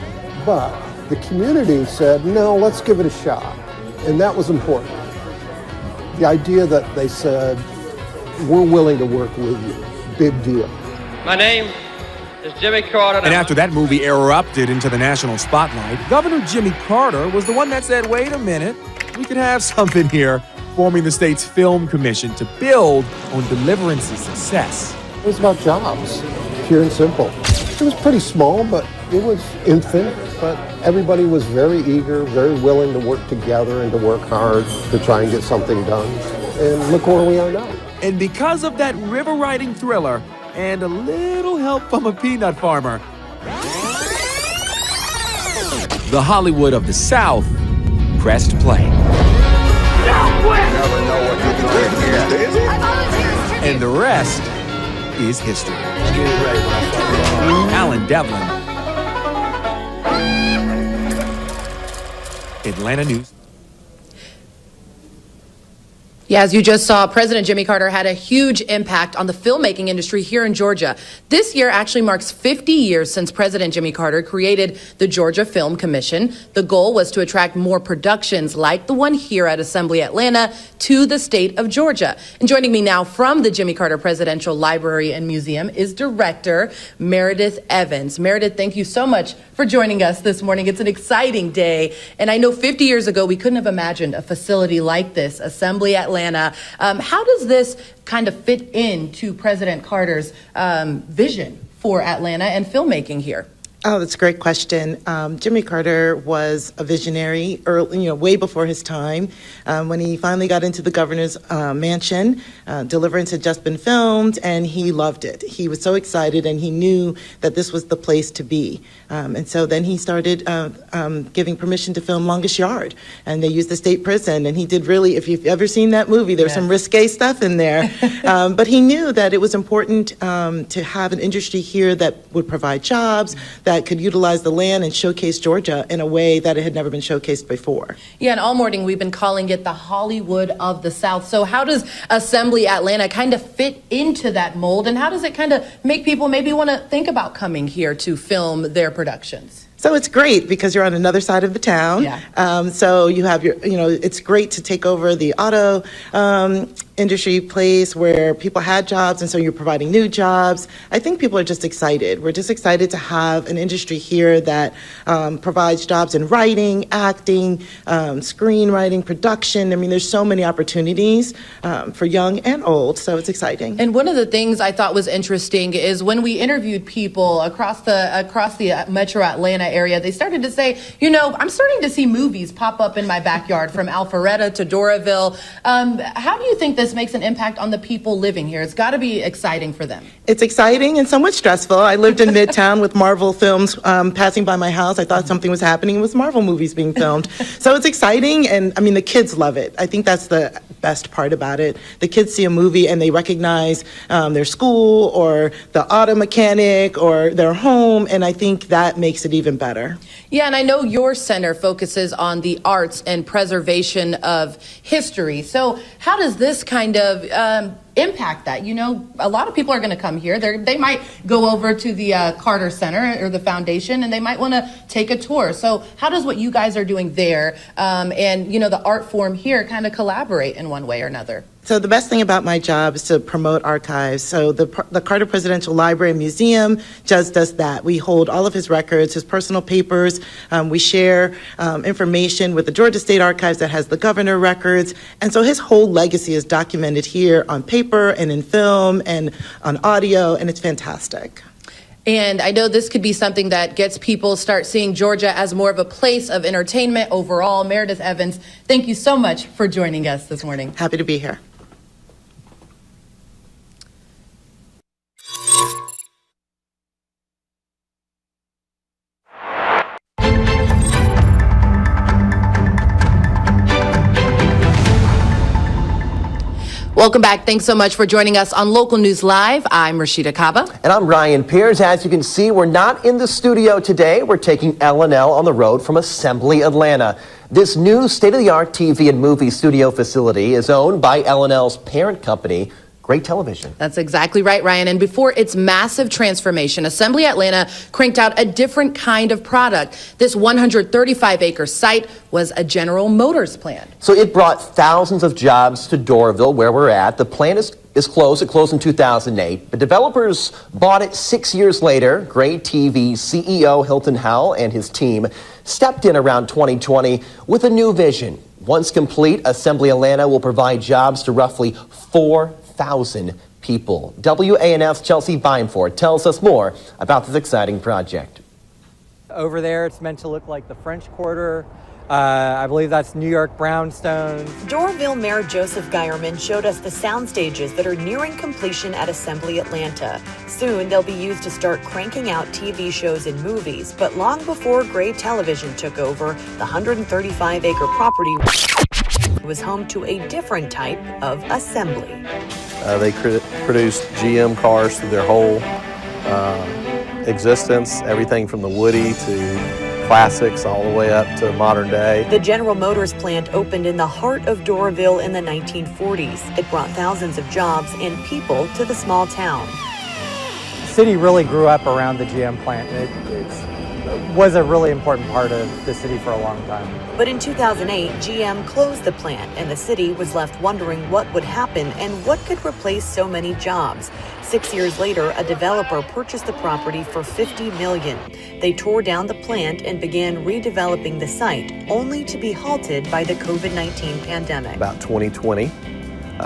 But the community said, no, let's give it a shot. And that was important. The idea that they said, we're willing to work with you, big deal. My name is Jimmy Carter. And after that movie erupted into the national spotlight, Governor Jimmy Carter was the one that said, wait a minute, we could have something here, forming the state's film commission to build on Deliverance's success. It was about jobs, pure and simple. It was pretty small, but it was infant, but everybody was very eager, very willing to work together and to work hard to try and get something done. And look where we are now. And because of that river-riding thriller and a little help from a peanut farmer, The Hollywood of the South pressed play. And the rest is history. Alan Devlin, Atlanta News. Yeah, as you just saw, President Jimmy Carter had a huge impact on the filmmaking industry here in Georgia. This year actually marks 50 years since President Jimmy Carter created the Georgia Film Commission. The goal was to attract more productions like the one here at Assembly Atlanta to the state of Georgia. And joining me now from the Jimmy Carter Presidential Library and Museum is Director Meredith Evans. Meredith, thank you so much for joining us this morning. It's an exciting day. And I know 50 years ago, we couldn't have imagined a facility like this, Assembly Atlanta. How does this kind of fit into President Carter's vision for Atlanta and filmmaking here? Oh, that's a great question. Jimmy Carter was a visionary, early, way before his time. When he finally got into the governor's mansion, Deliverance had just been filmed, and he loved it. He was so excited, and he knew that this was the place to be. And so then he started giving permission to film Longest Yard, and they used the state prison. And he did really, if you've ever seen that movie, there's some risque stuff in there. But he knew that it was important to have an industry here that would provide jobs, that could utilize the land and showcase Georgia in a way that it had never been showcased before. Yeah, and all morning we've been calling it the Hollywood of the South. So how does Assembly Atlanta kind of fit into that mold, and how does it kind of make people maybe want to think about coming here to film their productions? So it's great because you're on another side of the town. Yeah. So you have your, it's great to take over the auto industry place where people had jobs, and so you're providing new jobs. I think people are just excited. We're just excited to have an industry here that provides jobs in writing, acting, screenwriting, production. I mean, there's so many opportunities for young and old, so it's exciting. And one of the things I thought was interesting is when we interviewed people across the Metro Atlanta area, they started to say, I'm starting to see movies pop up in my backyard from Alpharetta to Doraville. How do you think this makes an impact on the people living here? It's got to be exciting for them. It's exciting and somewhat stressful. I lived in Midtown with Marvel films passing by my house. I thought something was happening with Marvel movies being filmed. So it's exciting, and I mean, the kids love it. I think that's the best part about it. The kids see a movie and they recognize their school or the auto mechanic or their home, and I think that makes it even better. Yeah, and I know your center focuses on the arts and preservation of history. So how does this kind of impact that? A lot of people are going to come here. They might go over to the Carter Center or the foundation, and they might want to take a tour. So how does what you guys are doing there and, the art form here kind of collaborate in one way or another? So the best thing about my job is to promote archives. So the Carter Presidential Library and Museum just does that. We hold all of his records, his personal papers. We share information with the Georgia State Archives that has the governor records. And so his whole legacy is documented here on paper and in film and on audio, and it's fantastic. And I know this could be something that gets people start seeing Georgia as more of a place of entertainment overall. Meredith Evans, thank you so much for joining us this morning. Happy to be here. Welcome back. Thanks so much for joining us on Local News Live. I'm Rashida Kaba. And I'm Ryan Pierce. As you can see, we're not in the studio today. We're taking L&L on the road from Assembly Atlanta. This new state-of-the-art TV and movie studio facility is owned by L&L's parent company, Great Television. That's exactly right, Ryan. And before its massive transformation, Assembly Atlanta cranked out a different kind of product. This 135-acre site was a General Motors plant. So it brought thousands of jobs to Doraville, where we're at. The plant is closed. It closed in 2008. The developers bought it 6 years later. Great TV CEO Hilton Howell and his team stepped in around 2020 with a new vision. Once complete, Assembly Atlanta will provide jobs to roughly 4,000 people. WANF's Chelsea Bimeford tells us more about this exciting project. Over there, it's meant to look like the French Quarter. I believe that's New York brownstones. Doraville Mayor Joseph Geierman showed us the sound stages that are nearing completion at Assembly Atlanta. Soon, they'll be used to start cranking out TV shows and movies. But long before Gray Television took over, the 135-acre property was home to a different type of assembly. They produced GM cars through their whole existence, everything from the Woody to classics all the way up to modern day. The General Motors plant opened in the heart of Doraville in the 1940s. It brought thousands of jobs and people to the small town. The city really grew up around the GM plant. It was a really important part of the city for a long time. But in 2008, GM closed the plant and the city was left wondering what would happen and what could replace so many jobs. 6 years later, a developer purchased the property for $50 million. They tore down the plant and began redeveloping the site, only to be halted by the COVID-19 pandemic. About 2020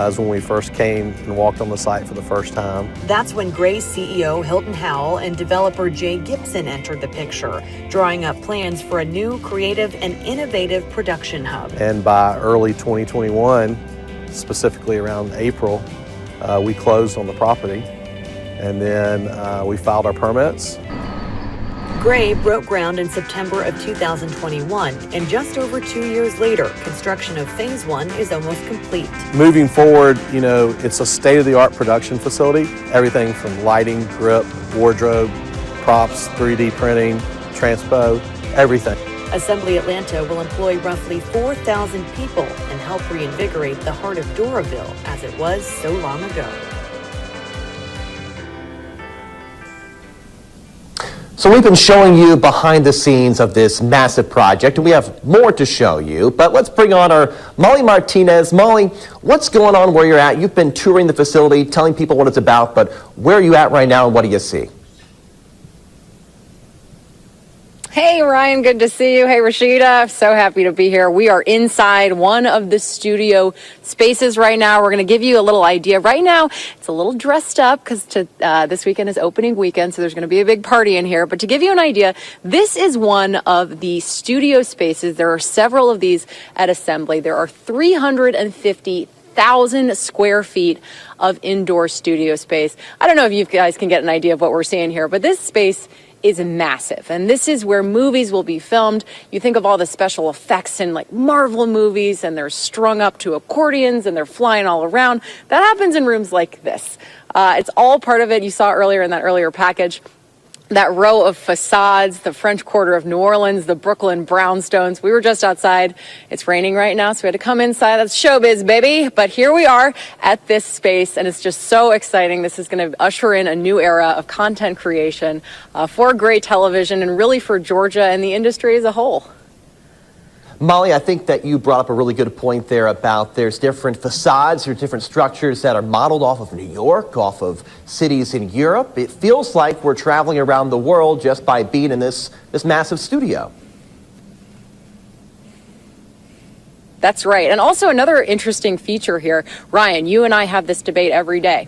is when we first came and walked on the site for the first time. That's when Gray's CEO Hilton Howell and developer Jay Gibson entered the picture, drawing up plans for a new, creative, and innovative production hub. And by early 2021, specifically around April, we closed on the property, and then we filed our permits. Gray broke ground in September of 2021, and just over 2 years later, construction of Phase 1 is almost complete. Moving forward, you know, it's a state-of-the-art production facility. Everything from lighting, grip, wardrobe, props, 3D printing, transpo, everything. Assembly Atlanta will employ roughly 4,000 people and help reinvigorate the heart of Doraville as it was so long ago. So we've been showing you behind the scenes of this massive project, and we have more to show you. But let's bring on our Molly Martinez. Molly, what's going on where you're at? You've been touring the facility, telling people what it's about, but where are you at right now and what do you see? Hey, Ryan, good to see you. Hey, Rashida, so happy to be here. We are inside one of the studio spaces right now. We're going to give you a little idea. Right now, it's a little dressed up because this weekend is opening weekend, so there's going to be a big party in here. But to give you an idea, this is one of the studio spaces. There are several of these at Assembly. There are 350,000 square feet of indoor studio space. I don't know if you guys can get an idea of what we're seeing here, but this space is massive, and this is where movies will be filmed. You think of all the special effects in like Marvel movies, and they're strung up to accordions and they're flying all around. That happens in rooms like this. It's all part of it. You saw earlier in that earlier package, that row of facades, the French Quarter of New Orleans, the Brooklyn brownstones. We were just outside. It's raining right now, so we had to come inside. That's showbiz, baby. But here we are at this space, and it's just so exciting. This is going to usher in a new era of content creation for Gray Television and really for Georgia and the industry as a whole. Molly, I think that you brought up a really good point there about there's different facades, there's different structures that are modeled off of New York, off of cities in Europe. It feels like we're traveling around the world just by being in this massive studio. That's right. And also another interesting feature here, Ryan, you and I have this debate every day.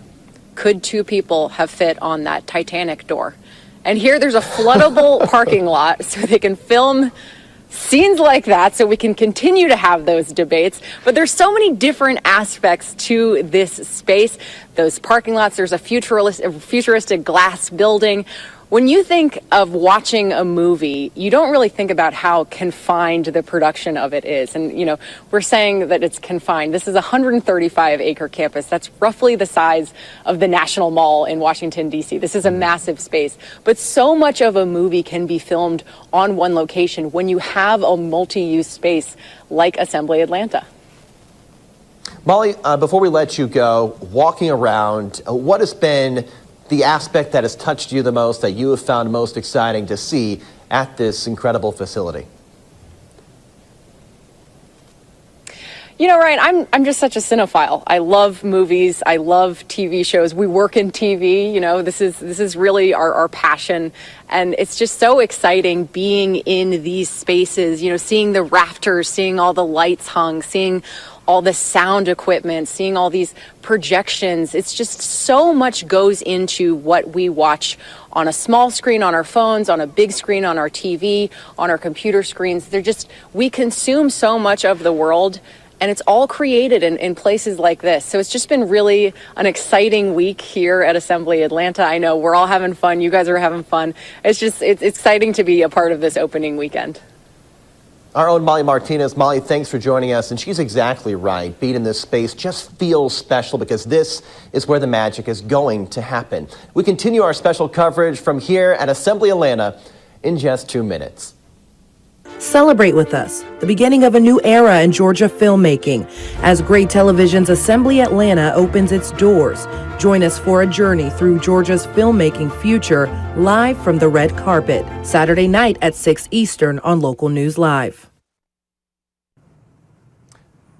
Could two people have fit on that Titanic door? And here there's a floodable parking lot so they can film scenes like that, so we can continue to have those debates. But there's so many different aspects to this space. Those parking lots, there's a futuristic glass building. When you think of watching a movie, you don't really think about how confined the production of it is. And, you know, we're saying that it's confined. This is a 135-acre campus. That's roughly the size of the National Mall in Washington, D.C. This is a massive space. But so much of a movie can be filmed on one location when you have a multi-use space like Assembly Atlanta. Molly, before we let you go, walking around, what has been the aspect that has touched you the most, that you have found most exciting to see at this incredible facility? You know, Ryan, I'm just such a cinephile. I love movies. I love TV shows. We work in TV. You know, this is really our passion. And it's just so exciting being in these spaces, you know, seeing the rafters, seeing all the lights hung, seeing all the sound equipment, seeing all these projections. It's just so much goes into what we watch on a small screen on our phones, on a big screen on our TV, on our computer screens. We consume so much of the world, and it's all created in places like this. So it's just been really an exciting week here at Assembly Atlanta. I know we're all having fun. You guys are having fun. It's exciting to be a part of this opening weekend. Our own Molly Martinez. Molly, thanks for joining us. And she's exactly right. Being in this space just feels special because this is where the magic is going to happen. We continue our special coverage from here at Assembly Atlanta in just 2 minutes. Celebrate with us the beginning of a new era in Georgia filmmaking as Great Television's Assembly Atlanta opens its doors. Join us for a journey through Georgia's filmmaking future live from the red carpet, Saturday night at 6 Eastern on Local News Live.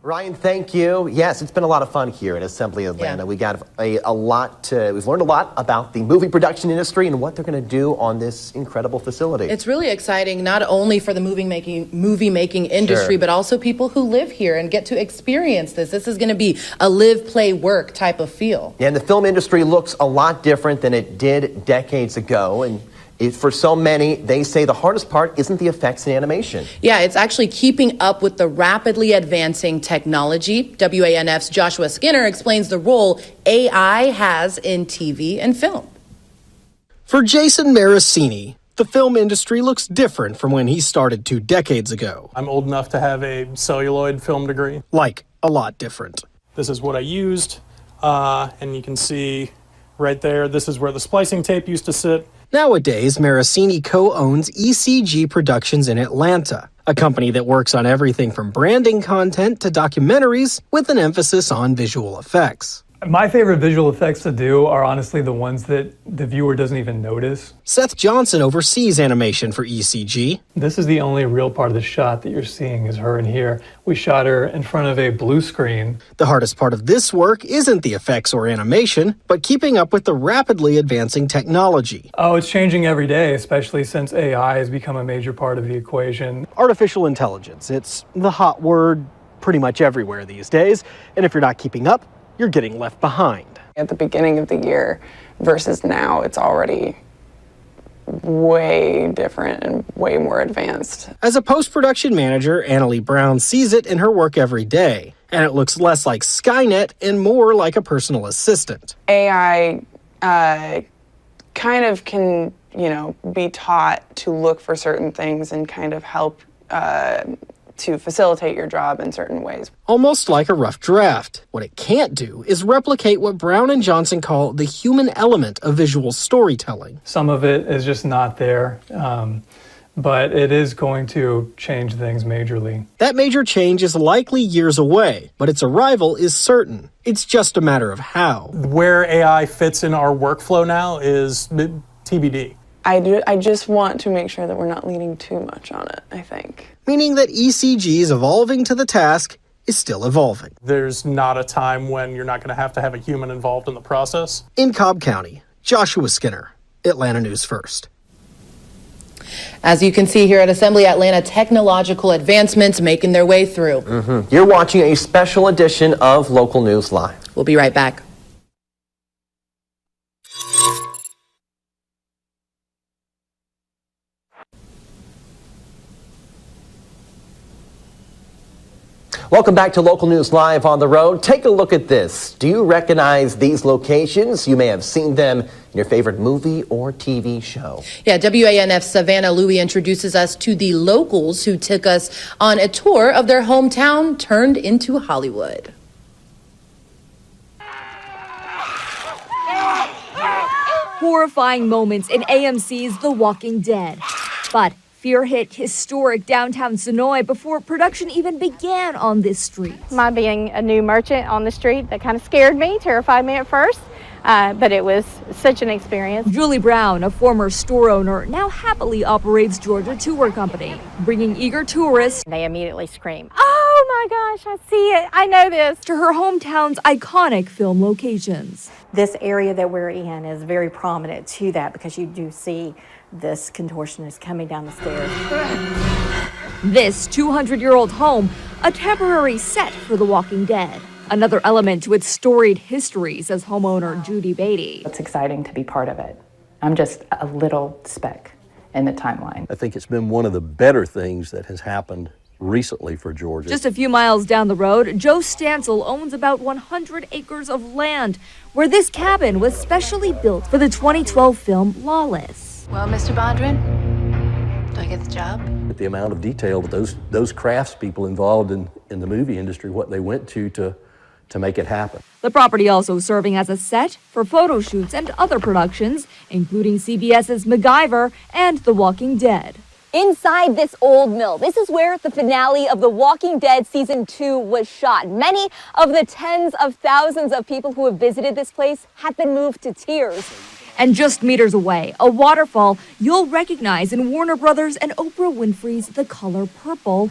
Ryan, thank you. Yes, it's been a lot of fun here at Assembly Atlanta. We got we've learned a lot about the movie production industry and what they're going to do on this incredible facility. It's really exciting, not only for the movie making industry, but also people who live here and get to experience this. This is going to be a live, play, work type of feel. Yeah, and the film industry looks a lot different than it did decades ago. And for so many, they say the hardest part isn't the effects and animation. Yeah, it's actually keeping up with the rapidly advancing technology. WANF's Joshua Skinner explains the role AI has in TV and film. For Jason Marasini, the film industry looks different from when he started 2 decades ago. I'm old enough to have a celluloid film degree. Like, a lot different. This is what I used, and you can see right there, this is where the splicing tape used to sit. Nowadays, Marasini co-owns ECG Productions in Atlanta, a company that works on everything from branding content to documentaries with an emphasis on visual effects. My favorite visual effects to do are honestly the ones that the viewer doesn't even notice. Seth Johnson oversees animation for ECG. This is the only real part of the shot that you're seeing is her in here. We shot her in front of a blue screen. The hardest part of this work isn't the effects or animation, but keeping up with the rapidly advancing technology. Oh, it's changing every day, especially since AI has become a major part of the equation. Artificial intelligence, it's the hot word pretty much everywhere these days, and if you're not keeping up, you're getting left behind. At the beginning of the year versus now, it's already way different and way more advanced. As a post-production manager, Annalie Brown sees it in her work every day, and it looks less like Skynet and more like a personal assistant. AI kind of can, be taught to look for certain things and kind of help to facilitate your job in certain ways. Almost like a rough draft. What it can't do is replicate what Brown and Johnson call the human element of visual storytelling. Some of it is just not there, but it is going to change things majorly. That major change is likely years away, but its arrival is certain. It's just a matter of how. Where AI fits in our workflow now is TBD. I just want to make sure that we're not leaning too much on it, I think. Meaning that ECG's evolving to the task is still evolving. There's not a time when you're not going to have a human involved in the process. In Cobb County, Joshua Skinner, Atlanta News First. As you can see here at Assembly Atlanta, technological advancements making their way through. You're watching a special edition of Local News Live. We'll be right back. Welcome back to Local News Live on the road. Take a look at this. Do you recognize these locations? You may have seen them in your favorite movie or TV show. Yeah, WANF Savannah Louie introduces us to the locals who took us on a tour of their hometown turned into Hollywood. Horrifying moments in AMC's The Walking Dead. But fear hit historic downtown Sonoy before production even began on this street. My being a new merchant on the street, that kind of scared me, terrified me at first, but it was such an experience. Julie Brown, a former store owner, now happily operates Georgia Tour Company, bringing eager tourists. They immediately scream, "Oh my gosh, I see it, I know this," to her hometown's iconic film locations. This area that we're in is very prominent to that because you do see this contortionist coming down the stairs. This 200-year-old home a temporary set for The Walking Dead. Another element to its storied history, says homeowner Judy Beatty. It's exciting to be part of it. I'm just a little speck in the timeline. I think it's been one of the better things that has happened recently for Georgia. Just a few miles down the road, Joe Stansel owns about 100 acres of land where this cabin was specially built for the 2012 film Lawless. Well, Mr. Bondrin, do I get the job? The amount of detail that those craftspeople involved in the movie industry, what they went to make it happen. The property also serving as a set for photo shoots and other productions, including CBS's MacGyver and The Walking Dead. Inside this old mill, this is where the finale of The Walking Dead Season 2 was shot. Many of the tens of thousands of people who have visited this place have been moved to tears. And just meters away, a waterfall you'll recognize in Warner Brothers and Oprah Winfrey's The Color Purple.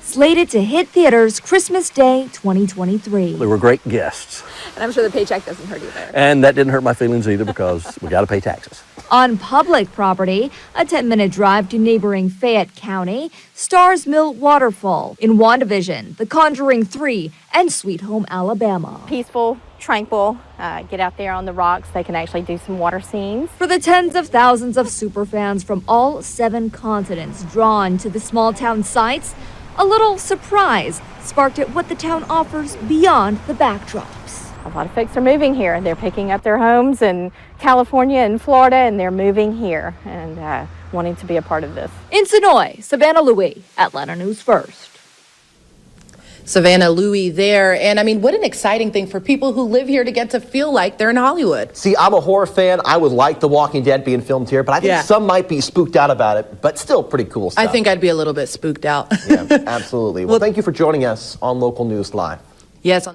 Slated to hit theaters Christmas Day 2023. They were great guests. And I'm sure the paycheck doesn't hurt either. And that didn't hurt my feelings either because we got to pay taxes. On public property, a 10-minute drive to neighboring Fayette County, Stars Mill Waterfall in WandaVision, The Conjuring 3, and Sweet Home Alabama. Peaceful, tranquil, get out there on the rocks. They can actually do some water scenes. For the tens of thousands of superfans from all 7 continents drawn to the small town sites, a little surprise sparked at what the town offers beyond the backdrops. A lot of folks are moving here. They're picking up their homes in California and Florida, and they're moving here and wanting to be a part of this. In Sonoy, Savannah Louie, Atlanta News First. Savannah Louie there. And I mean, what an exciting thing for people who live here to get to feel like they're in Hollywood. See, I'm a horror fan. I would like The Walking Dead being filmed here, but I think some might be spooked out about it, but still pretty cool stuff. I think I'd be a little bit spooked out. Yeah, absolutely. Well, thank you for joining us on Local News Live. Yes.